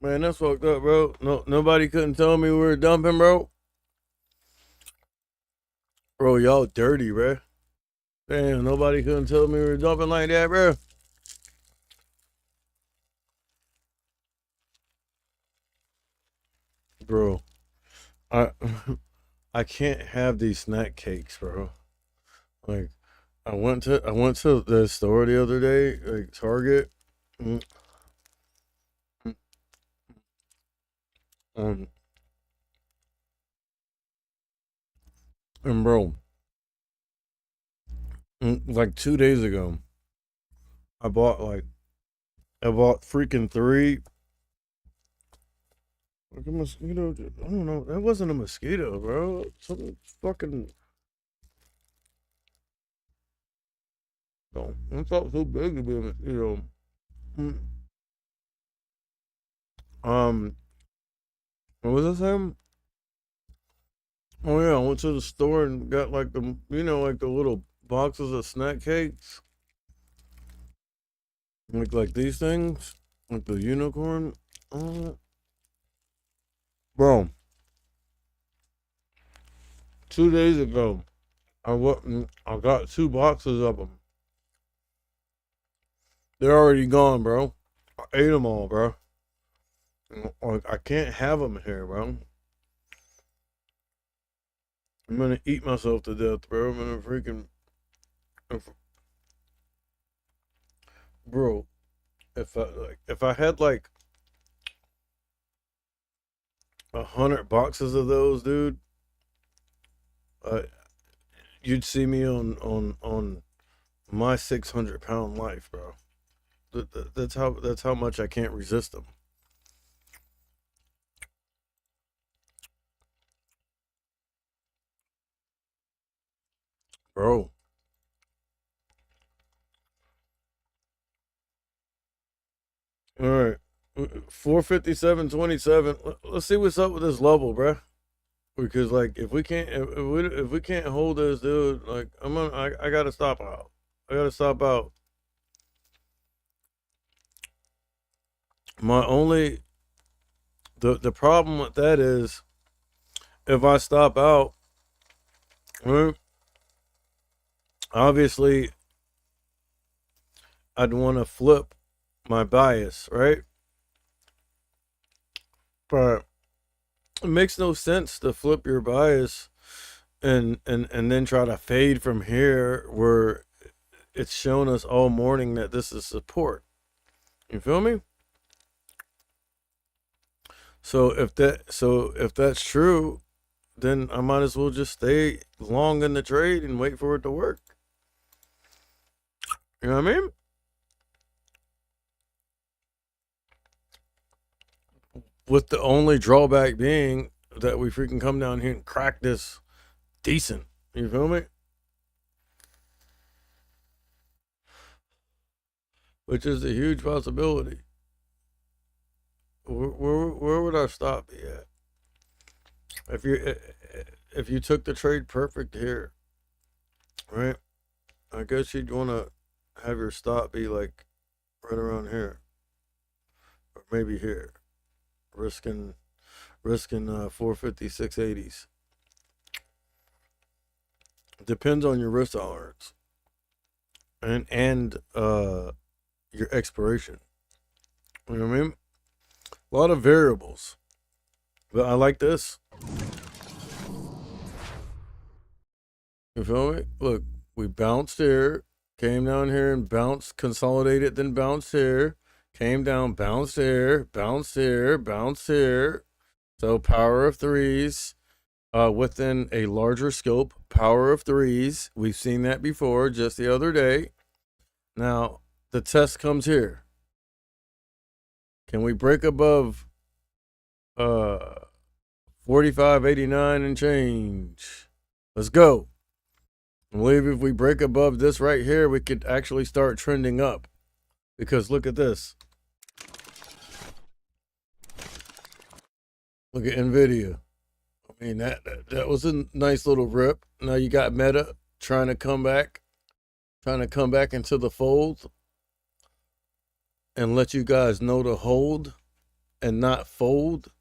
Man, that's fucked up, bro. No, nobody couldn't tell me we were dumping, bro. Bro, y'all dirty, bro. Damn, nobody couldn't tell me we were dumping like that, bro. Bro, I I can't have these snack cakes, bro. Like, I went to the store the other day, like Target. mm, mm, Um, and bro, Like 2 days ago, I bought freaking three. Like a mosquito. I don't know. That wasn't a mosquito, bro. Something fucking. No, I thought so big to be a mosquito. Mm, Um, what was I saying? Oh yeah, I went to the store and got like like the little boxes of snack cakes, like these things, like the unicorn. Uh, Bro, 2 days ago, I went and I got 2 boxes of them. They're already gone, bro. I ate them all, bro. Like I can't have them here, bro. I'm gonna eat myself to death, bro. I'm gonna freaking, bro. If I had like 100 boxes of those, dude, uh, you'd see me on my 600-pound life, bro. That's how much I can't resist them, bro. All right, 457.27. Let's see what's up with this level, bro. Because like if we can't hold this, dude, like I gotta stop out. I gotta stop out. My only the problem with that is if I stop out, right, obviously I'd want to flip my bias, right? But it makes no sense to flip your bias and then try to fade from here where it's shown us all morning that this is support. You feel me? So if that's true, then I might as well just stay long in the trade and wait for it to work. You know what I mean? With the only drawback being that we freaking come down here and crack this decent. You feel me? Which is a huge possibility. Where would our stop be at? If you took the trade perfect here, right? I guess you'd want to have your stop be like right around here, or maybe here, risking 456.80s. Depends on your risk tolerance and your expiration. You know what I mean? A lot of variables. But I like this. You feel me? Look, we bounced here, came down here and bounced, consolidated, then bounced here, came down, bounced here, bounced here, bounced here. So power of threes, within a larger scope, power of threes. We've seen that before just the other day. Now, the test comes here. Can we break above 45.89 and change? Let's go. I believe if we break above this right here, we could actually start trending up. Because look at this. Look at Nvidia. I mean that was a nice little rip. Now you got Meta trying to come back into the fold and let you guys know to hold and not fold.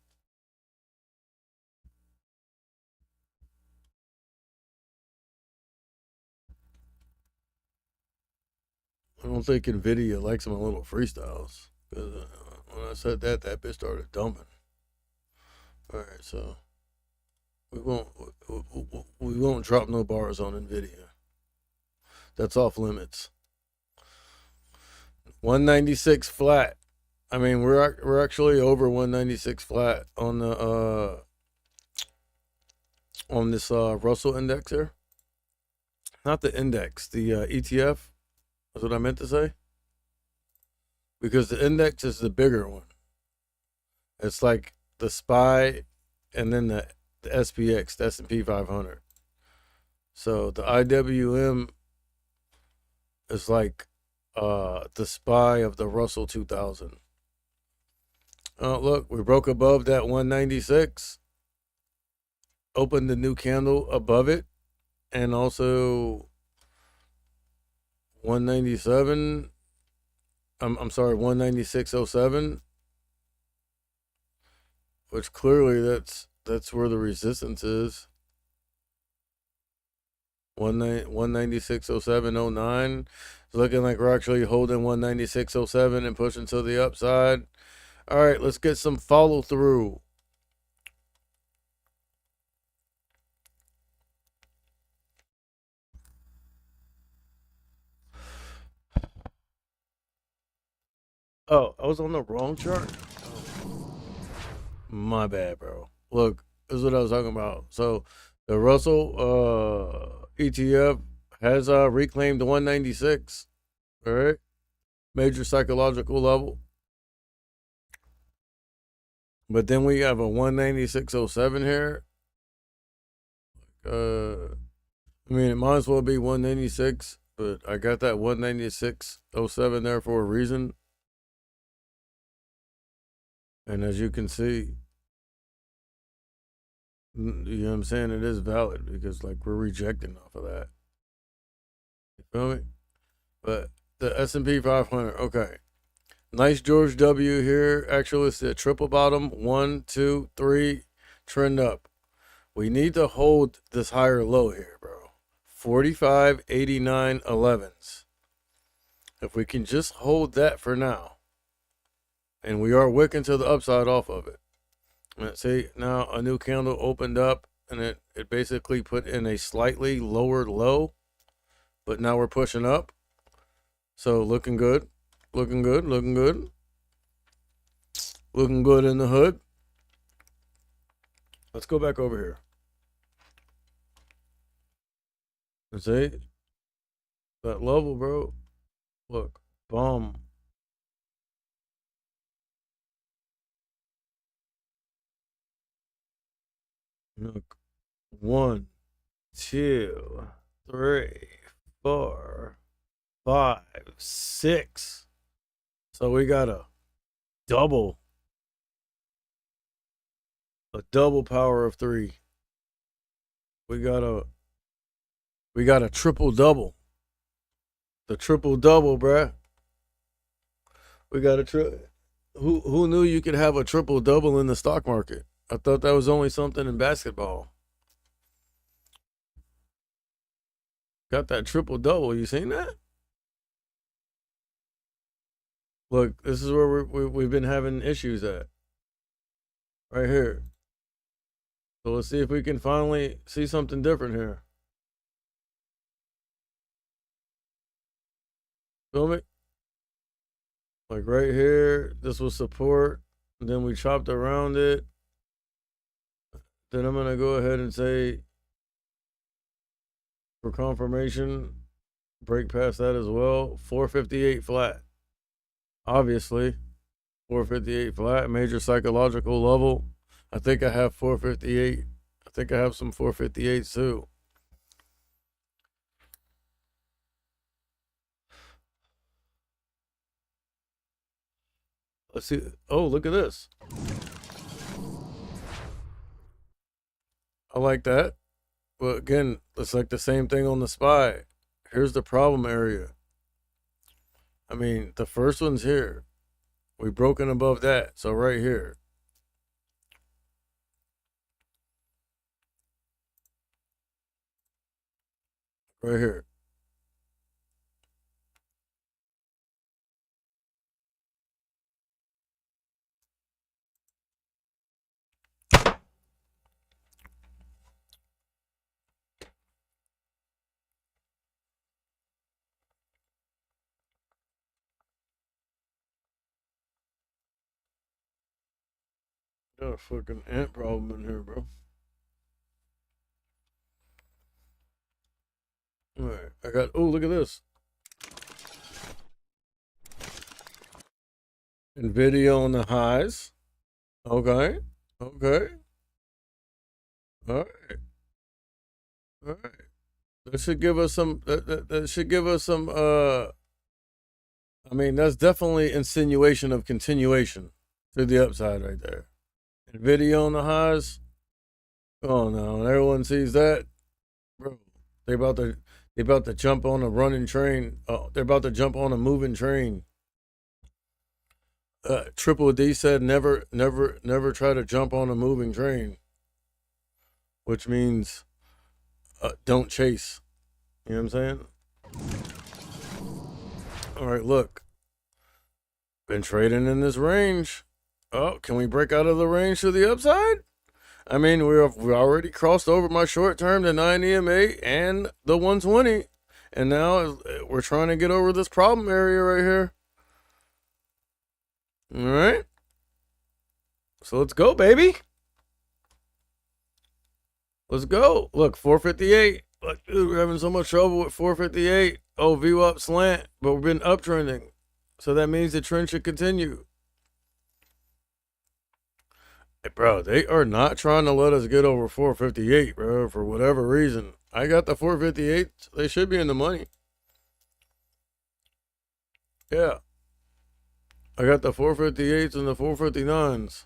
I don't think Nvidia likes my little freestyles. Because when I said that bitch started dumping. All right, so we won't drop no bars on Nvidia. That's off limits. 196 flat. I mean, we're actually over 196 flat on the on this Russell index here. not the index, the ETF. That's what I meant to say. Because the index is the bigger one. It's like the SPY and then the SPX, the S&P 500. So the IWM is like the SPY of the Russell 2000. Oh, look, we broke above that 196. Opened the new candle above it. And also 197. I'm sorry, 196.07. Which clearly that's where the resistance is. 196.0709. It's looking like we're actually holding 196.07 and pushing to the upside. All right, let's get some follow through. Oh, I was on the wrong chart. My bad, bro. Look, this is what I was talking about. So the Russell ETF has reclaimed the 196. All right, major psychological level. But then we have a 196.07 here. I mean, it might as well be 196, but I got that 196.07 there for a reason. And as you can see, you know what I'm saying? It is valid because, like, we're rejecting off of that. You feel me? But the S&P 500, okay. Nice George W here. Actually, it's a triple bottom. 1, 2, 3, trend up. We need to hold this higher low here, bro. 45.89.11s. If we can just hold that for now. And we are wicking to the upside off of it. Let's see, now a new candle opened up and it basically put in a slightly lower low. But now we're pushing up. So looking good. Looking good. Looking good. Looking good in the hood. Let's go back over here. Let's see. That level, bro. Look. Bomb. Look. 1, 2, 3, 4, 5, 6. So we got a double power of 3. We got a triple double. The triple double, bruh. We got a who knew you could have a triple double in the stock market? I thought that was only something in basketball. Got that triple double. You seen that? Look, this is where we've been having issues at. Right here. So let's see if we can finally see something different here. Feel me? Like right here, this was support. Then we chopped around it. Then I'm going to go ahead and say for confirmation, break past that as well. 458 flat. Obviously, 458 flat, major psychological level. I think I have 458. I think I have some 458s too. Let's see. Oh, look at this. I like that. But again, it's like the same thing on the SPY. Here's the problem area. I mean, the first one's here. We've broken above that. So right here. Right here. Got a fucking ant problem in here, bro. All right, I got. Oh, look at this. Nvidia on the highs. Okay. Okay. All right. All right. That should give us some. That should give us some. I mean, that's definitely insinuation of continuation to the upside right there. Nvidia on the highs. Oh no! Everyone sees that, bro. They about to jump on a running train. Oh, they're about to jump on a moving train. Triple D said never try to jump on a moving train, which means don't chase. You know what I'm saying? All right, look. Been trading in this range. Oh, can we break out of the range to the upside? I mean, we already crossed over my short term, the 9 EMA and the 120. And now we're trying to get over this problem area right here. All right. So let's go, baby. Let's go. Look, 458. Look, dude, we're having so much trouble with 458. Oh, VWAP slant, but we've been uptrending. So that means the trend should continue. Hey, bro, they are not trying to let us get over 458, bro, for whatever reason. I got the 458. They should be in the money. Yeah. I got the 458s and the 459s.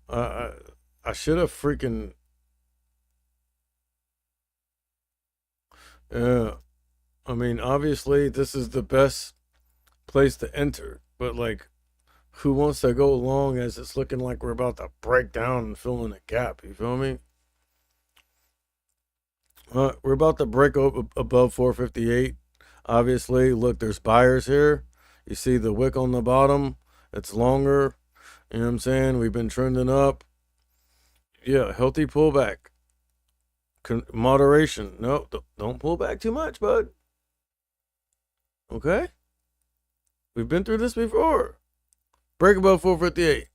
I should have freaking. Yeah. I mean, obviously, this is the best place to enter, but like, who wants to go long as it's looking like we're about to break down and fill in a gap? You feel me? We're about to break above 458. Obviously, look, there's buyers here. You see the wick on the bottom. It's longer. You know what I'm saying? We've been trending up. Yeah, healthy pullback. Moderation. No, don't pull back too much, bud. Okay? We've been through this before. Break above 458.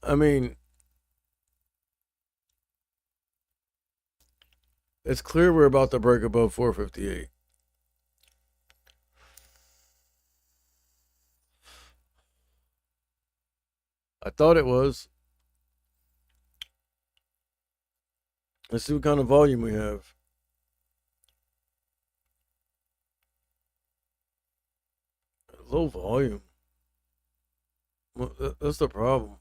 I mean, it's clear we're about to break above 458. I thought it was. Let's see what kind of volume we have. Low volume. Well, that's the problem.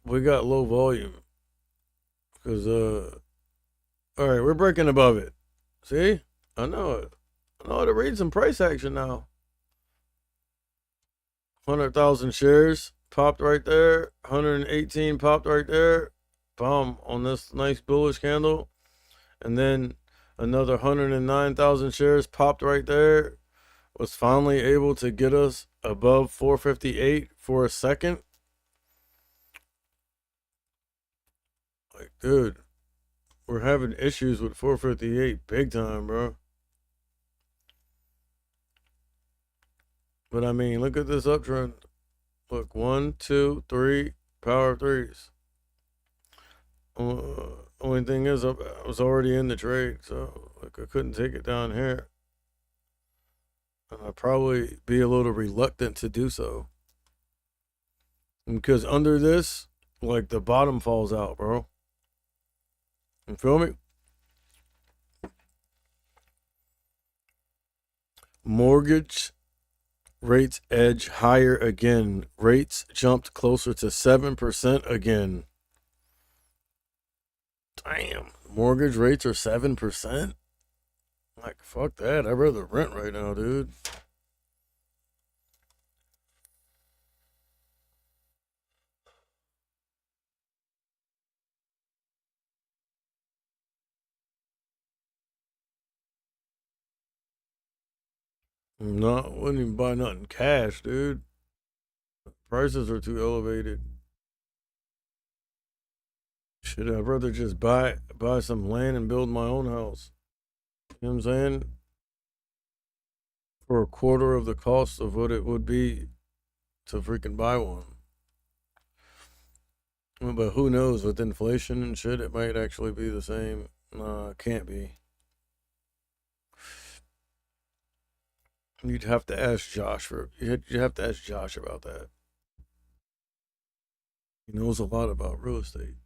We got low volume. Because, all right, we're breaking above it. See? I know it. I know how to read some price action now. 100,000 shares popped right there. 118 popped right there. Boom, on this nice bullish candle. And then another 109,000 shares popped right there. Was finally able to get us above 458 for a second. Like, dude, we're having issues with 458 big time, bro. But I mean, look at this uptrend. Look, 1, 2, 3, power of threes. Only thing is, I was already in the trade, so like I couldn't take it down here. And I'd probably be a little reluctant to do so. Because under this, like the bottom falls out, bro. You feel me? Mortgage rates edge higher again. Rates jumped closer to 7% again. Damn. Mortgage rates are 7%? Like, fuck that. I'd rather rent right now, dude. No, wouldn't even buy nothing cash, dude. Prices are too elevated. Shit, I'd rather just buy some land and build my own house. You know what I'm saying? For a quarter of the cost of what it would be to freaking buy one. Well, but who knows? With inflation and shit, it might actually be the same. It can't be. You'd have to ask Josh you'd have to ask Josh about that. He knows a lot about real estate.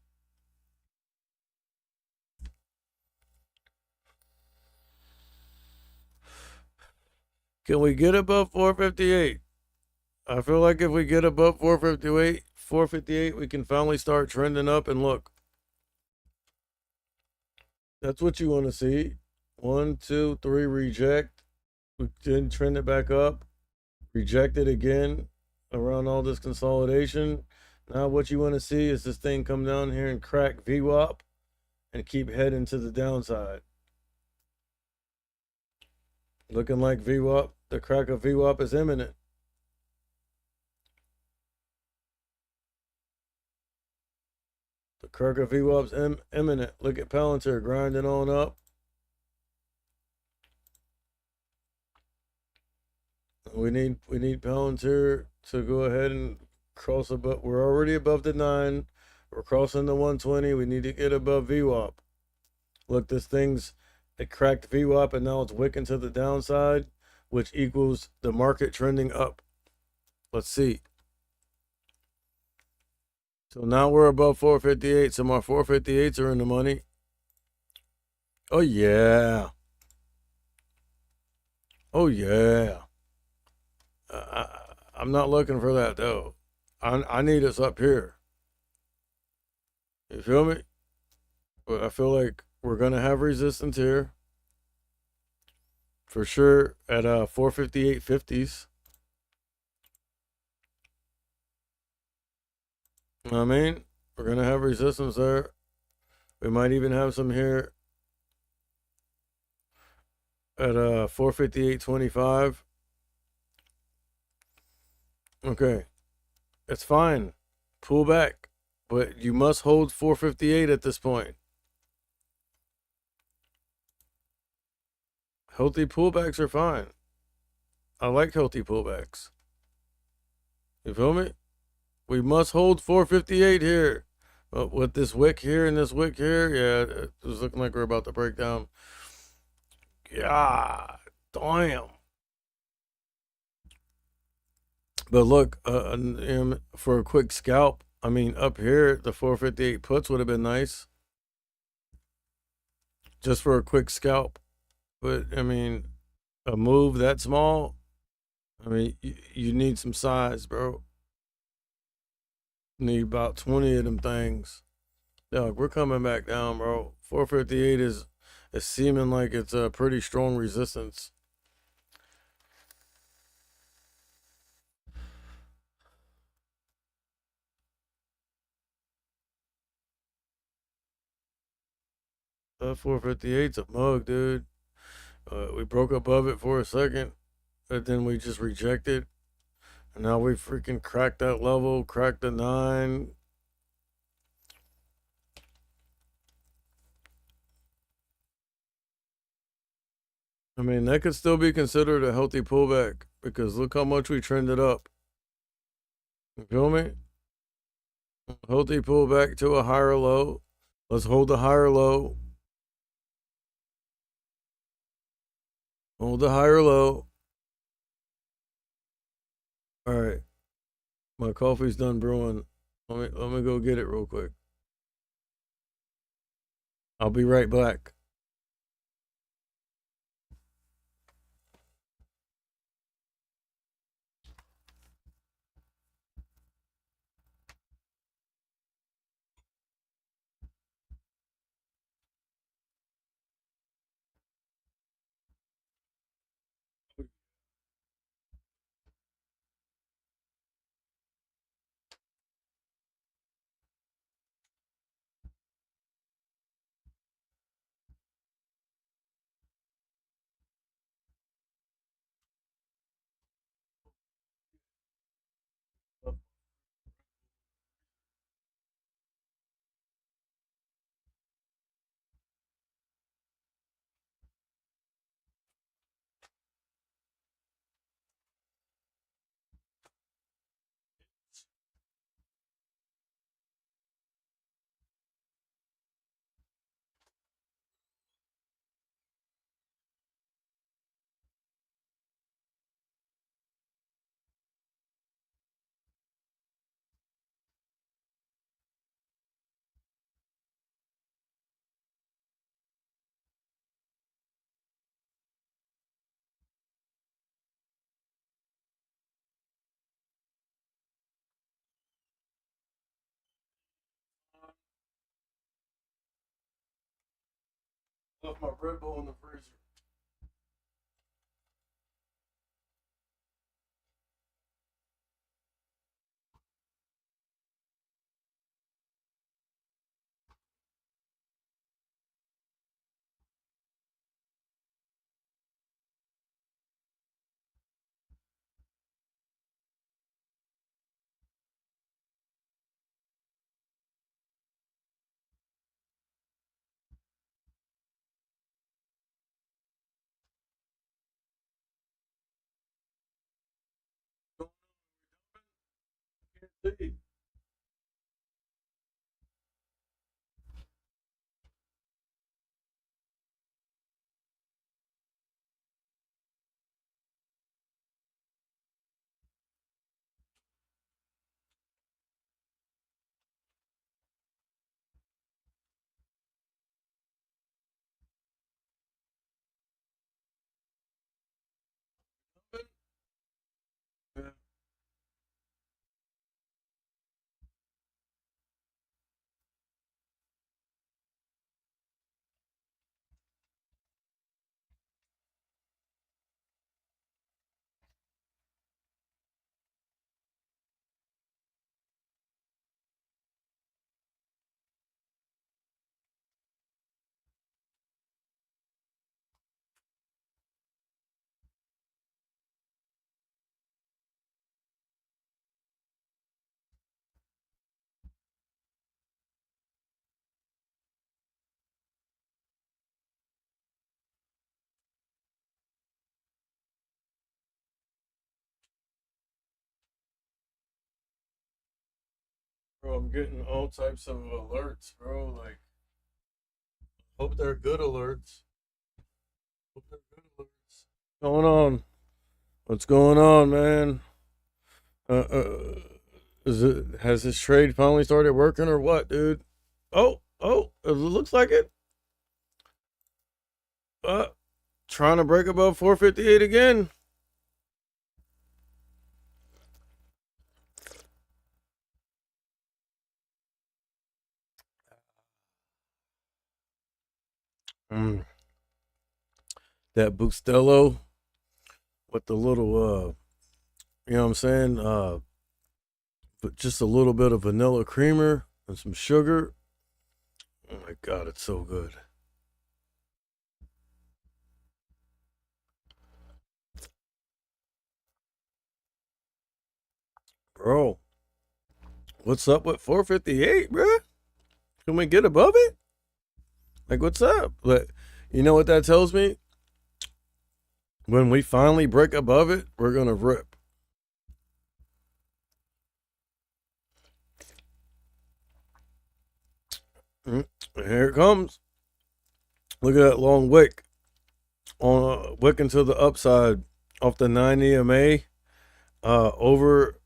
Can we get above 458? I feel like if we get above 458, we can finally start trending up. And look, that's what you want to see. 1, 2, 3, reject. We didn't trend it back up. Reject it again around all this consolidation. Now what you want to see is this thing come down here and crack VWAP and keep heading to the downside. Looking like VWAP, the crack of VWAP is imminent. The crack of VWAP's imminent. Look at Palantir grinding on up. We need Palantir to go ahead and cross above. We're already above the 9. We're crossing the 120. We need to get above VWAP. Look, it cracked VWAP and now it's wicking to the downside, which equals the market trending up. Let's see. So now we're above 458. So my 458s are in the money. Oh yeah. Oh yeah. I'm not looking for that though. I need us up here. You feel me? But I feel like we're gonna have resistance here for sure at 458.50s. You know what I mean? We're gonna have resistance there. We might even have some here at 458.25. Okay, it's fine. Pull back, but you must hold 458 at this point. Healthy pullbacks are fine. I like healthy pullbacks. You feel me? We must hold 458 here. But with this wick here and this wick here, yeah, it's looking like we're about to break down. God damn. But look, for a quick scalp, I mean, up here, the 458 puts would have been nice. Just for a quick scalp. But, I mean, a move that small, I mean, you need some size, bro. Need about 20 of them things. Dog, we're coming back down, bro. 458 is seeming like it's a pretty strong resistance. That 458's a mug, dude. We broke above it for a second, but then we just rejected. And now we freaking cracked that level, cracked the 9. I mean, that could still be considered a healthy pullback because look how much we trended up. You feel me? Healthy pullback to a higher low. Let's hold the higher low. Hold the higher low. All right. My coffee's done brewing. Let me go get it real quick. I'll be right back. Left my Red Bull in the freezer. See. Yeah. Bro, I'm getting all types of alerts, bro. Like, hope they're good alerts. Hope they're good alerts. What's going on? What's going on, man? Uh, uh, has this trade finally started working or what, dude? Oh, it looks like it. Uh, trying to break above 458 again. Mm, that Bustelo with the little, you know what I'm saying? But just a little bit of vanilla creamer and some sugar. Oh my God, it's so good. Bro, what's up with 458, bro? Can we get above it? Like, what's up? But you know what that tells me? When we finally break above it, we're going to rip. Here it comes. Look at that long wick on wicking to the upside off the 9 EMA over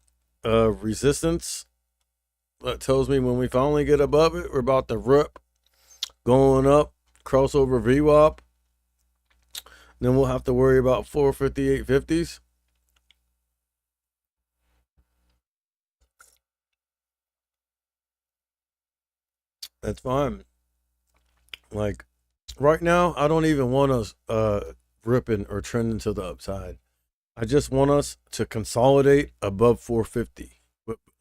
resistance. That tells me when we finally get above it, we're about to rip, going up, crossover VWAP. Then we'll have to worry about 458.50s. That's fine. Like right now, I don't even want us ripping or trending to the upside. I just want us to consolidate above 450,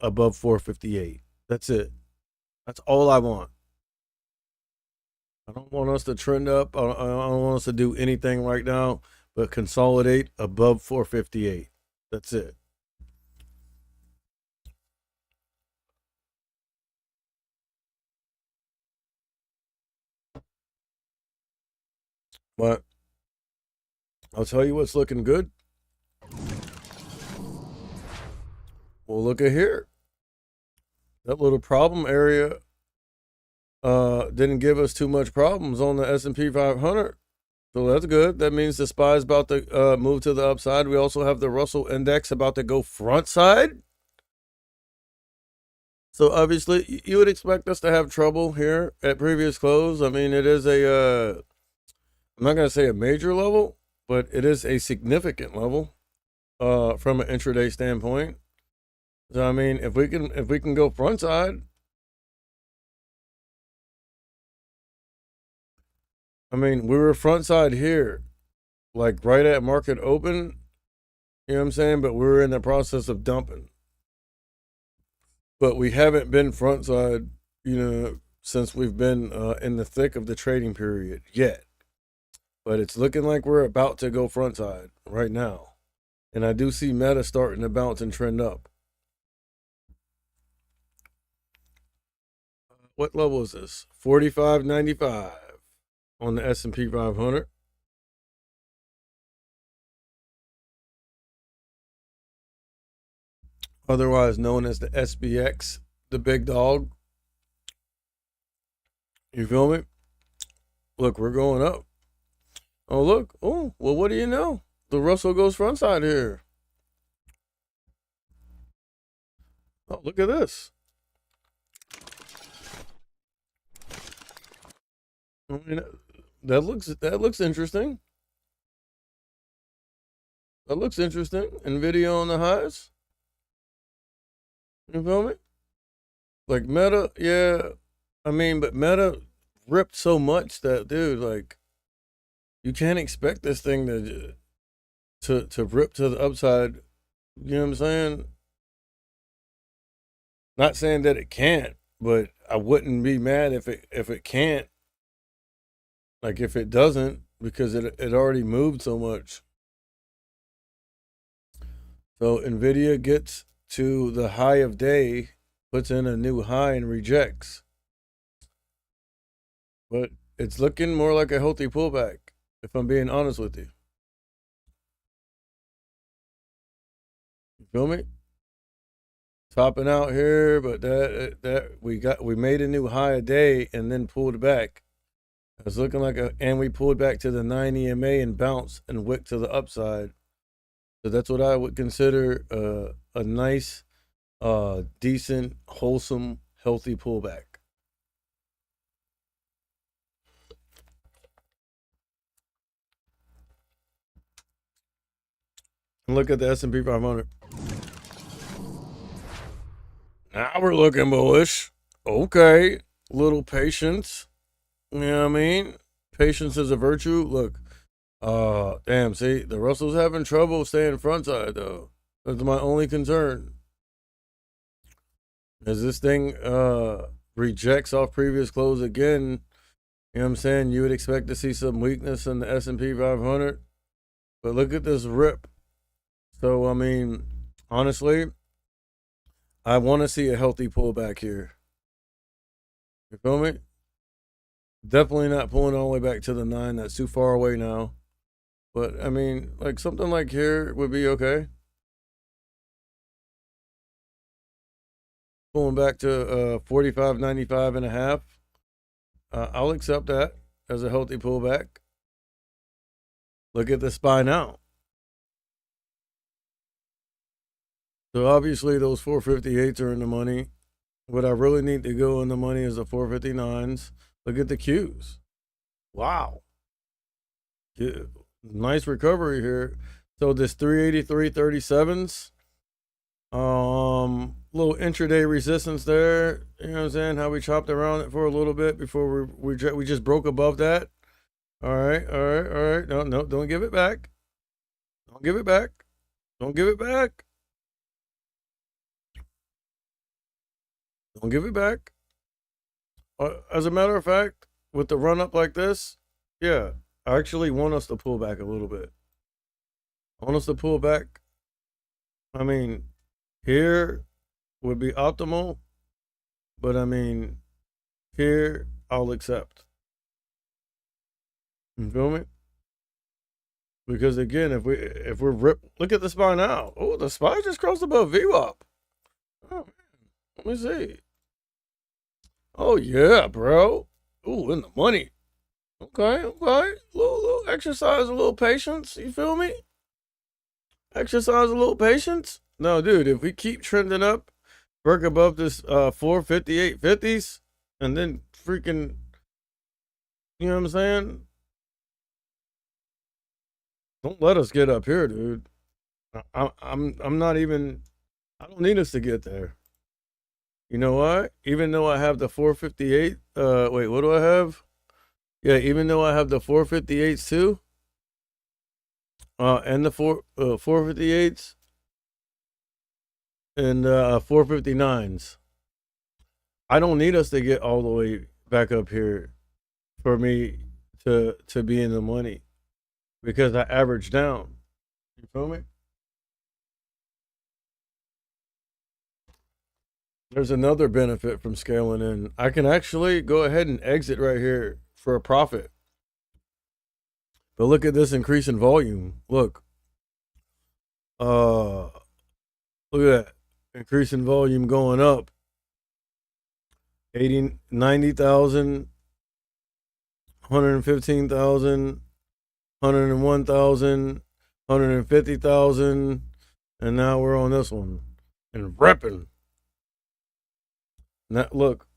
above 458. That's it. That's all I want. I don't want us to trend up. I don't want us to do anything right now, but consolidate above 458. That's it. But I'll tell you what's looking good. Well, look at here. That little problem area didn't give us too much problems on the S&P 500. So that's good. That means the SPY is about to move to the upside. We also have the Russell Index about to go front side. So obviously, you would expect us to have trouble here at previous close. I mean, it is I'm not going to say a major level, but it is a significant level from an intraday standpoint. So I mean, if we can go front side, I mean, we were front side here, like right at market open. You know what I'm saying? But we were in the process of dumping. But we haven't been front side, since we've been in the thick of the trading period yet. But it's looking like we're about to go front side right now. And I do see Meta starting to bounce and trend up. What level is this? 45.95 on the S&P 500. Otherwise known as the SPX, the big dog. You feel me? Look, we're going up. Oh, look. Oh, well, what do you know? The Russell goes front side here. Oh, look at this. I mean, that looks interesting. That looks interesting. Nvidia on the highs. You feel me? Like Meta, yeah. I mean, but Meta ripped so much that, dude, like, you can't expect this thing to rip to the upside. You know what I'm saying? Not saying that it can't, but I wouldn't be mad if it can't. Like if it doesn't, because it already moved so much. So Nvidia gets to the high of day, puts in a new high and rejects. But it's looking more like a healthy pullback, if I'm being honest with you. You feel me? Topping out here, but we made a new high a day and then pulled back. It's looking like and we pulled back to the 9 EMA and bounced and wicked to the upside. So that's what I would consider a nice, decent, wholesome, healthy pullback. And look at the S&P 500. Now we're looking bullish. Okay, little patience. You know what I mean? Patience is a virtue. Look, damn, see, the Russell's having trouble staying front side, though. That's my only concern. As this thing rejects off previous close again, you know what I'm saying? You would expect to see some weakness in the S&P 500. But look at this rip. So, I mean, honestly, I want to see a healthy pullback here. You feel me? Definitely not pulling all the way back to the 9. That's too far away now. But, I mean, like something like here would be okay. Pulling back to 45.95 and a half. I'll accept that as a healthy pullback. Look at the SPY now. So obviously those 458s are in the money. What I really need to go in the money is the 459s. Look at the Qs. Wow. Yeah, nice recovery here. So this 383.37s. Little intraday resistance there. You know what I'm saying? How we chopped around it for a little bit before we just broke above that. All right. No, don't give it back. Don't give it back. Don't give it back. Don't give it back. As a matter of fact, with the run up like this, yeah, I actually want us to pull back a little bit. I want us to pull back. I mean, here would be optimal, but I mean, here I'll accept. You feel me? Because again, if we're look at the SPY now. Oh, the SPY just crossed above VWAP. Oh man, let me see. Oh yeah, bro. Ooh, in the money. Okay. Little exercise, a little patience. You feel me? Exercise a little patience. No, dude, if we keep trending up, break above this 458.50s, and then freaking, you know what I'm saying? Don't let us get up here, dude. I'm not even. I don't need us to get there. You know what? Even though I have the 458, wait, what do I have? Yeah, even though I have the 458s too, and the 458s and 459s, I don't need us to get all the way back up here for me to be in the money because I average down. You feel me? There's another benefit from scaling in. I can actually go ahead and exit right here for a profit. But look at this increase in volume. Look. Look at that. Increase in volume going up. 80, 90,000, 115,000, 101,000, 150,000, and now we're on this one and repping. Now look.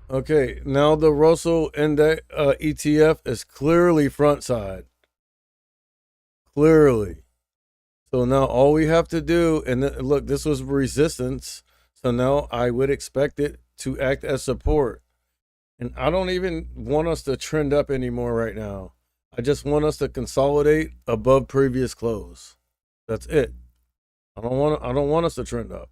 Okay, now the Russell Index ETF is clearly front side. Clearly. So now all we have to do, and look, this was resistance. So now I would expect it to act as support. And I don't even want us to trend up anymore right now. I just want us to consolidate above previous close. That's it. I don't want us to trend up.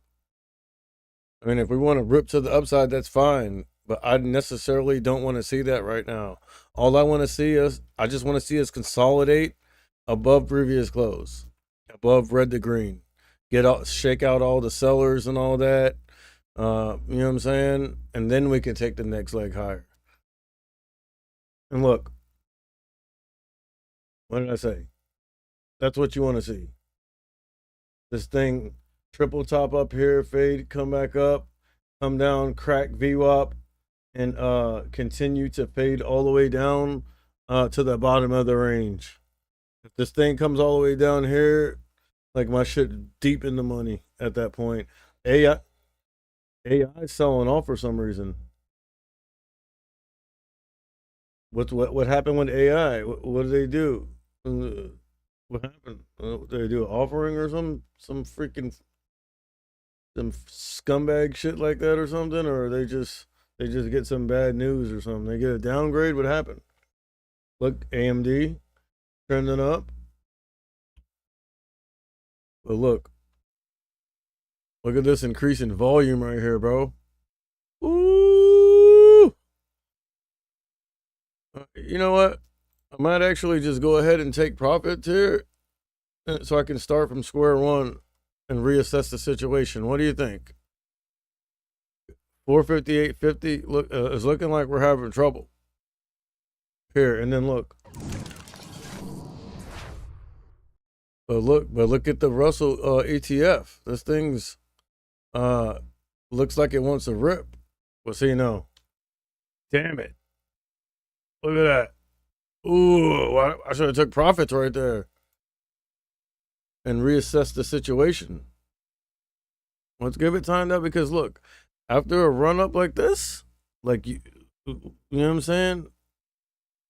I mean, if we want to rip to the upside, that's fine. But I necessarily don't want to see that right now. All I want to see is, I just want to see us consolidate above previous close, above red to green. Shake out all the sellers and all that. You know what I'm saying? And then we can take the next leg higher. And look, what did I say? That's what you want to see. This thing, triple top up here, fade, come back up, come down, crack VWAP, and continue to fade all the way down to the bottom of the range. If this thing comes all the way down here, like my shit deep in the money at that point. AI is selling off for some reason. What happened with AI? What did they do? What happened? Did they do an offering or some freaking some scumbag shit like that or something? Or they just get some bad news or something? They get a downgrade? What happened? Look, AMD trending up. But look at this increase in volume right here, bro. Ooh. You know what? I might actually just go ahead and take profits here so I can start from square one and reassess the situation. What do you think? 458.50 look is looking like we're having trouble here, and then look. But look at the Russell ETF. This thing's looks like it wants to rip. Well, see, no. Damn it. Look at that. Ooh, I should have took profits right there and reassess the situation. Let's give it time though, because look, after a run up like this, like you know what I'm saying?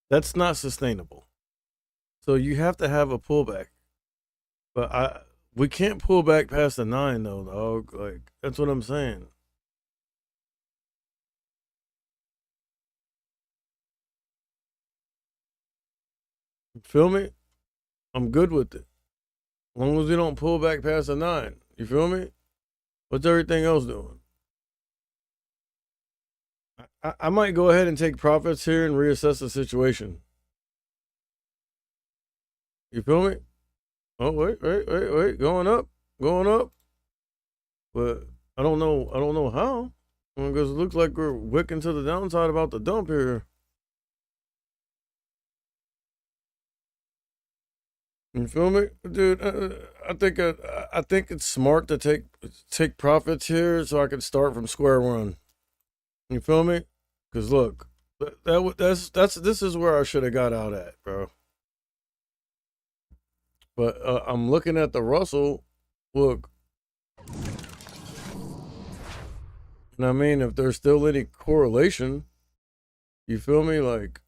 That's not sustainable. So you have to have a pullback. But we can't pull back past the 9 though, dog. Like that's what I'm saying. You feel me? I'm good with it. As long as we don't pull back past the 9. You feel me? What's everything else doing? I might go ahead and take profits here and reassess the situation. You feel me? Oh, wait. Going up. But I don't know how. Because it looks like we're wicking to the downside about the dump here. You feel me, dude? I think it's smart to take profits here so I can start from square one. You feel me? Because look, this is where I should have got out at, bro. But I'm looking at the Russell. Look, and I mean, if there's still any correlation, you feel me? Like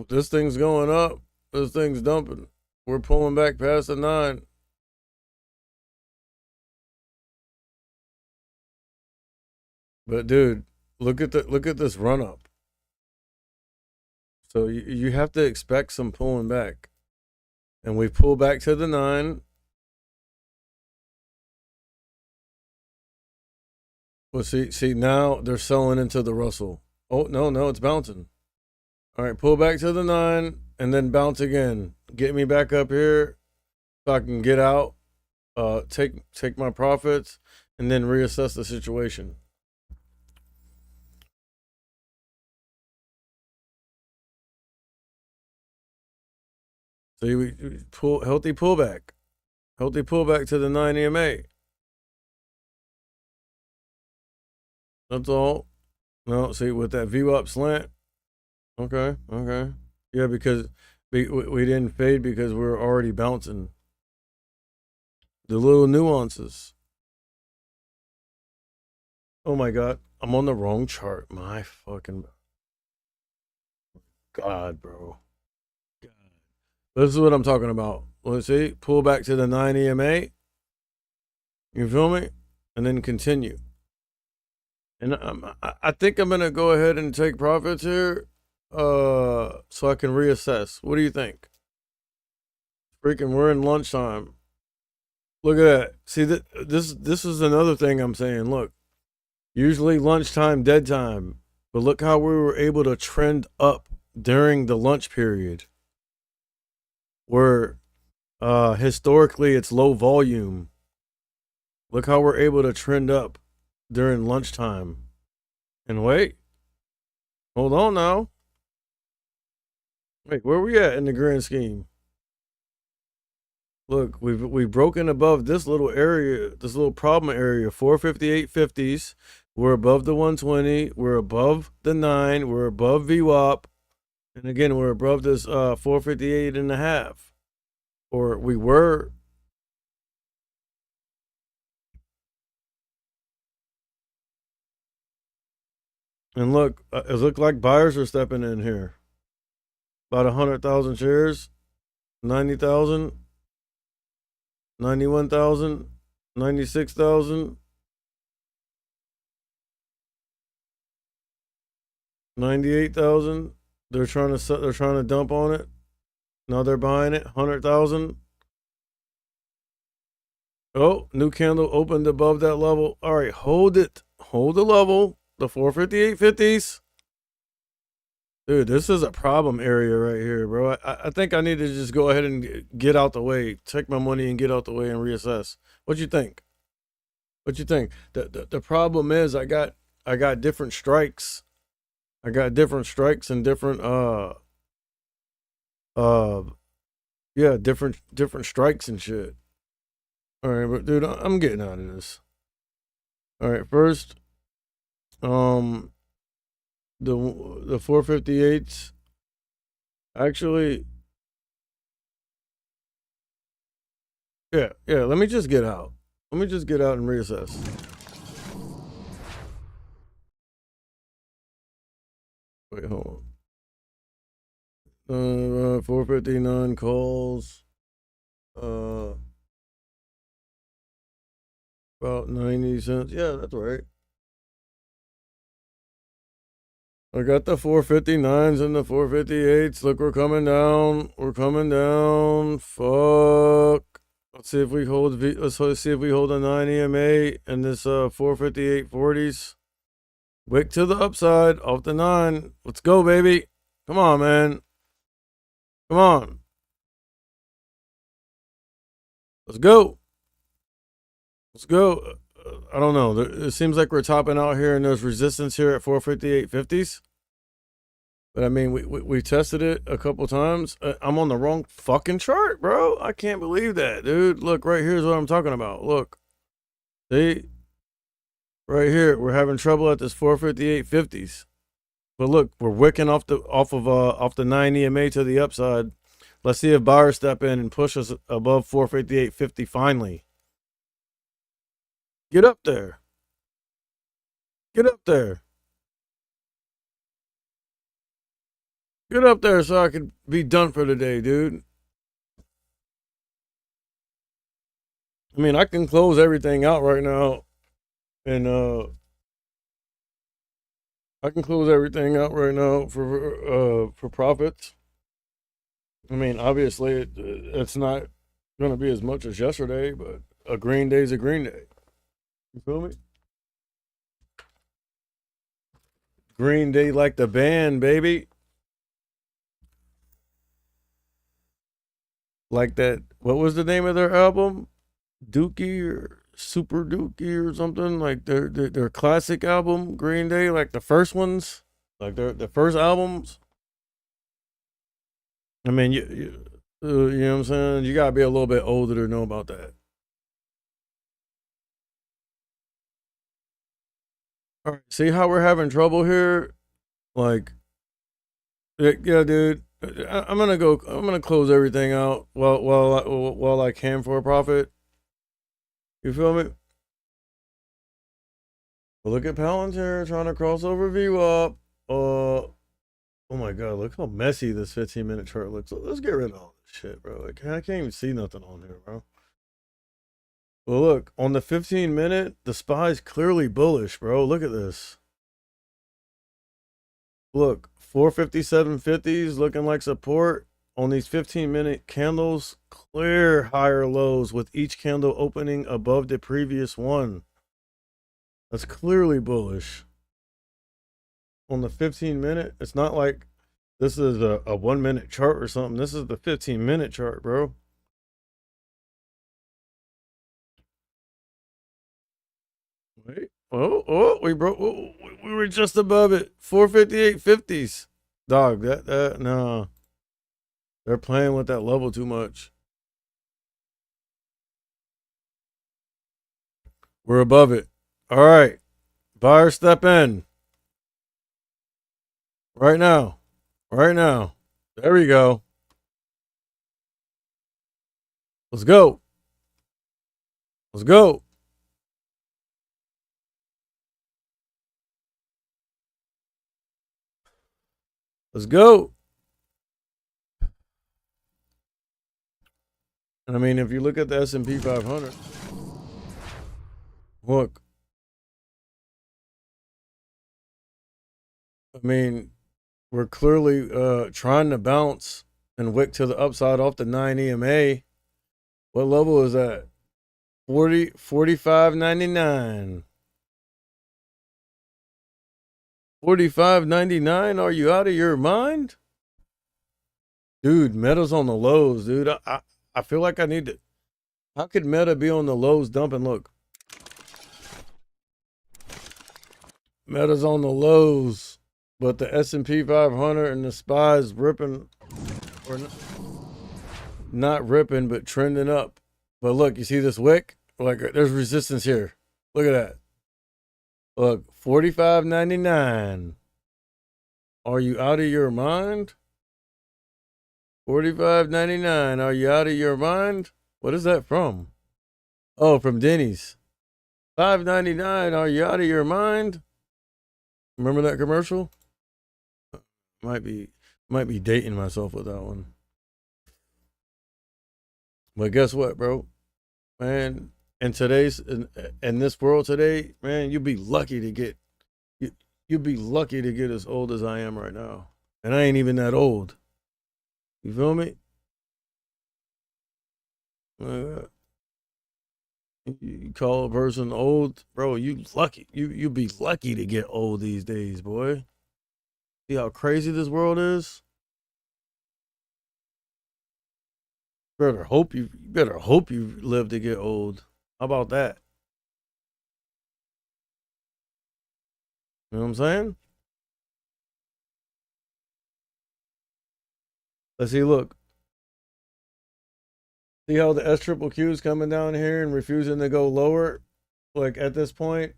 this thing's going up, this thing's dumping. We're pulling back past the 9. But dude, look at this run up. So you have to expect some pulling back. And we pull back to the 9. Well, see now they're selling into the Russell. Oh, no, it's bouncing. All right, pull back to the 9 and then bounce again. Get me back up here so I can get out, take my profits, and then reassess the situation. So we pull healthy pullback to the 9 EMA. That's all. No, see with that VWAP slant. Okay. Yeah, because we didn't fade because we were already bouncing. The little nuances. Oh my God, I'm on the wrong chart. My fucking God, bro. God. This is what I'm talking about. Let's see. Pull back to the 9 EMA. You feel me? And then continue. And I think I'm gonna go ahead and take profits here, so I can reassess. What do you think? Freaking, we're in lunchtime. Look at that. See that this is another thing I'm saying. Look, usually lunchtime, dead time, but look how we were able to trend up during the lunch period, where historically it's low volume. Look how we're able to trend up during lunchtime. And wait, hold on now. Wait, where we at in the grand scheme? Look, we've broken above this little area, this little problem area, 458.50s. We're above the 120. We're above the 9. We're above VWAP. And again, we're above this 458.5. Or we were. And look, it looked like buyers are stepping in here. About 100,000 shares, 90,000, 91,000, 96,000, 98,000. They're trying to dump on it. Now they're buying it. 100,000. Oh, new candle opened above that level. All right, hold it. Hold the level. The 458.50s. Dude, this is a problem area right here, bro. I think I need to just go ahead and get out the way, take my money and get out the way and reassess. What you think? What you think? The problem is I got different strikes. I got different strikes and different yeah, different strikes and shit. All right, but dude, I'm getting out of this. All right, first, the 458s. Actually, yeah. Let me just get out. Let me just get out and reassess. Wait, hold on. 459 calls. About 90 cents. Yeah, that's right. I got the 459s and the 458s. Look, we're coming down. We're coming down. Fuck. Let's see if we hold let's see if we hold a 9 EMA and this 458.40s. Wick to the upside off the 9. Let's go, baby. Come on, man. Come on. Let's go. Let's go. I don't know. It seems like we're topping out here and there's resistance here at 458.50s. But I mean, we tested it a couple times. I'm on the wrong fucking chart, bro. I can't believe that, dude. Look, right here's what I'm talking about. Look. See? Right here, we're having trouble at this 458.50s. But look, we're wicking off the 9 EMA to the upside. Let's see if buyers step in and push us above 458.50 finally. Get up there. Get up there. Get up there so I can be done for the day, dude. I mean, I can close everything out right now and I can close everything out right now for profits. I mean, obviously, it's not going to be as much as yesterday, but a green day's a green day. You feel me? Green Day like the band, baby. Like that. What was the name of their album? Dookie or Super Dookie or something? Like their classic album, Green Day, like the first ones, like the first albums. I mean, you know what I'm saying? You gotta be a little bit older to know about that. All right, see how we're having trouble here? Like, yeah, dude. I'm gonna go. I'm gonna close everything out while I can for a profit. You feel me? Well, look at Palantir trying to crossover view up. Oh my god, look how messy this 15-minute chart looks. Let's get rid of all this shit, bro. Like, I can't even see nothing on here, bro. Well, look, on the 15-minute, the SPY's clearly bullish, bro. Look at this. Look, 457.50s looking like support on these 15-minute candles. Clear higher lows with each candle opening above the previous one. That's clearly bullish. On the 15-minute, it's not like this is a 1-minute chart or something. This is the 15-minute chart, bro. Wait. Oh, we broke. Oh, we were just above it. 458.50s. Dog, no. They're playing with that level too much. We're above it. All right. Buyer step in. Right now. Right now. There we go. Let's go. Let's go. Let's go. And I mean, if you look at the S&P 500, look. I mean, we're clearly trying to bounce and wick to the upside off the 9 EMA. What level is that? 45.99. 45.99. Are you out of your mind? Dude, Meta's on the lows, dude. I feel like I need to. How could Meta be on the lows dumping? Look. Meta's on the lows, but the S&P 500 and the SPY's ripping, or not ripping, but trending up. But look, you see this wick? Like, there's resistance here. Look at that. Look, 45.99. Are you out of your mind? 45.99. Are you out of your mind? What is that from? Oh, from Denny's. 5.99. Are you out of your mind? Remember that commercial? Might be dating myself with that one. But guess what, bro? Man, in this world today, man, you'd be lucky to get you'd be lucky to get as old as I am right now. And I ain't even that old. You feel me? You call a person old, bro, you lucky. You be lucky to get old these days, boy. See how crazy this world is? Better hope you live to get old. How about that? You know what I'm saying? Let's see, look. See how the S triple Q is coming down here and refusing to go lower? Like at this point,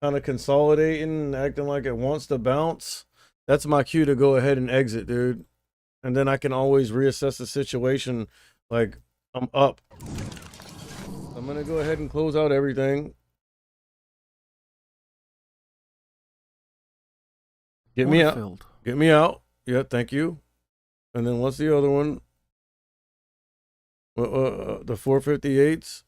kind of consolidating and acting like it wants to bounce. That's my cue to go ahead and exit, dude. And then I can always reassess the situation. Like, I'm up. I'm going to go ahead and close out everything. Get me out. Get me out. Yeah, thank you. And then what's the other one? The 458s.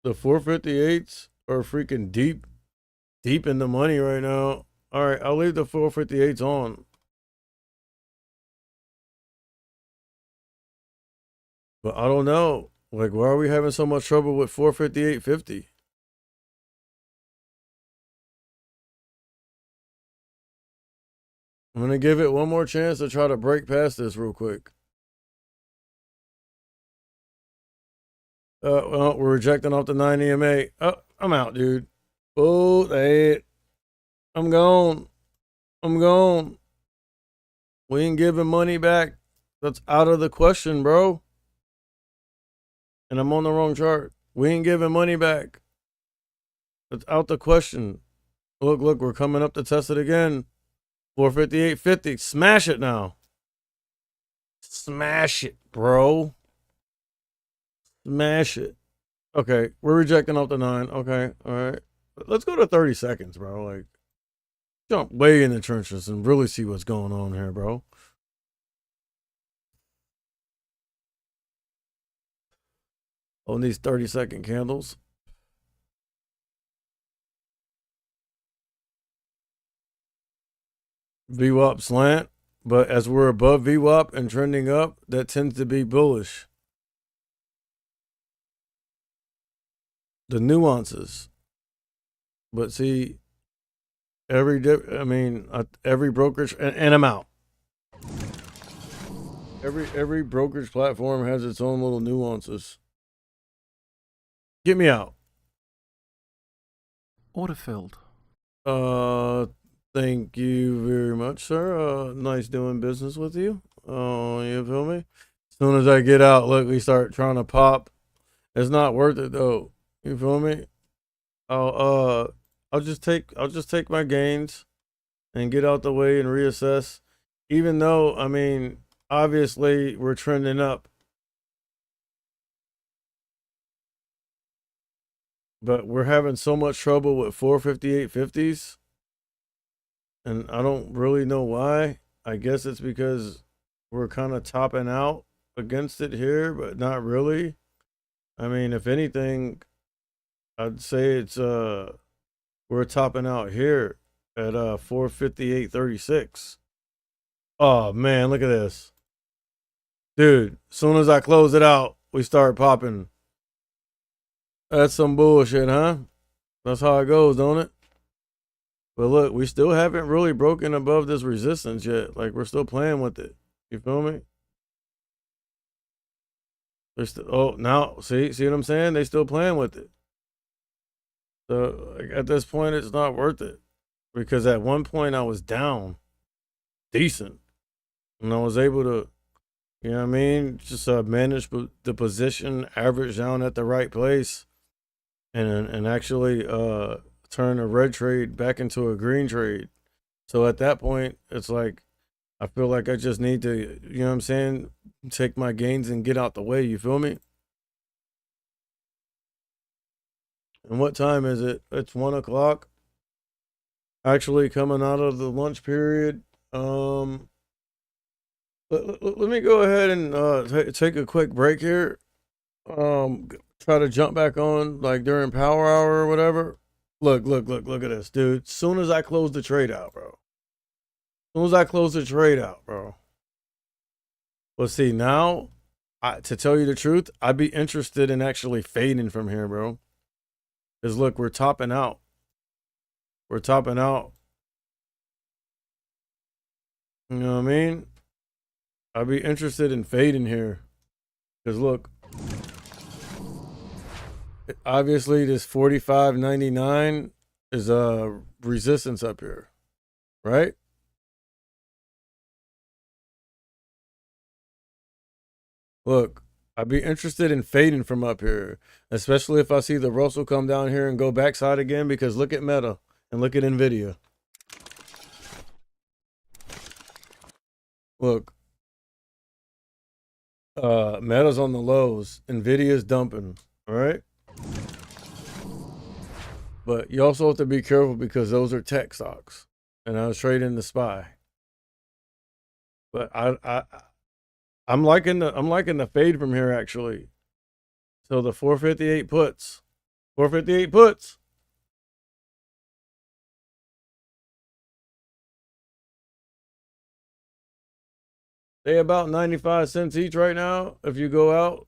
The 458s are freaking deep in the money right now. All right, I'll leave the 458s on. But I don't know. Like, why are we having so much trouble with 458.50? I'm gonna give it one more chance to try to break past this real quick. Well, we're rejecting off the 9 EMA. Oh, I'm out, dude. Oh, hey, I'm gone. I'm gone. We ain't giving money back. That's out of the question, bro. And I'm on the wrong chart. We ain't giving money back. That's out the question. Look, we're coming up to test it again. 458.50. Smash it now. Smash it, bro. Smash it. Okay, we're rejecting off the 9. Okay, all right. Let's go to 30 seconds, bro. Like, jump way in the trenches and really see what's going on here, bro. On these 30-second candles. VWAP slant, but as we're above VWAP and trending up, that tends to be bullish. The nuances. But see, every brokerage, and I'm out. Every brokerage platform has its own little nuances. Get me out. Order filled. Thank you very much, sir. Nice doing business with you. You feel me? As soon as I get out, look, we start trying to pop. It's not worth it though. You feel me? I'll just take my gains and get out the way and reassess. Even though, I mean, obviously we're trending up. But we're having so much trouble with 458.50s. And I don't really know why. I guess it's because we're kind of topping out against it here, but not really. I mean, if anything, I'd say it's we're topping out here at 458.36. Oh man, look at this. Dude, as soon as I close it out, we start popping. That's some bullshit, huh? That's how it goes, don't it? But look, we still haven't really broken above this resistance yet. Like, we're still playing with it. You feel me? They're still, oh, now, see what I'm saying? They still playing with it. So, like, at this point, it's not worth it. Because at one point, I was down decent. And I was able to, you know what I mean? Just manage the position, average down at the right place. And actually turn a red trade back into a green trade. So at that point, it's like, I feel like I just need to, you know what I'm saying, take my gains and get out the way. You feel me? And what time is it? It's 1 o'clock. Actually, coming out of the lunch period. Let me go ahead and take a quick break here. Try to jump back on like during power hour or whatever. Look at this, dude. Soon as I close the trade out, bro. Soon as I close the trade out, bro. Well, see, now, to tell you the truth, I'd be interested in actually fading from here, bro. Because look, we're topping out. We're topping out. You know what I mean? I'd be interested in fading here. Because look, obviously this 45.99 is a resistance up here, right? Look, I'd be interested in fading from up here, especially if I see the Russell come down here and go backside again, because look at Meta and look at Nvidia. Look, Meta's on the lows, Nvidia's dumping, all right? But you also have to be careful because those are tech stocks, and I was trading the SPY. But I'm liking the fade from here actually. So the 458 puts. 458 puts. They about 95 cents each right now. If you go out,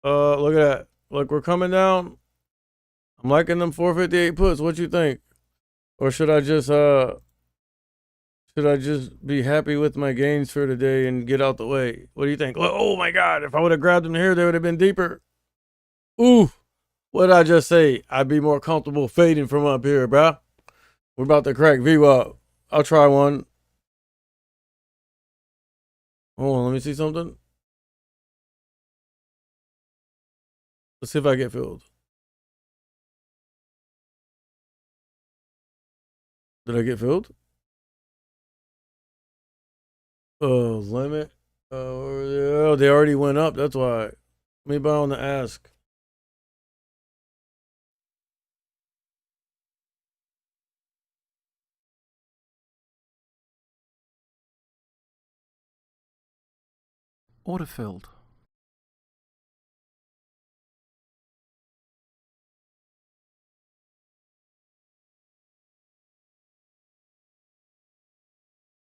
look at that. Look, we're coming down. I'm liking them 458 puts. What you think? Or should I just be happy with my gains for today and get out the way? What do you think? Oh my God! If I would have grabbed them here, they would have been deeper. Ooh, what did I just say? I'd be more comfortable fading from up here, bruh. We're about to crack VWAP. I'll try one. Hold on, let me see something. Let's see if I get filled. Did I get filled? Limit. Oh, they already went up. That's why. Let me buy on the ask. Order filled.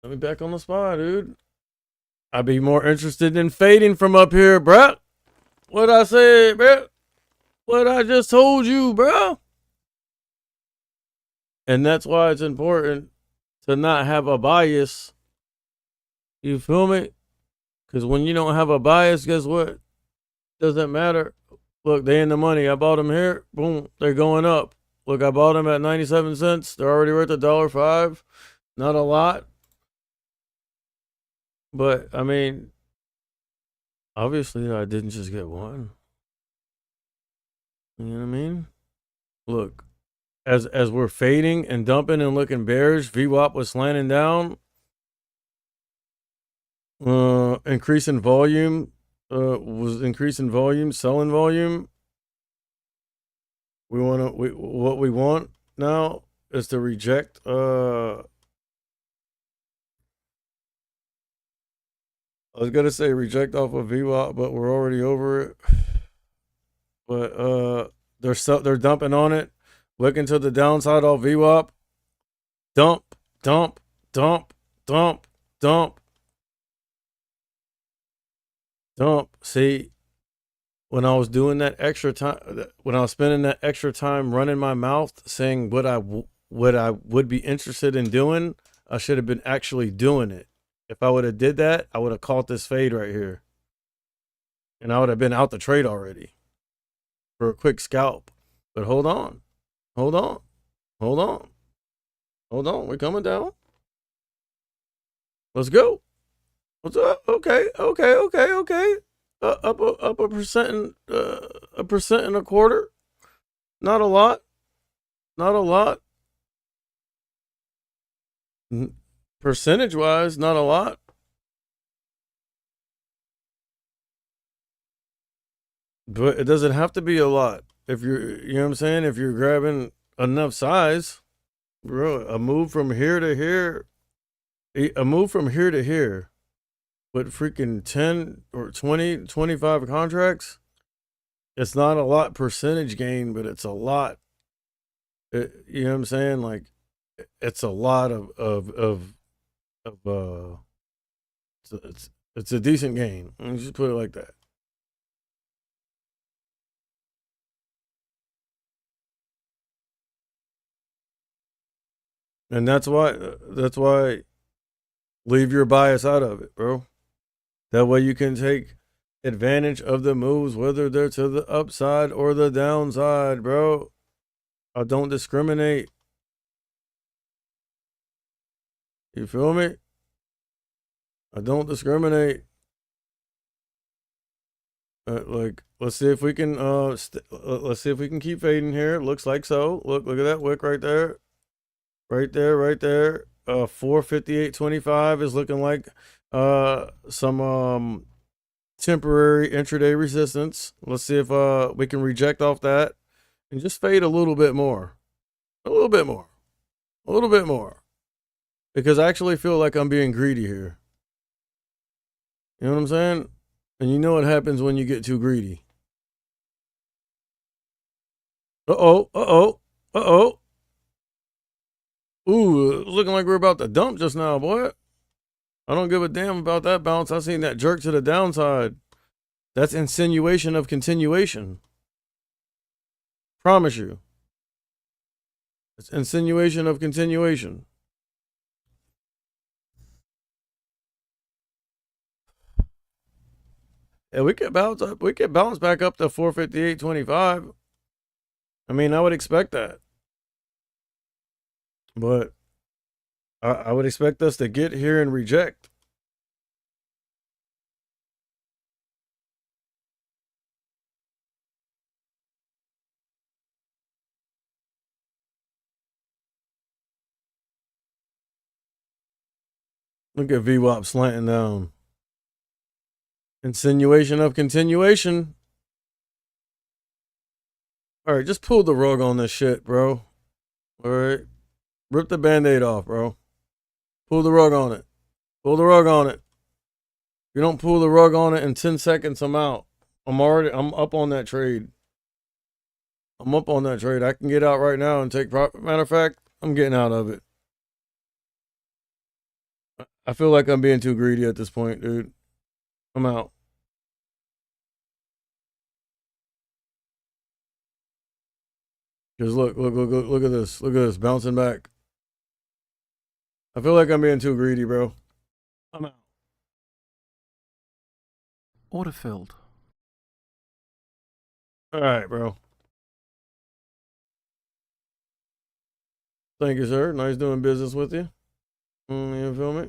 Let me back on the spot, dude. I'd be more interested in fading from up here, bruh. What I said, bruh. What I just told you, bruh. And that's why it's important to not have a bias. You feel me? Because when you don't have a bias, guess what? Doesn't matter. Look, they in the money. I bought them here. Boom, they're going up. Look, I bought them at 97 cents. They're already worth $1.05. Not a lot. But, I mean, obviously I didn't just get one. You know what I mean? Look, as we're fading and dumping and looking bearish, VWAP was slanting down. Increasing volume. Was increasing volume, selling volume. What we want now is to reject I was gonna say reject off of VWAP, but we're already over it. But they're dumping on it, looking to the downside off VWAP. Dump, dump, dump, dump, dump, dump. See, when I was doing that extra time, when I was spending that extra time running my mouth saying what I would be interested in doing, I should have been actually doing it. If I would have did that, I would have caught this fade right here. And I would have been out the trade already for a quick scalp. But hold on. Hold on. Hold on. Hold on. We're coming down. Let's go. What's up? Okay. Up a percent and a quarter. Not a lot. Not a lot. Percentage wise, not a lot. But it doesn't have to be a lot. If you're, you know what I'm saying? If you're grabbing enough size, bro, a move from here to here, with freaking 10 or 20, 25 contracts, it's not a lot percentage gain, but it's a lot. You know what I'm saying? Like, it's a lot it's a decent gain. Let me just put it like that. And that's why leave your bias out of it, bro. That way you can take advantage of the moves, whether they're to the upside or the downside, bro. I don't discriminate. You feel me? I don't discriminate. Like, let's see if we can let's see if we can keep fading here. Looks like so. Look at that wick right there. Right there. 458.25 is looking like some temporary intraday resistance. Let's see if we can reject off that and just fade a little bit more. A little bit more. Because I actually feel like I'm being greedy here. You know what I'm saying? And you know what happens when you get too greedy. Uh-oh. Ooh, looking like we're about to dump just now, boy. I don't give a damn about that bounce. I seen that jerk to the downside. That's insinuation of continuation. Promise you. It's insinuation of continuation. Yeah, we could bounce up. We could bounce back up to 458.25. I mean, I would expect that. But I would expect us to get here and reject. Look at VWAP slanting down. Insinuation of continuation. All right, just pull the rug on this shit, bro. All right. Rip the band-aid off, bro. Pull the rug on it. Pull the rug on it. If you don't pull the rug on it in 10 seconds, I'm out. I'm up on that trade. I'm up on that trade. I can get out right now and take profit. Matter of fact, I'm getting out of it. I feel like I'm being too greedy at this point, dude. I'm out. Because look at this. Look at this. Bouncing back. I feel like I'm being too greedy, bro. I'm out. Order filled. All right, bro. Thank you, sir. Nice doing business with you. You feel me?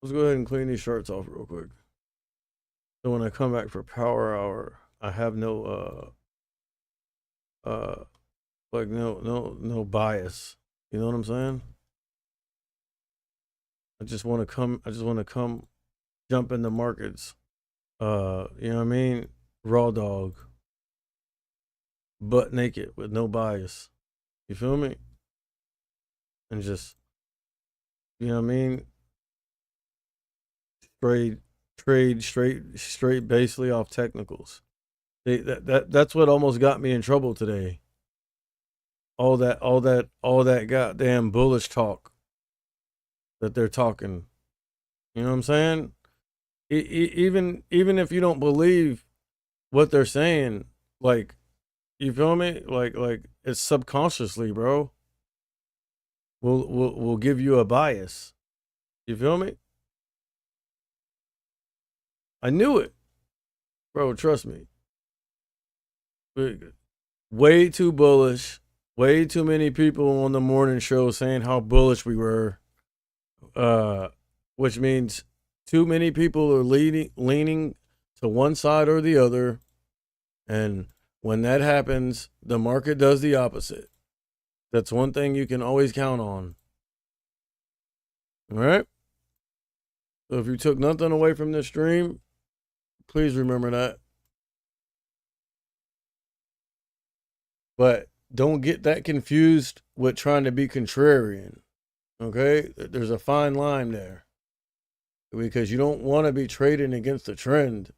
Let's go ahead and clean these shirts off real quick. So when I come back for power hour, I have no like no bias. You know what I'm saying? I just want to come jump in the markets. You know what I mean? Raw dog. Butt naked with no bias. You feel me? And just, you know what I mean? Straight basically off technicals. That's what almost got me in trouble today. All that goddamn bullish talk that they're talking. You know what I'm saying? Even if you don't believe what they're saying, like, you feel me? Like it's subconsciously, bro. We'll give you a bias. You feel me? I knew it, bro. Trust me. Way too bullish. Way too many people on the morning show saying how bullish we were. Which means too many people are leaning to one side or the other. And when that happens, the market does the opposite. That's one thing you can always count on. All right? So if you took nothing away from this stream, please remember that. But don't get that confused with trying to be contrarian. Okay? There's a fine line there. Because you don't want to be trading against the trend.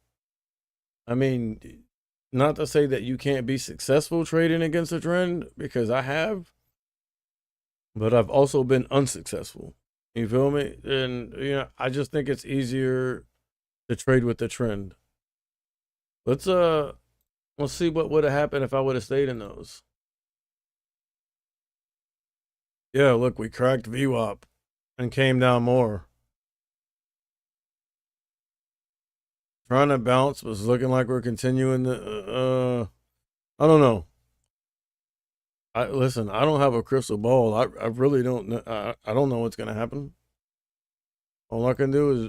I mean, not to say that you can't be successful trading against the trend, because I have, but I've also been unsuccessful. You feel me? And, you know, I just think it's easier to trade with the trend. Let's see what would have happened if I would have stayed in those. Yeah, look, we cracked VWAP and came down more. Trying to bounce was looking like we're continuing the I don't know. Listen, I don't have a crystal ball. I really don't know. I don't know what's gonna happen. All I can do is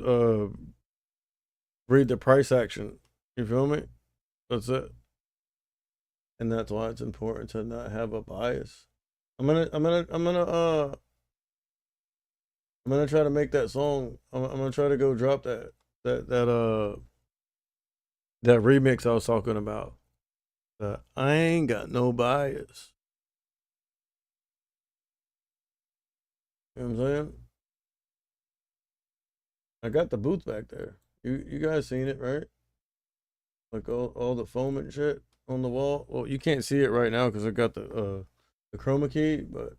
read the price action. You feel me? That's it. And that's why it's important to not have a bias. I'm gonna try to make that song. I'm gonna try to go drop that remix I was talking about. I ain't got no bias. You know what I'm saying? I got the booth back there. You guys seen it, right? Like all the foam and shit on the wall. Well, you can't see it right now because I got the chroma key, but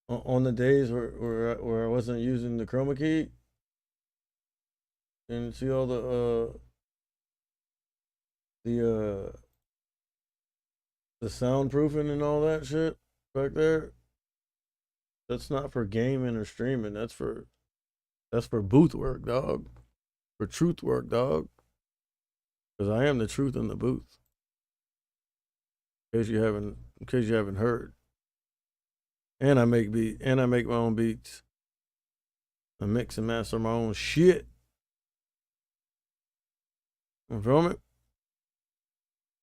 on the days where I wasn't using the chroma key, And see all the soundproofing and all that shit back there? That's not for gaming or streaming. That's for booth work, dog. For truth work, dog. Because I am the truth in the booth. In case you haven't heard. And I make my own beats. I mix and master my own shit. You feel me?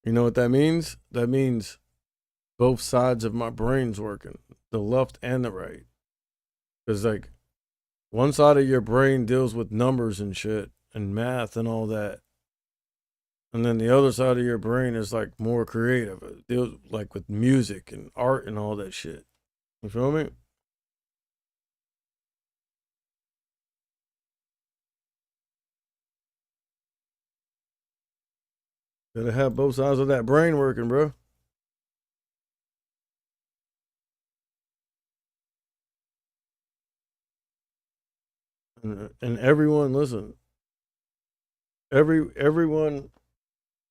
You know what that means? That means both sides of my brain's working, the left and the right. Because, like, one side of your brain deals with numbers and shit and math and all that. And then the other side of your brain is, like, more creative. It deals, like, with music and art and all that shit. You feel me? Gotta have both sides of that brain working, bro. And everyone, listen. Everyone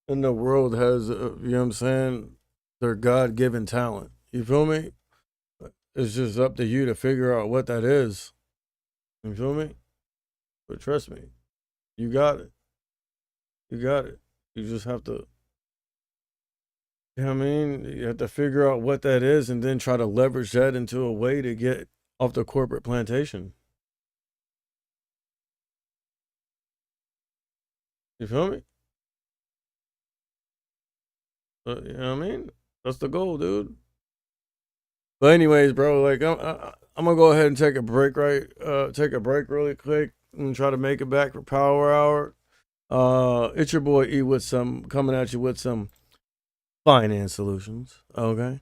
in the world has, you know what I'm saying, their God-given talent. You feel me? It's just up to you to figure out what that is. You feel me? But trust me, you got it. You got it. You just have to, you know what I mean? You have to figure out what that is and then try to leverage that into a way to get off the corporate plantation. You feel me? You know what I mean? That's the goal, dude. But anyways, bro, like I'm gonna go ahead and take a break, right? Take a break really quick and try to make it back for Power Hour. It's your boy E with coming at you with some finance solutions. Okay.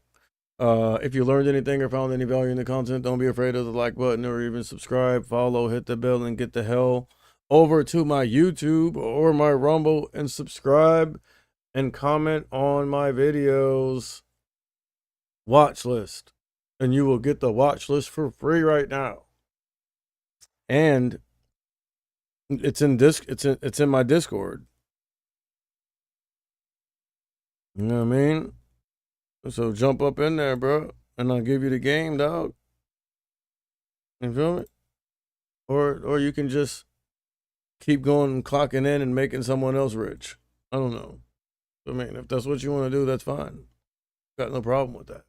If you learned anything or found any value in the content, don't be afraid of the like button or even subscribe, follow, hit the bell, and get the hell over to my YouTube or my Rumble and subscribe and comment on my videos watch list. And you will get the watch list for free right now. And it's in my Discord. You know what I mean? So jump up in there, bro, and I'll give you the game, dog. You feel me? Or you can just keep going and clocking in and making someone else rich. I don't know. I mean, if that's what you want to do, that's fine. Got no problem with that.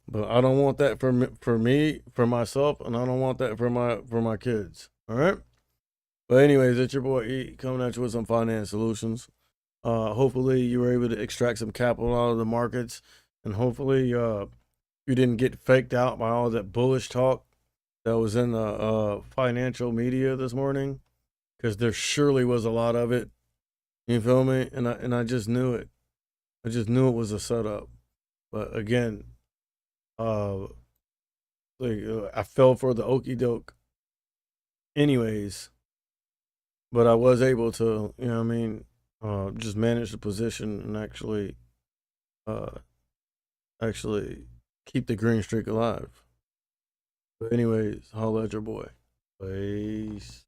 But I don't want that for me, for myself, and I don't want that for my kids. All right. But anyways, it's your boy E coming at you with some finance solutions. Hopefully you were able to extract some capital out of the markets, and hopefully you didn't get faked out by all that bullish talk that was in the financial media this morning, because there surely was a lot of it. You feel me? And I just knew it. I just knew it was a setup. But again, I fell for the okie doke anyways, but I was able to, you know what I mean, just manage the position and actually keep the green streak alive. But anyways, holla at your boy. Peace.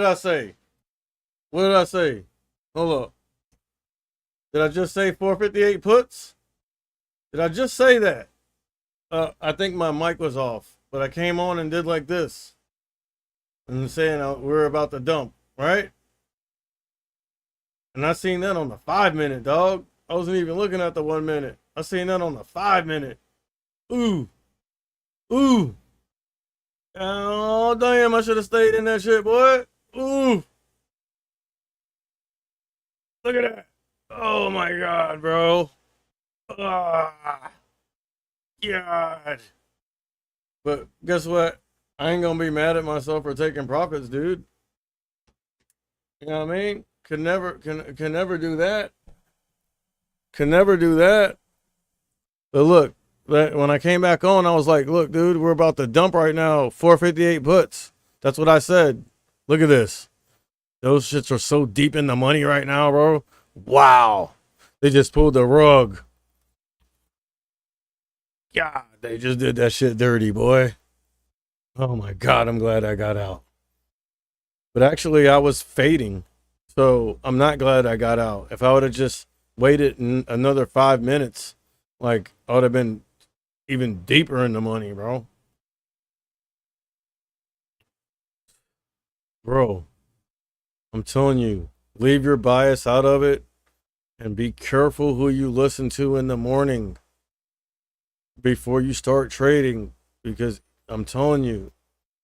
did I say? What did I say? Hold up. Did I just say 458 puts? Did I just say that? I think my mic was off, but I came on and did like this. And saying we're about to dump, right? And I seen that on the 5-minute, dog. I wasn't even looking at the 1 minute. I seen that on the 5-minute. Ooh. Ooh. Oh, damn, I should have stayed in that shit, boy. Ooh. Look at that. Oh, my God, bro. Ah. God. But guess what? I ain't gonna be mad at myself for taking profits, dude. You know what I mean? Can never do that. Can never do that. But look, when I came back on, I was like, look, dude, we're about to dump right now. 458 puts. That's what I said. Look at this. Those shits are so deep in the money right now, bro. Wow. They just pulled the rug. God, they just did that shit dirty, boy. Oh my God, I'm glad I got out. But actually, I was fading. So I'm not glad I got out. If I would have just waited another 5 minutes, like I would have been even deeper in the money, bro. Bro, I'm telling you, leave your bias out of it and be careful who you listen to in the morning before you start trading, because I'm telling you,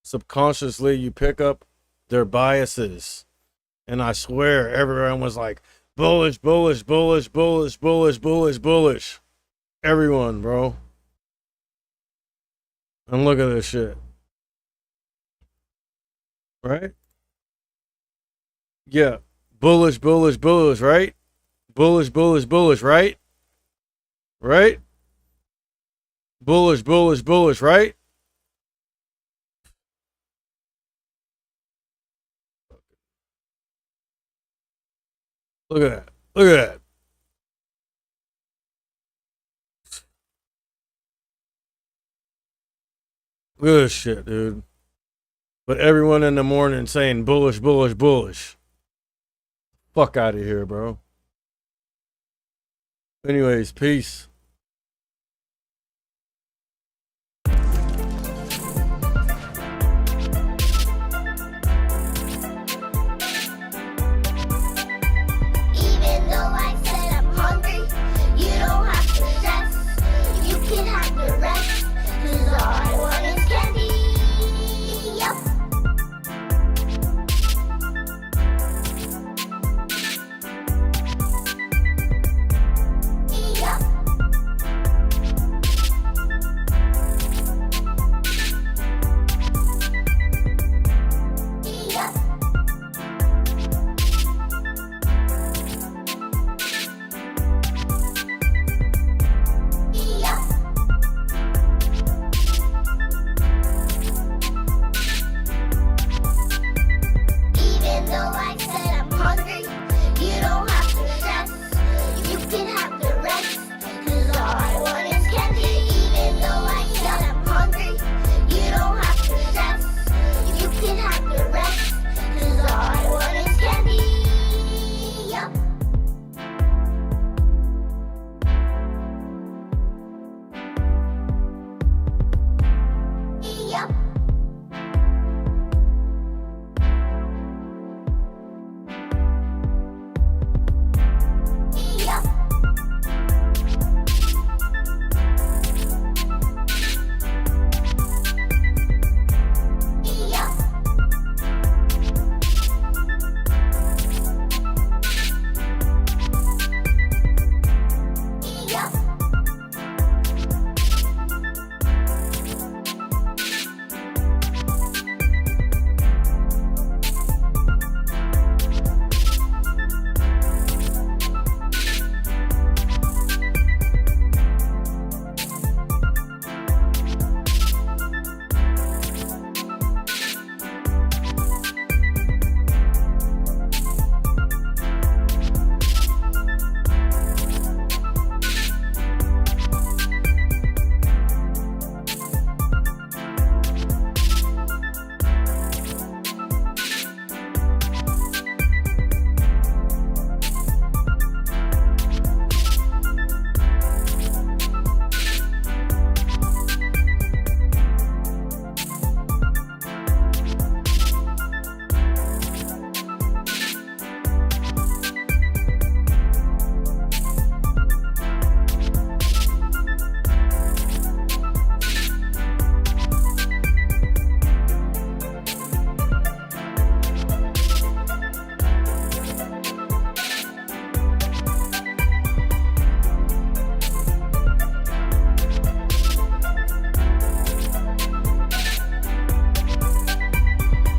subconsciously you pick up their biases. And I swear everyone was like, bullish, bullish, bullish, bullish, bullish, bullish, bullish. Everyone, bro. And look at this shit. Right? Yeah. Bullish, bullish, bullish, right? Bullish, bullish, bullish, right? Right? Bullish, bullish, bullish, right? Look at that. Look at that. Look at this shit, dude. But everyone in the morning saying bullish, bullish, bullish. Fuck out of here, bro. Anyways, peace.